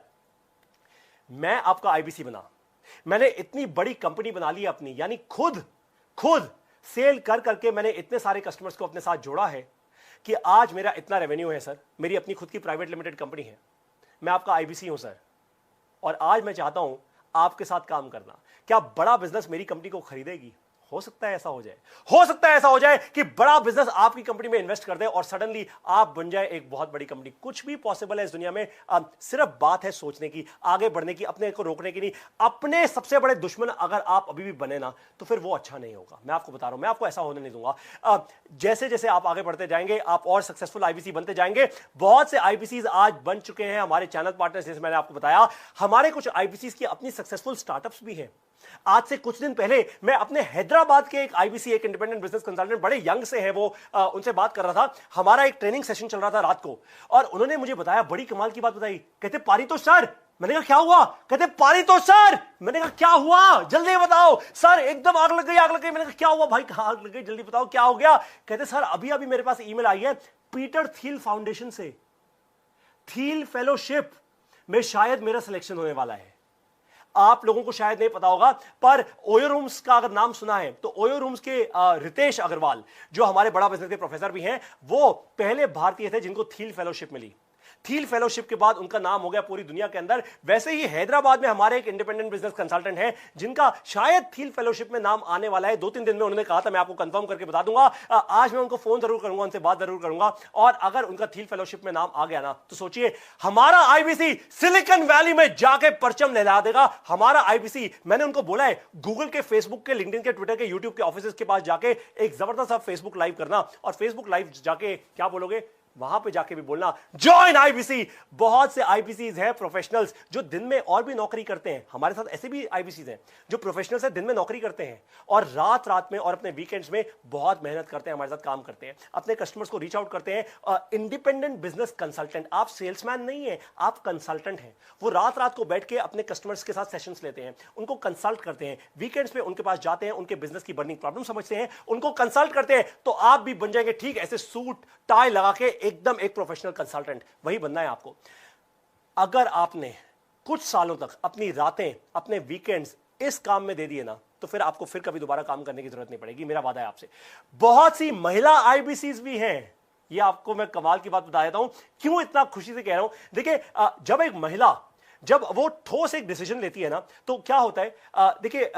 मैं आपका आईबीसी बना, मैंने इतनी बड़ी कंपनी बना ली अपनी, यानी खुद सेल कर करके मैंने इतने सारे कस्टमर्स को अपने साथ जोड़ा है कि आज मेरा इतना रेवेन्यू है सर, मेरी अपनी खुद की प्राइवेट लिमिटेड कंपनी है, मैं आपका आईबीसी हूं सर, और आज मैं चाहता हूं आपके साथ काम करना। क्या बड़ा बिजनेस मेरी कंपनी को खरीदेगी? हो सकता है ऐसा हो जाए, हो सकता है ऐसा हो जाए कि बड़ा बिजनेस आपकी कंपनी में इन्वेस्ट कर दे और सडनली आप बन जाए एक बहुत बड़ी कंपनी। कुछ भी पॉसिबल है इस दुनिया में। सिर्फ बात है सोचने की, आगे बढ़ने की, अपने को रोकने की नहीं। अपने सबसे बड़े दुश्मन अगर आप अभी भी बने ना, तो फिर वो अच्छा नहीं होगा। मैं आपको बता रहा हूं, मैं आपको ऐसा होने नहीं दूंगा। जैसे जैसे आप आगे बढ़ते जाएंगे, आप और सक्सेसफुल आईबीसी बनते जाएंगे। बहुत से आईबीसीज आज बन चुके हैं हमारे चैनल पार्टनर्स, जैसे मैंने आपको बताया। हमारे कुछ आईबीसीज की अपनी सक्सेसफुल स्टार्टअप्स भी हैं। आज से कुछ दिन पहले मैं अपने हैदराबाद के एक आईबीसी, एक इंडिपेंडेंट बिजनेस कंसल्टेंट, बड़े यंग से है वो, उनसे बात कर रहा था। हमारा एक ट्रेनिंग सेशन चल रहा था रात को, और उन्होंने मुझे बताया, बड़ी कमाल की बात बताई। कहते, पारितोष सर, मैंने कहा क्या हुआ? कहते, पारितोष सर, मैंने कहा क्या हुआ, जल्दी बताओ सर, एकदम आग लग गई, आग लग गई। मैंने कहा क्या हुआ भाई, कहां आग लग गई, जल्दी बताओ क्या हो गया? कहते, सर अभी अभी मेरे पास ईमेल आई है पीटर थिल फाउंडेशन से, थिल फेलोशिप में शायद मेरा सिलेक्शन होने वाला है। आप लोगों को शायद नहीं पता होगा, पर ओयो रूम्स का अगर नाम सुना है तो ओयो रूम्स के रितेश अग्रवाल, जो हमारे बड़ा बिजनेस के प्रोफेसर भी हैं, वो पहले भारतीय थे जिनको थील फेलोशिप मिली। थील फेलोशिप के बाद उनका नाम हो गया पूरी दुनिया के अंदर। वैसे ही हैदराबाद में हमारे एक इंडिपेंडेंट बिजनेस कंसल्टेंट हैं जिनका शायद थील फेलोशिप में नाम आने वाला है। 2-3 दिन में उन्होंने कहा था, मैं आपको कंफर्म करके बता दूंगा। आज मैं उनको फोन जरूर करूंगा, उनसे बात जरूर करूंगा, और अगर उनका थील फेलोशिप में नाम आ गया ना, तो सोचिए हमारा आईबीसी सिलिकॉन वैली में जाके परचम लहरा देगा। हमारा आईबीसी, मैंने उनको बोला है, गूगल के, फेसबुक के, लिंक्डइन के, ट्विटर के, यूट्यूब के ऑफिस के पास जाके एक जबरदस्त सा फेसबुक लाइव करना, और फेसबुक लाइव जाके क्या बोलोगे, वहां पे जाके भी बोलना जॉइन आईबीसी। बहुत से आईबीसीज हैं प्रोफेशनल्स जो दिन में और भी नौकरी करते हैं। हमारे साथ ऐसे भी आईबीसीज हैं जो प्रोफेशनल्स हैं, दिन में नौकरी करते हैं और रात रात में और अपने वीकेंड्स में बहुत मेहनत करते हैं, हमारे साथ काम करते हैं, अपने कस्टमर्स को रीच आउट करते हैं। इंडिपेंडेंट बिजनेस कंसल्टेंट, आप सेल्समैन नहीं है, आप कंसल्टेंट हैं। वो रात रात को बैठ के अपने कस्टमर्स के साथ सेशंस लेते हैं, उनको कंसल्ट करते हैं, वीकेंड्स में उनके पास जाते हैं, उनके बिजनेस की बर्निंग प्रॉब्लम समझते हैं, उनको कंसल्ट करते हैं। तो आप भी बन जाएंगे ठीक ऐसे सूट टाई लगा के एकदम एक प्रोफेशनल कंसल्टेंट, वही बनना है आपको। अगर आपने कुछ सालों तक अपनी रातें, अपने वीकेंड्स इस काम में दे दिए ना, तो फिर आपको फिर कभी दोबारा काम करने की जरूरत नहीं पड़ेगी, मेरा वादा है आपसे। बहुत सी महिला आईबीसीज भी हैं, ये आपको मैं कमाल की बात बता देता हूं, क्यों इतना खुशी से कह रहा हूं। देखिए, जब एक महिला, जब वो ठोस एक डिसीजन लेती है ना, तो क्या होता है, देखिए,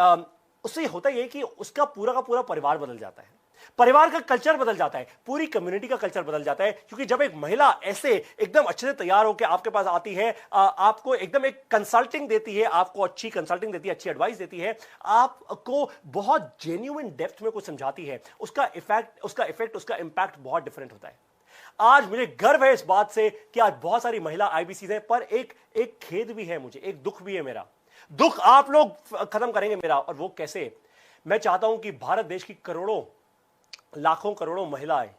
उससे होता यह कि उसका पूरा का पूरा परिवार बदल जाता है, परिवार का कल्चर बदल जाता है, पूरी कम्युनिटी का कल्चर बदल जाता है। क्योंकि जब एक महिला ऐसे एकदम अच्छे से तैयार होकर आपके पास आती है, आपको एकदम एक कंसल्टिंग देती है, आपको अच्छी कंसल्टिंग देती है, अच्छी एडवाइस देती है, आपको बहुत जेन्युइन डेप्थ में कुछ समझाती है, उसका इफेक्ट, उसका इंपैक्ट बहुत डिफरेंट होता है। आज मुझे गर्व है इस बात से कि आज बहुत सारी महिला आईबीसी हैं, पर एक खेद भी है मुझे, एक दुख भी है। मेरा दुख आप लोग खत्म करेंगे मेरा, और वो कैसे? मैं चाहता हूं कि भारत देश की करोड़ों, लाखों करोड़ों महिलाएं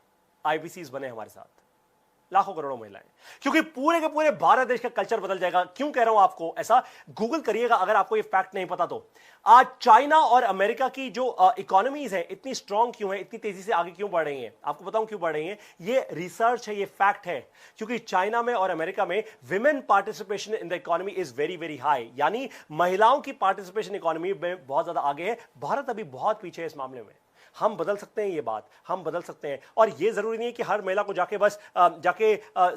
आईबीसीज बने हमारे साथ, लाखों करोड़ों महिलाएं, क्योंकि पूरे के पूरे भारत देश का कल्चर बदल जाएगा। क्यों कह रहा हूं आपको ऐसा? गूगल करिएगा अगर आपको ये फैक्ट नहीं पता तो। आज चाइना और अमेरिका की जो इकोनॉमीज है इतनी स्ट्रांग क्यों है, इतनी तेजी से आगे क्यों बढ़ रही हैं? आपको बताऊं क्यों बढ़ रही हैं? ये रिसर्च है, ये फैक्ट है। क्योंकि चाइना में और अमेरिका में women participation in the economy is very very high, यानी महिलाओं की पार्टिसिपेशन इकोनॉमी में बहुत ज्यादा आगे है। भारत अभी बहुत पीछे है इस मामले में। हम बदल सकते हैं, ये बात हम बदल सकते हैं। और ये जरूरी नहीं है कि हर महिला को जाके बस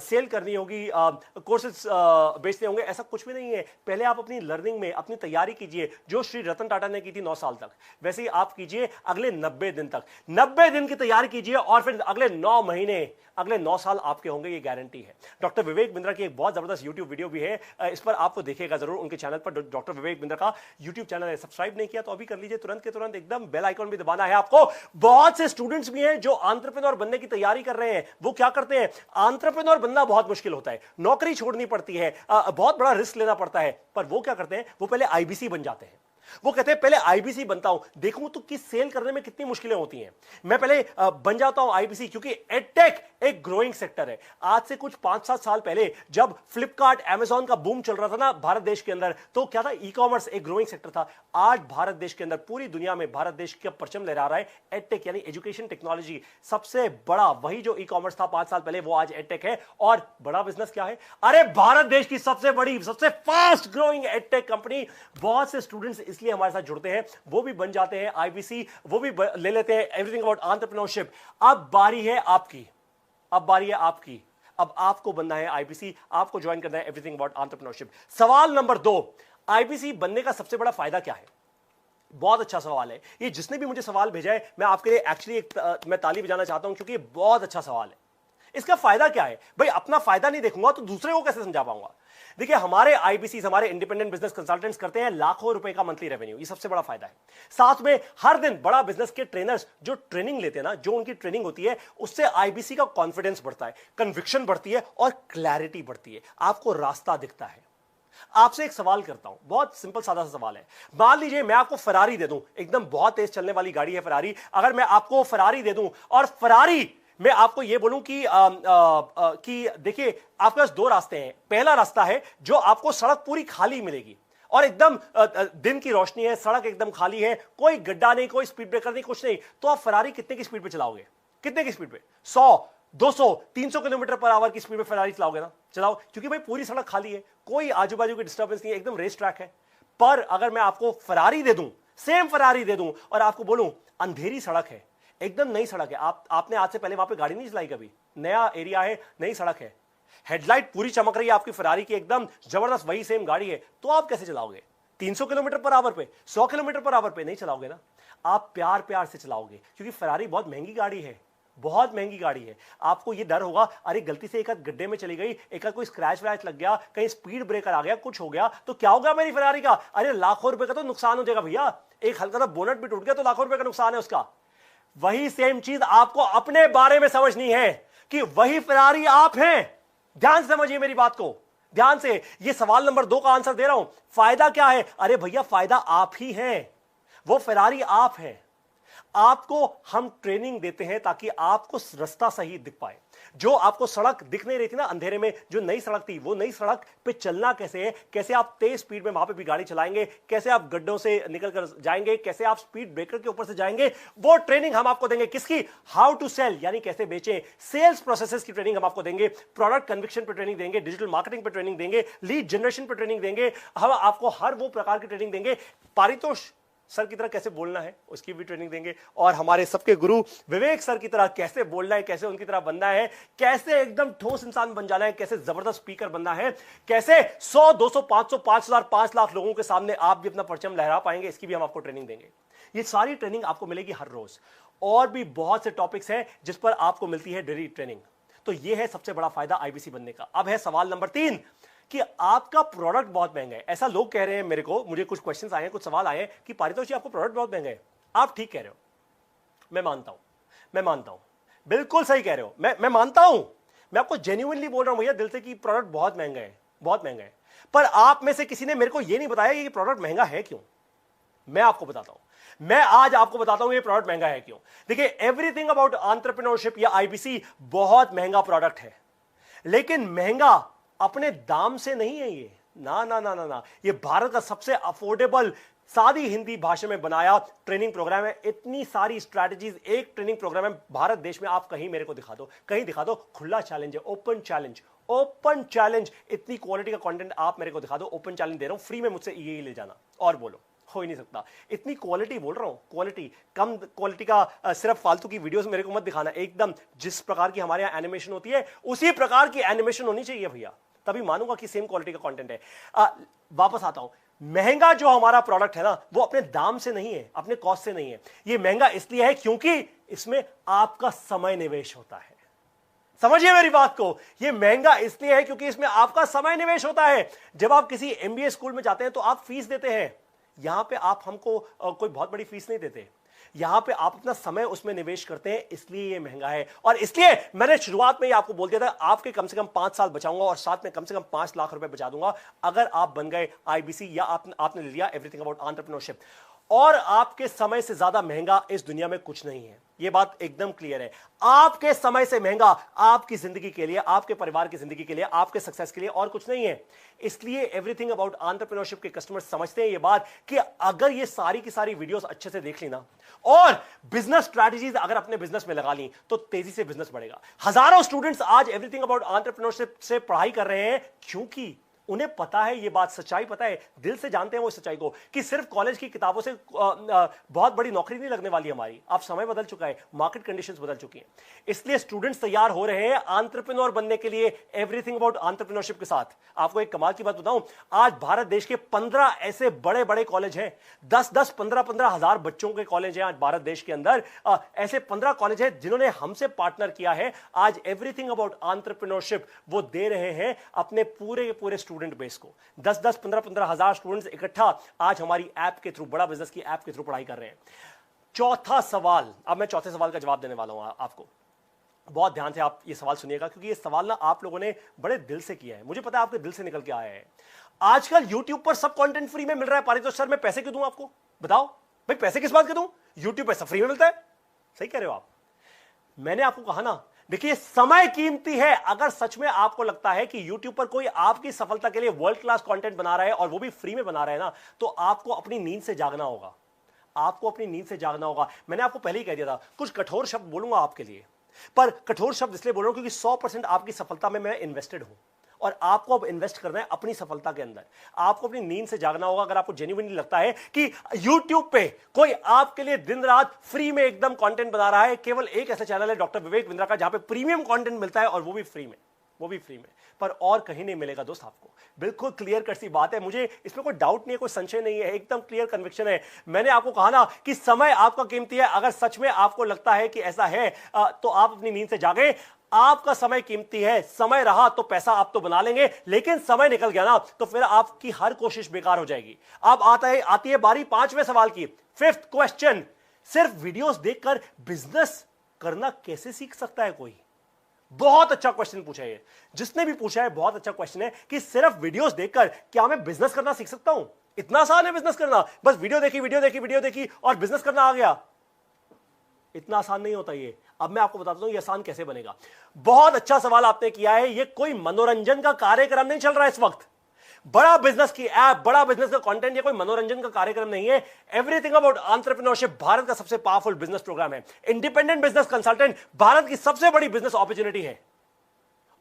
सेल करनी होगी, कोर्सेज बेचने होंगे, ऐसा कुछ भी नहीं है। पहले आप अपनी लर्निंग में अपनी तैयारी कीजिए, जो श्री रतन टाटा ने की थी 9 साल तक, वैसे ही आप कीजिए अगले 90 दिन तक। 90 दिन की तैयारी कीजिए और फिर अगले 9 महीने, अगले 9 साल आपके होंगे, ये गारंटी है। डॉक्टर विवेक बिंद्रा की एक बहुत जबरदस्त यूट्यूब वीडियो भी है, इस पर आपको देखिएगा जरूर, उनके चैनल पर। डॉक्टर विवेक बिंद्रा का यूट्यूब चैनल है, सब्सक्राइब नहीं किया तो अभी कर लीजिए, तुरंत के तुरंत, एकदम बेल आइकॉन भी दबाना है आपको। बहुत से स्टूडेंट्स भी हैं जो एंटरप्रेन्योर बनने की तैयारी कर रहे हैं। वो क्या करते हैं? एंटरप्रेन्योर बनना बहुत मुश्किल होता है, नौकरी छोड़नी पड़ती है, बहुत बड़ा रिस्क लेना पड़ता है, पर वो क्या करते हैं? वो पहले आईबीसी बन जाते हैं। वो कहते हैं पहले आईबीसी बनता हूं, देखूं तो कि सेल करने में कितनी मुश्किलें होती हैं, मैं पहले बन जाता हूं आईबीसी। क्योंकि एडटेक एक ग्रोइंग सेक्टर है। आज से कुछ 5-7 साल पहले जब फ्लिपकार्ट, अमेजॉन का बूम चल रहा था ना भारत देश के अंदर, तो क्या था? ई कॉमर्स एक ग्रोइंग सेक्टर था। आज भारत देश के अंदर, पूरी दुनिया में भारत देश का परचम लहरा रहा है एडटेक, यानी एजुकेशन टेक्नोलॉजी। सबसे बड़ा वही जो ई कॉमर्स था 5 साल पहले, वो आज एडटेक है। और बड़ा बिजनेस क्या है? अरे भारत देश की सबसे बड़ी, सबसे फास्ट ग्रोइंग एडटेक कंपनी। बहुत से स्टूडेंट्स इसलिए हमारे साथ जुड़ते हैं, वो भी बन जाते हैं आईबीसी, वो भी ले लेते हैं एवरीथिंग अबाउट एंटरप्रेन्योरशिप। अब बारी है आपकी, अब बारी है आपकी। अब आपको बनना है आईबीसी, आपको ज्वाइन करना है एवरीथिंग अबाउट एंटरप्रेन्योरशिप। सवाल नंबर 2, आईबीसी बनने का सबसे बड़ा फायदा क्या है? बहुत अच्छा सवाल है ये। जिसने भी मुझे सवाल भेजा है, मैं आपके लिए एक्चुअली मैं ताली बजाना चाहता हूं, क्योंकि बहुत अच्छा सवाल है। इसका फायदा क्या है भाई? अपना फायदा नहीं देखूंगा तो दूसरे को कैसे समझा पाऊंगा? देखिए, हमारे आईबीसी, हमारे इंडिपेंडेंट बिजनेस कंसल्टेंट्स करते हैं लाखों रुपए का मंथली रेवेन्यू, ये सबसे बड़ा फायदा है। साथ में हर दिन बड़ा बिजनेस के ट्रेनर्स जो ट्रेनिंग लेते हैं ना, जो उनकी ट्रेनिंग होती है, उससे आईबीसी का कॉन्फिडेंस बढ़ता है, कन्विक्शन बढ़ती है और क्लैरिटी बढ़ती है, आपको रास्ता दिखता है। आपसे एक सवाल करता हूं, बहुत सिंपल सादा सा सवाल है। मान लीजिए मैं आपको फरारी दे दूं, एकदम बहुत तेज चलने वाली गाड़ी है फरारी। अगर मैं आपको फरारी दे दूं और फरारी मैं आपको यह बोलूं कि देखिए, आपके पास 2 रास्ते हैं। पहला रास्ता है जो आपको सड़क पूरी खाली मिलेगी और एकदम दिन की रोशनी है, सड़क एकदम खाली है, कोई गड्ढा नहीं, कोई स्पीड ब्रेकर नहीं, कुछ नहीं। तो आप फरारी कितने की स्पीड पे चलाओगे? कितने की स्पीड पे? 100, 200, 300 किलोमीटर पर आवर की स्पीड पे फरारी चलाओगे ना? चलाओ, क्योंकि भाई पूरी सड़क खाली है, कोई आजू बाजू की डिस्टर्बेंस नहीं है, एकदम रेस ट्रैक है। पर अगर मैं आपको फरारी दे दूं, सेम फरारी दे दूं, और आपको बोलूं अंधेरी सड़क है, एकदम नई सड़क है, आपने आज से पहले वहां पे गाड़ी नहीं चलाई कभी, नया एरिया है, नई सड़क है, हेडलाइट पूरी चमक रही है आपकी फरारी की, एकदम जबरदस्त, वही सेम गाड़ी है, तो आप कैसे चलाओगे? 300 किलोमीटर पर आवर पे, 100 किलोमीटर पर आवर पे नहीं चलाओगे ना। आप प्यार प्यार से चलाओगे, क्योंकि फरारी बहुत महंगी गाड़ी है, बहुत महंगी गाड़ी है। आपको ये डर होगा, अरे गलती से एक आध गड्ढे में चली गई, एक आध कोई स्क्रैच वैच लग गया, कहीं स्पीड ब्रेकर आ गया, कुछ हो गया तो क्या होगा मेरी फरारी का? अरे लाखों रुपए का तो नुकसान हो जाएगा भैया, एक हल्का सा बोनट भी टूट गया तो लाखों रुपए का नुकसान है उसका। वही सेम चीज आपको अपने बारे में समझनी है कि वही फरारी आप हैं। ध्यान से समझिए मेरी बात को, ध्यान से। ये सवाल नंबर 2 का आंसर दे रहा हूं। फायदा क्या है? अरे भैया, फायदा आप ही हैं, वो फरारी आप हैं। आपको हम ट्रेनिंग देते हैं ताकि आपको रास्ता सही दिख पाए। जो आपको सड़क दिख नहीं रही थी ना अंधेरे में, जो नई सड़क थी, वो नई सड़क पे चलना कैसे है, कैसे आप तेज स्पीड में वहां पे भी गाड़ी चलाएंगे, कैसे आप गड्ढों से निकल कर जाएंगे, कैसे आप स्पीड ब्रेकर के ऊपर से जाएंगे, वो ट्रेनिंग हम आपको देंगे। किसकी? हाउ टू सेल, यानी कैसे बेचें, सेल्स प्रोसेसेस की ट्रेनिंग हम आपको देंगे, प्रोडक्ट कन्विक्शन पे ट्रेनिंग देंगे, डिजिटल मार्केटिंग पे ट्रेनिंग देंगे, लीड जनरेशन पे ट्रेनिंग देंगे, हम आपको हर वो प्रकार की ट्रेनिंग देंगे। पारितोष सर की तरह कैसे बोलना है उसकी भी ट्रेनिंग देंगे, और हमारे सबके गुरु विवेक सर की तरह कैसे बोलना है, कैसे उनकी तरह बनना है, कैसे एकदम ठोस इंसान बन जाना है, कैसे जबरदस्त स्पीकर बनना है, कैसे 100, 200, 500, 5000, 5 लाख लोगों के सामने आप भी अपना परचम लहरा पाएंगे, इसकी भी हम आपको ट्रेनिंग देंगे। ये सारी ट्रेनिंग आपको मिलेगी हर रोज, और भी बहुत से टॉपिक्स हैं जिस पर आपको मिलती है डेली ट्रेनिंग। तो यह है सबसे बड़ा फायदा आईबीसी बनने का। अब है सवाल नंबर 3 कि आपका प्रोडक्ट बहुत महंगा है। ऐसा लोग कह रहे हैं मेरे को, मुझे कुछ क्वेश्चंस आए हैं, कुछ सवाल आए हैं कि पारितोष जी आपको प्रोडक्ट बहुत महंगा है। आप ठीक कह रहे हो, मैं मानता हूं, बिल्कुल सही कह रहे हो, मैं मानता हूं, मैं आपको जेन्युइनली बोल रहा हूं भैया दिल से कि प्रोडक्ट बहुत महंगा है, बहुत महंगा है। पर आप में से किसी ने मेरे को यह नहीं बताया कि प्रोडक्ट महंगा है क्यों। मैं आपको बताता हूं, मैं आज आपको बताता हूं ये प्रोडक्ट महंगा है क्यों। देखिए, एवरीथिंग अबाउट एंटरप्रेन्योरशिप या आईबीसी बहुत महंगा प्रोडक्ट है, लेकिन महंगा अपने दाम से नहीं है ये, ना ना ना ना ना। ये भारत का सबसे अफोर्डेबल, सादी हिंदी भाषा में बनाया ट्रेनिंग प्रोग्राम है। इतनी सारी स्ट्रैटेजीज एक ट्रेनिंग प्रोग्राम है भारत देश में। आप कहीं मेरे को दिखा दो, कहीं दिखा दो, खुला चैलेंज है, ओपन चैलेंज, ओपन चैलेंज। इतनी क्वालिटी का कंटेंट आप मेरे को दिखा दो, ओपन चैलेंज दे रहा हूं, फ्री में मुझसे ये ले जाना और बोलो, हो ही नहीं सकता। इतनी क्वालिटी बोल रहा हूं, क्वालिटी, कम क्वालिटी का सिर्फ फालतू की वीडियोस मेरे को मत दिखाना। एकदम जिस प्रकार की हमारे यहां एनिमेशन होती है उसी प्रकार की एनिमेशन होनी चाहिए भैया, तभी मानूंगा कि सेम क्वालिटी का कंटेंट है। वापस आता हूं, महंगा जो हमारा प्रोडक्ट है ना, वो अपने दाम से नहीं है, अपने कॉस्ट से नहीं है। ये महंगा इसलिए है क्योंकि इसमें आपका समय निवेश होता है। समझिए मेरी बात को, ये महंगा इसलिए है क्योंकि इसमें आपका समय निवेश होता है। जब आप किसी एमबीए स्कूल में जाते हैं तो आप फीस देते हैं, यहां पे आप हमको कोई बहुत बड़ी फीस नहीं देते, यहां पे आप अपना समय उसमें निवेश करते हैं, इसलिए ये महंगा है। और इसलिए मैंने शुरुआत में ही आपको बोल दिया था, आपके कम से कम 5 साल बचाऊंगा और साथ में कम से कम 5 लाख रुपए बचा दूंगा अगर आप बन गए आईबीसी या आपने ले लिया एवरीथिंग अबाउट एंटरप्रेन्योरशिप। और आपके समय से ज्यादा महंगा इस दुनिया में कुछ नहीं है, ये बात एकदम क्लियर है। आपके समय से महंगा आपकी जिंदगी के लिए, आपके परिवार की जिंदगी के लिए, आपके सक्सेस के लिए और कुछ नहीं है। इसलिए एवरीथिंग अबाउट एंटरप्रेन्योरशिप के कस्टमर्स समझते हैं ये बात कि अगर ये सारी की सारी वीडियोस अच्छे से देख ली ना और बिजनेस स्ट्रैटेजीज अगर अपने बिजनेस में लगा ली तो तेजी से बिजनेस बढ़ेगा। हजारों स्टूडेंट्स आज एवरीथिंग अबाउट एंटरप्रेन्योरशिप से पढ़ाई कर रहे हैं क्योंकि उन्हें पता है, ये बात सच्चाई पता है, दिल से जानते हैं वो सच्चाई को कि सिर्फ कॉलेज की किताबों से बहुत बड़ी नौकरी नहीं लगने वाली हमारी। अब समय बदल चुका है, मार्केट कंडीशंस बदल चुकी हैं, इसलिए स्टूडेंट्स तैयार हो रहे हैं एंटरप्रेन्योर बनने के लिए एवरीथिंग अबाउट एंटरप्रेन्योरशिप के साथ। आपको एक कमाल की बात बताऊं, आज भारत देश के 15 ऐसे बड़े बड़े कॉलेज हैं, 10-10, 15-15 हजार बच्चों के कॉलेज हैं आज भारत देश के अंदर। ऐसे 15 कॉलेज हैं जिन्होंने हमसे पार्टनर किया है। आज एवरीथिंग अबाउट एंटरप्रेन्योरशिप वो दे रहे हैं अपने पूरे के पूरे स्टूडेंट बेस को। 10-10, 15-15 हजार स्टूडेंट्स इकट्ठा आज हमारी ऐप के थ्रू, बड़ा बिजनेस की ऐप के थ्रू पढ़ाई कर रहे हैं। चौथा सवाल, अब मैं चौथे सवाल का जवाब देने वाला हूं आपको। बहुत ध्यान से आप ये सवाल सुनिएगा क्योंकि ये सवाल ना आप लोगों ने बड़े दिल से किया है, मुझे पता है आपके दिल से निकल के आया है। आजकल YouTube पर सब कंटेंट फ्री में मिल रहा है पारितोष सर, मैं पैसे क्यों दूं आपको? बताओ भाई, पैसे किस बात के दूं? YouTube पर सब फ्री में मिलता है। सही कह रहे हो आप। मैंने आपको कहा ना, देखिए समय कीमती है। अगर सच में आपको लगता है कि YouTube पर कोई आपकी सफलता के लिए वर्ल्ड क्लास कंटेंट बना रहा है और वो भी फ्री में बना रहा है ना, तो आपको अपनी नींद से जागना होगा, आपको अपनी नींद से जागना होगा। मैंने आपको पहले ही कह दिया था, कुछ कठोर शब्द बोलूंगा आपके लिए, पर कठोर शब्द इसलिए बोल रहा हूं क्योंकि 100% आपकी सफलता में मैं इन्वेस्टेड हूं और आपको अब इन्वेस्ट करना है अपनी सफलता के अंदर। आपको अपनी नींद से जागना होगा। अगर आपको जेन्युइनली लगता है कि YouTube पे कोई आपके लिए दिन रात फ्री में एकदम कंटेंट बना रहा है, केवल एक ऐसा चैनल है डॉक्टर विवेक बिंद्रा का जहां पे प्रीमियम कंटेंट मिलता है और वो भी फ्री में, वो भी फ्री में, पर और कहीं नहीं मिलेगा दोस्त आपको। बिल्कुल क्लियर कट सी बात है, मुझे इसमें कोई डाउट नहीं है, कोई संशय नहीं है, एकदम क्लियर कन्विक्शन है। मैंने आपको कहा ना कि समय आपका कीमती है। अगर सच में आपको लगता है कि ऐसा है तो आप अपनी नींद से जागे। आपका समय कीमती है। समय रहा तो पैसा आप तो बना लेंगे, लेकिन समय निकल गया ना तो फिर आपकी हर कोशिश बेकार हो जाएगी। अब आती है बारी 5वें सवाल की, 5th क्वेश्चन। सिर्फ वीडियोस देखकर बिजनेस करना कैसे सीख सकता है कोई? बहुत अच्छा क्वेश्चन पूछा है, जिसने भी पूछा है बहुत अच्छा क्वेश्चन है कि सिर्फ वीडियोस देखकर क्या मैं बिजनेस करना सीख सकता हूं? इतना आसान है बिजनेस करना? बस वीडियो देखी और बिजनेस करना आ गया? इतना आसान नहीं होता ये। अब मैं आपको बताता हूं ये आसान कैसे बनेगा। बहुत अच्छा सवाल आपने किया है। ये कोई मनोरंजन का कार्यक्रम नहीं चल रहा है इस वक्त। बड़ा बिजनेस की ऐप, बड़ा बिजनेस का कंटेंट, ये कोई मनोरंजन का कार्यक्रम नहीं है। एवरीथिंग अबाउट एंटरप्रेन्योरशिप भारत का सबसे पावरफुल बिजनेस प्रोग्राम है। इंडिपेंडेंट बिजनेस कंसल्टेंट भारत की सबसे बड़ी बिजनेस अपॉर्चुनिटी है।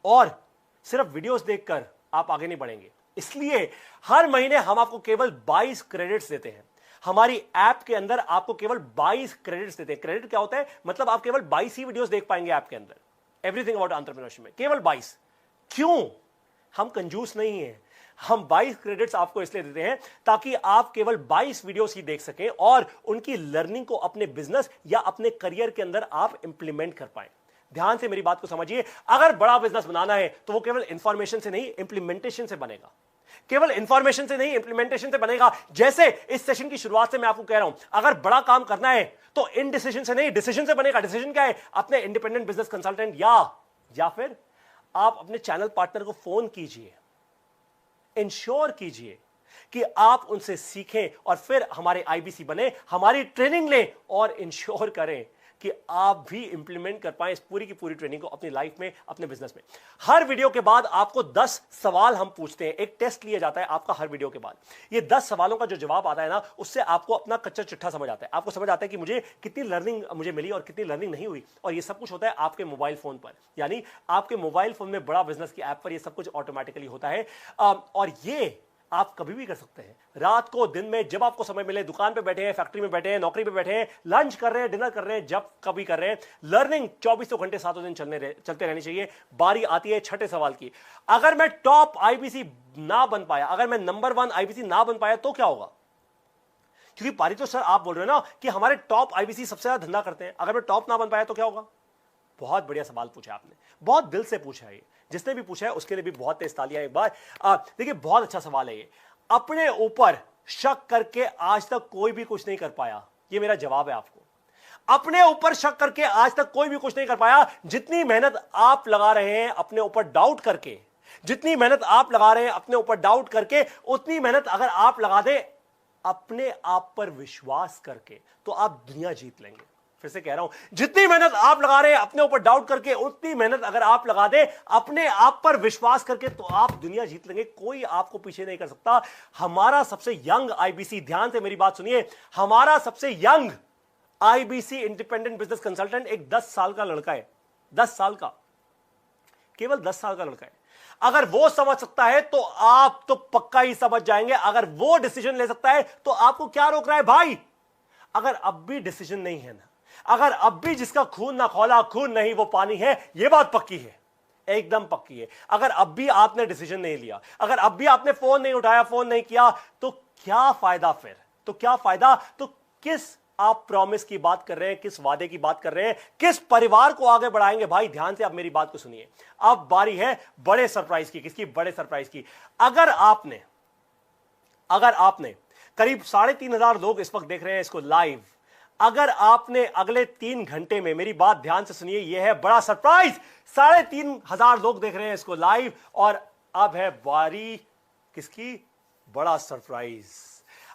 और सिर्फ वीडियोस देखकर आप आगे नहीं बढ़ेंगे, इसलिए हर महीने हम आपको केवल 22 क्रेडिट्स देते हैं। हमारी ऐप के अंदर आपको केवल 22 क्रेडिट्स देते हैं। क्रेडिट क्या होता है? मतलब आप केवल 22 ही वीडियोस देख पाएंगे ऐप के अंदर। एवरीथिंग अबाउट एंटरप्रेन्योरशिप में केवल 22। क्यों? हम कंजूस नहीं हैं। हम 22 क्रेडिट्स आपको इसलिए देते हैं ताकि आप केवल 22 वीडियोस ही देख सकें और उनकी लर्निंग को अपने बिजनेस या अपने करियर के अंदर आप इंप्लीमेंट कर पाएं। ध्यान से मेरी बात को समझिए। अगर बड़ा बिजनेस बनाना है तो वो केवल इंफॉर्मेशन से नहीं, इंप्लीमेंटेशन से बनेगा। केवल इंफॉर्मेशन से नहीं, इंप्लीमेंटेशन से बनेगा। जैसे इस सेशन की शुरुआत से मैं आपको कह रहा हूं, अगर बड़ा काम करना है तो इन डिसीजन से नहीं, डिसीजन से बनेगा। डिसीजन क्या है? अपने इंडिपेंडेंट बिजनेस कंसल्टेंट या फिर आप अपने चैनल पार्टनर को फोन कीजिए, इंश्योर कीजिए कि आप उनसे सीखें और फिर हमारे आईबीसी बने, हमारी ट्रेनिंग लें और इंश्योर करें कि आप भी इंप्लीमेंट कर पाएं इस पूरी की पूरी ट्रेनिंग को अपनी लाइफ में, अपने बिजनेस में। हर वीडियो के बाद आपको 10 सवाल हम पूछते हैं। एक टेस्ट लिया जाता है आपका हर वीडियो के बाद। ये 10 सवालों का जो जवाब आता है ना, उससे आपको अपना कच्चा चिट्ठा समझ आता है। आपको समझ आता है कि मुझे कितनी लर्निंग मुझे मिली और कितनी लर्निंग नहीं हुई। और ये सब कुछ होता है आपके मोबाइल फोन पर, यानी आपके मोबाइल फोन में बड़ा बिजनेस की ऐप पर ये सब कुछ ऑटोमेटिकली होता है। और ये आप कभी भी कर सकते हैं, रात को, दिन में, जब आपको समय मिले। दुकान पे बैठे हैं, फैक्ट्री में बैठे हैं, नौकरी पे बैठे हैं, लंच कर रहे हैं, डिनर कर रहे हैं, जब कभी कर रहे हैं। लर्निंग 24 घंटे 7 दिन चलते रहनी चाहिए। बारी आती है छठे सवाल की। अगर मैं टॉप आईबीसी ना बन पाया, अगर मैं नंबर 1 आईबीसी ना बन पाया तो क्या होगा? क्योंकि पारितोष सर आप बोल रहे हो ना कि हमारे टॉप आईबीसी सबसे ज्यादा धंधा करते हैं। अगर मैं टॉप ना बन पाया तो क्या होगा? बहुत बढ़िया सवाल पूछा आपने, बहुत दिल से पूछा है। जिसने भी पूछा है उसके लिए भी बहुत तेज तालियां एक बार। देखिए बहुत अच्छा सवाल है ये। अपने ऊपर शक करके आज तक कोई भी कुछ नहीं कर पाया, ये मेरा जवाब है आपको। अपने ऊपर शक करके आज तक कोई भी कुछ नहीं कर पाया। जितनी मेहनत आप लगा रहे हैं अपने ऊपर डाउट करके, जितनी मेहनत आप लगा रहे हैं अपने ऊपर डाउट करके, उतनी मेहनत अगर आप लगा दें अपने आप पर विश्वास करके, तो आप दुनिया जीत लेंगे। फिर से कह रहा हूं, जितनी मेहनत आप लगा रहे हैं अपने ऊपर डाउट करके, उतनी मेहनत अगर आप लगा दे अपने आप पर विश्वास करके, तो आप दुनिया जीत लेंगे। कोई आपको पीछे नहीं कर सकता। हमारा सबसे यंग आईबीसी, ध्यान से मेरी बात सुनिए, हमारा सबसे young IBC independent business consultant एक 10 साल का लड़का है। 10 साल का, केवल 10 साल का लड़का है। अगर वो समझ सकता है तो आप तो पक्का ही समझ जाएंगे। अगर वो डिसीजन ले सकता है तो आपको क्या रोक रहा है भाई? अगर अब भी डिसीजन नहीं है ना, अगर अब भी जिसका खून ना खौला खून नहीं वो पानी है, ये बात पक्की है, एकदम पक्की है। अगर अब भी आपने डिसीजन नहीं लिया, अगर अब भी आपने फोन नहीं उठाया, फोन नहीं किया, तो क्या फायदा फिर? तो क्या फायदा? तो किस आप प्रॉमिस की बात कर रहे हैं, किस वादे की बात कर रहे हैं, किस परिवार को आगे बढ़ाएंगे? भाई ध्यान से आप मेरी बात को सुनिए। अब बारी है बड़े सरप्राइज की। किसकी? बड़े सरप्राइज की। अगर आपने करीब 3,500 लोग इस वक्त देख रहे हैं इसको लाइव, अगर आपने अगले 3 घंटे में, मेरी बात ध्यान से सुनिए, यह है बड़ा सरप्राइज। 3,500 लोग देख रहे हैं इसको लाइव और अब है बारी किसकी? बड़ा सरप्राइज।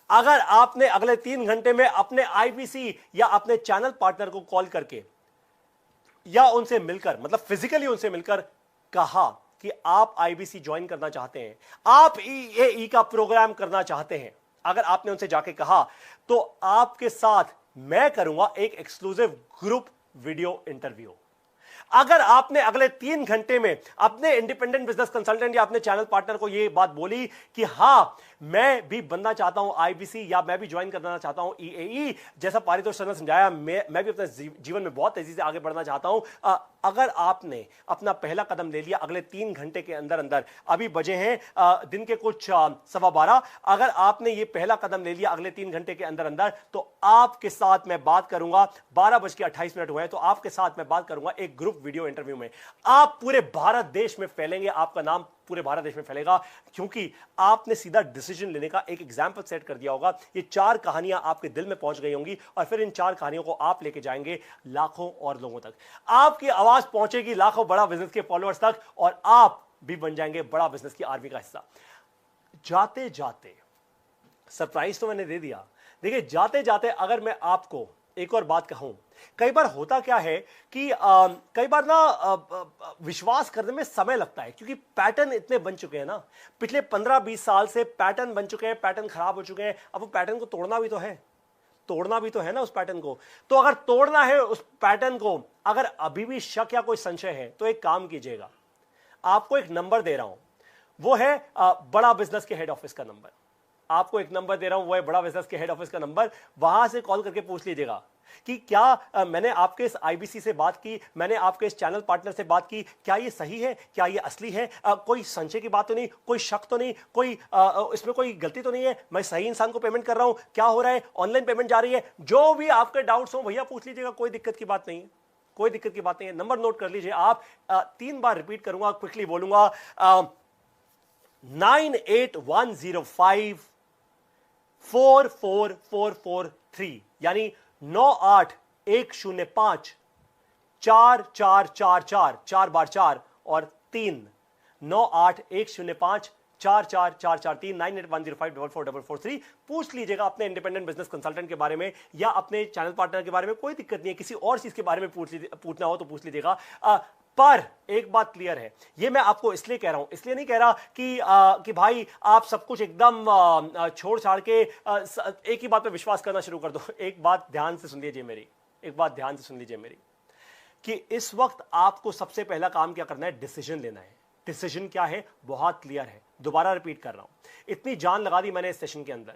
अगर आपने अगले 3 घंटे में अपने आईबीसी या अपने चैनल पार्टनर को कॉल करके या उनसे मिलकर, मतलब फिजिकली उनसे मिलकर कहा कि आप आईबीसी ज्वाइन करना चाहते हैं, आप ईएई का प्रोग्राम करना चाहते हैं, अगर आपने उनसे जाके कहा, तो आपके साथ मैं करूंगा एक एक्सक्लूसिव ग्रुप वीडियो इंटरव्यू। अगर आपने अगले 3 घंटे में अपने इंडिपेंडेंट बिजनेस कंसल्टेंट या अपने चैनल पार्टनर को यह बात बोली कि हां मैं भी बनना चाहता हूं आईबीसी, या मैं भी ज्वाइन करना चाहता हूं ईएई, जैसा पारितोष सर ने समझाया, मैं भी अपने जीवन में बहुत तेजी से आगे बढ़ना चाहता हूं। अगर आपने अपना पहला कदम ले लिया अगले 3 घंटे के अंदर अंदर, अभी बजे हैं दिन के कुछ 12:15, अगर आपने ये पहला कदम ले लिया अगले 3 घंटे के अंदर अंदर, तो आपके साथ मैं बात करूंगा। 12:28 हुए हैं, तो आपके साथ मैं बात करूंगा एक ग्रुप वीडियो इंटरव्यू में। आप पूरे भारत देश में फैलेंगे, आपका नाम पूरे भारत देश में फैलेगा, क्योंकि आपने सीधा डिसीजन लेने का एक एग्जाम्पल सेट कर दिया होगा। ये 4 कहानियां आपके दिल में पहुंच गई होंगी और फिर इन 4 कहानियों को आप लेके जाएंगे लाखों और लोगों तक। आपकी आवाज पहुंचेगी लाखों बड़ा बिजनेस के फॉलोअर्स तक और आप भी बन जाएंगे बड़ा बिजनेस की आर्मी का हिस्सा। जाते जाते सरप्राइज तो मैंने दे दिया। देखिए जाते जाते अगर मैं आपको एक और बात कहूं, कई बार होता क्या है कि कई बार ना विश्वास करने में समय लगता है, क्योंकि पैटर्न इतने बन चुके हैं ना, पिछले 15-20 साल से पैटर्न बन चुके हैं, पैटर्न खराब हो चुके हैं। अब वो पैटर्न को तोड़ना भी तो है, तोड़ना भी तो है ना उस पैटर्न को। तो अगर तोड़ना है उस पैटर्न को, अगर अभी भी शक या कोई संशय है, तो एक काम कीजिएगा, आपको एक नंबर दे रहा हूं, वो है बड़ा बिजनेस के हेड ऑफिस का नंबर। आपको एक नंबर दे रहा हूं, वो है बड़ा बिजनेस के हेड ऑफिस का नंबर। वहां से कॉल करके पूछ लीजिएगा कि क्या मैंने आपके इस आईबीसी से बात की, मैंने आपके इस चैनल पार्टनर से बात की, क्या ये सही है, क्या ये असली है, कोई संशय की बात तो नहीं, कोई शक तो नहीं, कोई इसमें कोई गलती तो नहीं है, मैं सही इंसान को पेमेंट कर रहा हूं, क्या हो रहा है, ऑनलाइन पेमेंट जा रही है, जो भी आपके डाउट्स हो भैया पूछ लीजिएगा, कोई दिक्कत की बात नहीं है, कोई दिक्कत की बात नहीं है। नंबर नोट कर लीजिए आप, 3 बार रिपीट करूंगा, क्विकली बोलूंगा, 9810544443, यानी 9810544444, 4 बार 4 और 3, 9810544443, 9810544443। पूछ लीजिएगा अपने इंडिपेंडेंट बिजनेस कंसल्टेंट के बारे में या अपने चैनल पार्टनर के बारे में, कोई दिक्कत नहीं है। किसी और चीज के बारे में पूछना हो तो पूछ लीजिएगा। पर एक बात क्लियर है, ये मैं आपको इसलिए कह रहा हूं, इसलिए नहीं कह रहा कि भाई आप सब कुछ एकदम छोड़ छाड़ के एक ही बात पे विश्वास करना शुरू कर दो। एक बात ध्यान से सुन लीजिए मेरी, एक बात ध्यान से सुन लीजिए मेरी, कि इस वक्त आपको सबसे पहला काम क्या करना है, डिसीजन लेना है। डिसीजन क्या है, बहुत क्लियर है। दोबारा रिपीट कर रहा हूं, इतनी जान लगा दी मैंने इस सेशन के अंदर,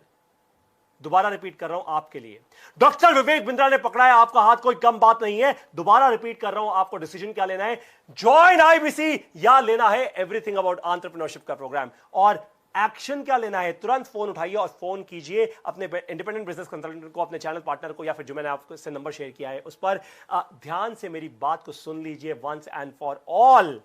दोबारा रिपीट कर रहा हूं आपके लिए। डॉक्टर विवेक बिंद्रा ने पकड़ा है आपका हाथ, कोई कम बात नहीं है। दोबारा रिपीट कर रहा हूं, आपको डिसीजन क्या लेना है, ज्वाइन आईबीसी या लेना है एवरीथिंग अबाउट एंटरप्रेन्योरशिप का प्रोग्राम। और एक्शन क्या लेना है, तुरंत फोन उठाइए और फोन कीजिए अपने इंडिपेंडेंट बिजनेस कंसल्टेंट को, अपने चैनल पार्टनर को, या फिर जो मैंने आपसे नंबर शेयर किया है उस पर। ध्यान से मेरी बात को सुन लीजिए वंस एंड फॉर ऑल।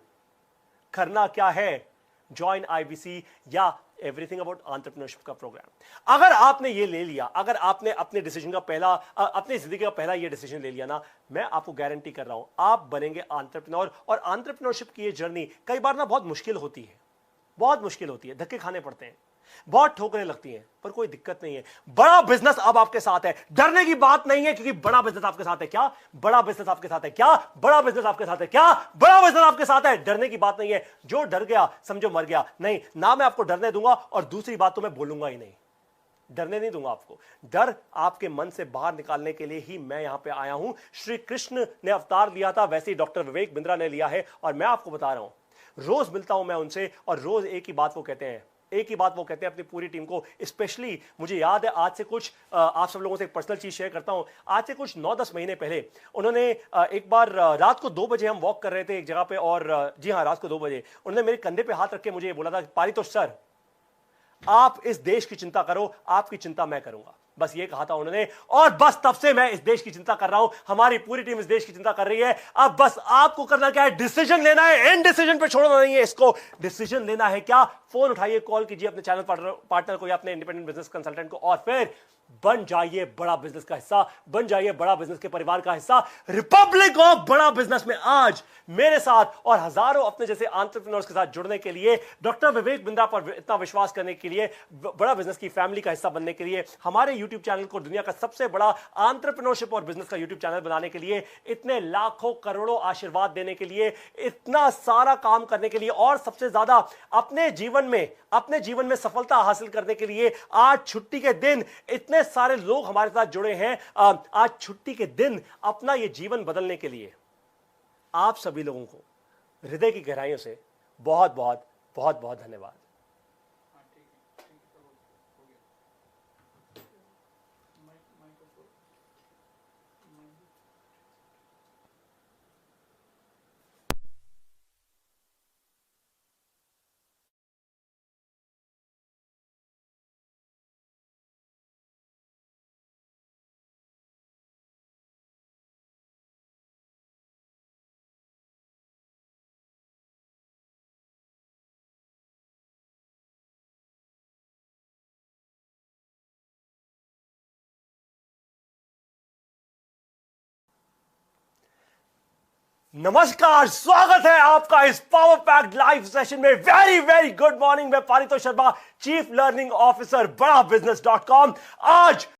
करना क्या है, ज्वाइन आईबीसी या एवरीथिंग अबाउट एंटरप्रेन्योरशिप का प्रोग्राम। अगर आपने ये ले लिया, अगर आपने अपने डिसीजन का पहला, अपनी जिंदगी का पहला ये डिसीजन ले लिया ना, मैं आपको गारंटी कर रहा हूं आप बनेंगे एंटरप्रेन्योर। और एंटरप्रेन्योरशिप की ये जर्नी कई बार ना बहुत मुश्किल होती है, बहुत मुश्किल होती है, धक्के खाने पड़ते हैं, बहुत ठोकरें लगती हैं, पर कोई दिक्कत नहीं है। बड़ा बिजनेस अब आपके साथ है, डरने की बात नहीं है, क्योंकि बड़ा बिजनेस आपके साथ है। क्या बड़ा बिजनेस आपके साथ है, क्या बड़ा बिजनेस आपके साथ है, क्या बड़ा बिजनेस आपके साथ है। डरने की बात नहीं है, जो डर गया समझो मर गया। नहीं ना, मैं आपको डरने दूंगा, और दूसरी बात तो मैं बोलूंगा ही नहीं, डरने नहीं दूंगा आपको। डर आपके मन से बाहर निकालने के लिए ही मैं यहां पे आया हूं। श्री कृष्ण ने अवतार लिया था, वैसे ही डॉक्टर विवेक बिंद्रा ने लिया है। और मैं आपको बता रहा हूं, रोज मिलता हूं मैं उनसे, और रोज एक ही बात वो कहते हैं, एक ही बात वो कहते हैं अपनी पूरी टीम को। स्पेशली मुझे याद है, आज से कुछ आप सब लोगों से एक पर्सनल चीज शेयर करता हूं। आज से कुछ 9-10 महीने पहले उन्होंने एक बार रात को 2 बजे हम वॉक कर रहे थे एक जगह पे, और जी हाँ, रात को 2 बजे उन्होंने मेरे कंधे पे हाथ रख के मुझे बोला था, पारितोष सर आप इस देश की चिंता करो, आपकी चिंता मैं करूंगा। बस ये कहा था उन्होंने, और बस तब से मैं इस देश की चिंता कर रहा हूं, हमारी पूरी टीम इस देश की चिंता कर रही है। अब बस आपको करना क्या है, डिसीजन लेना है, एंड डिसीजन पे छोड़ना नहीं है इसको। डिसीजन लेना है क्या, फोन उठाइए, कॉल कीजिए अपने चैनल पार्टनर को या अपने इंडिपेंडेंट बिजनेस कंसल्टेंट को, और फिर बन जाइए बड़ा बिजनेस का हिस्सा, बन जाइए बड़ा बिजनेस के परिवार का हिस्सा। रिपब्लिक ऑफ बड़ा बिजनेस में आज मेरे साथ और हजारों अपने जैसे एंटरप्रेन्योर्स के साथ जुड़ने के लिए, डॉक्टर विवेक बिंद्रा पर इतना विश्वास करने के लिए, बड़ा बिजनेस की फैमिली का हिस्सा बनने के लिए, हमारे यूट्यूब चैनल को दुनिया का सबसे बड़ा एंटरप्रेन्योरशिप और बिजनेस का यूट्यूब चैनल बनाने के लिए, इतने लाखों करोड़ों आशीर्वाद देने के लिए, इतना सारा काम करने के लिए, और सबसे ज्यादा अपने जीवन में सफलता हासिल करने के लिए, आज छुट्टी के दिन इतने सारे लोग हमारे साथ जुड़े हैं। आज छुट्टी के दिन अपना यह जीवन बदलने के लिए आप सभी लोगों को हृदय की गहराइयों से बहुत बहुत बहुत बहुत धन्यवाद। नमस्कार, स्वागत है आपका इस पावर पैक्ड लाइव सेशन में। Very very good morning. मैं Paritosh Sharma, chief learning officer Bada business .com। आज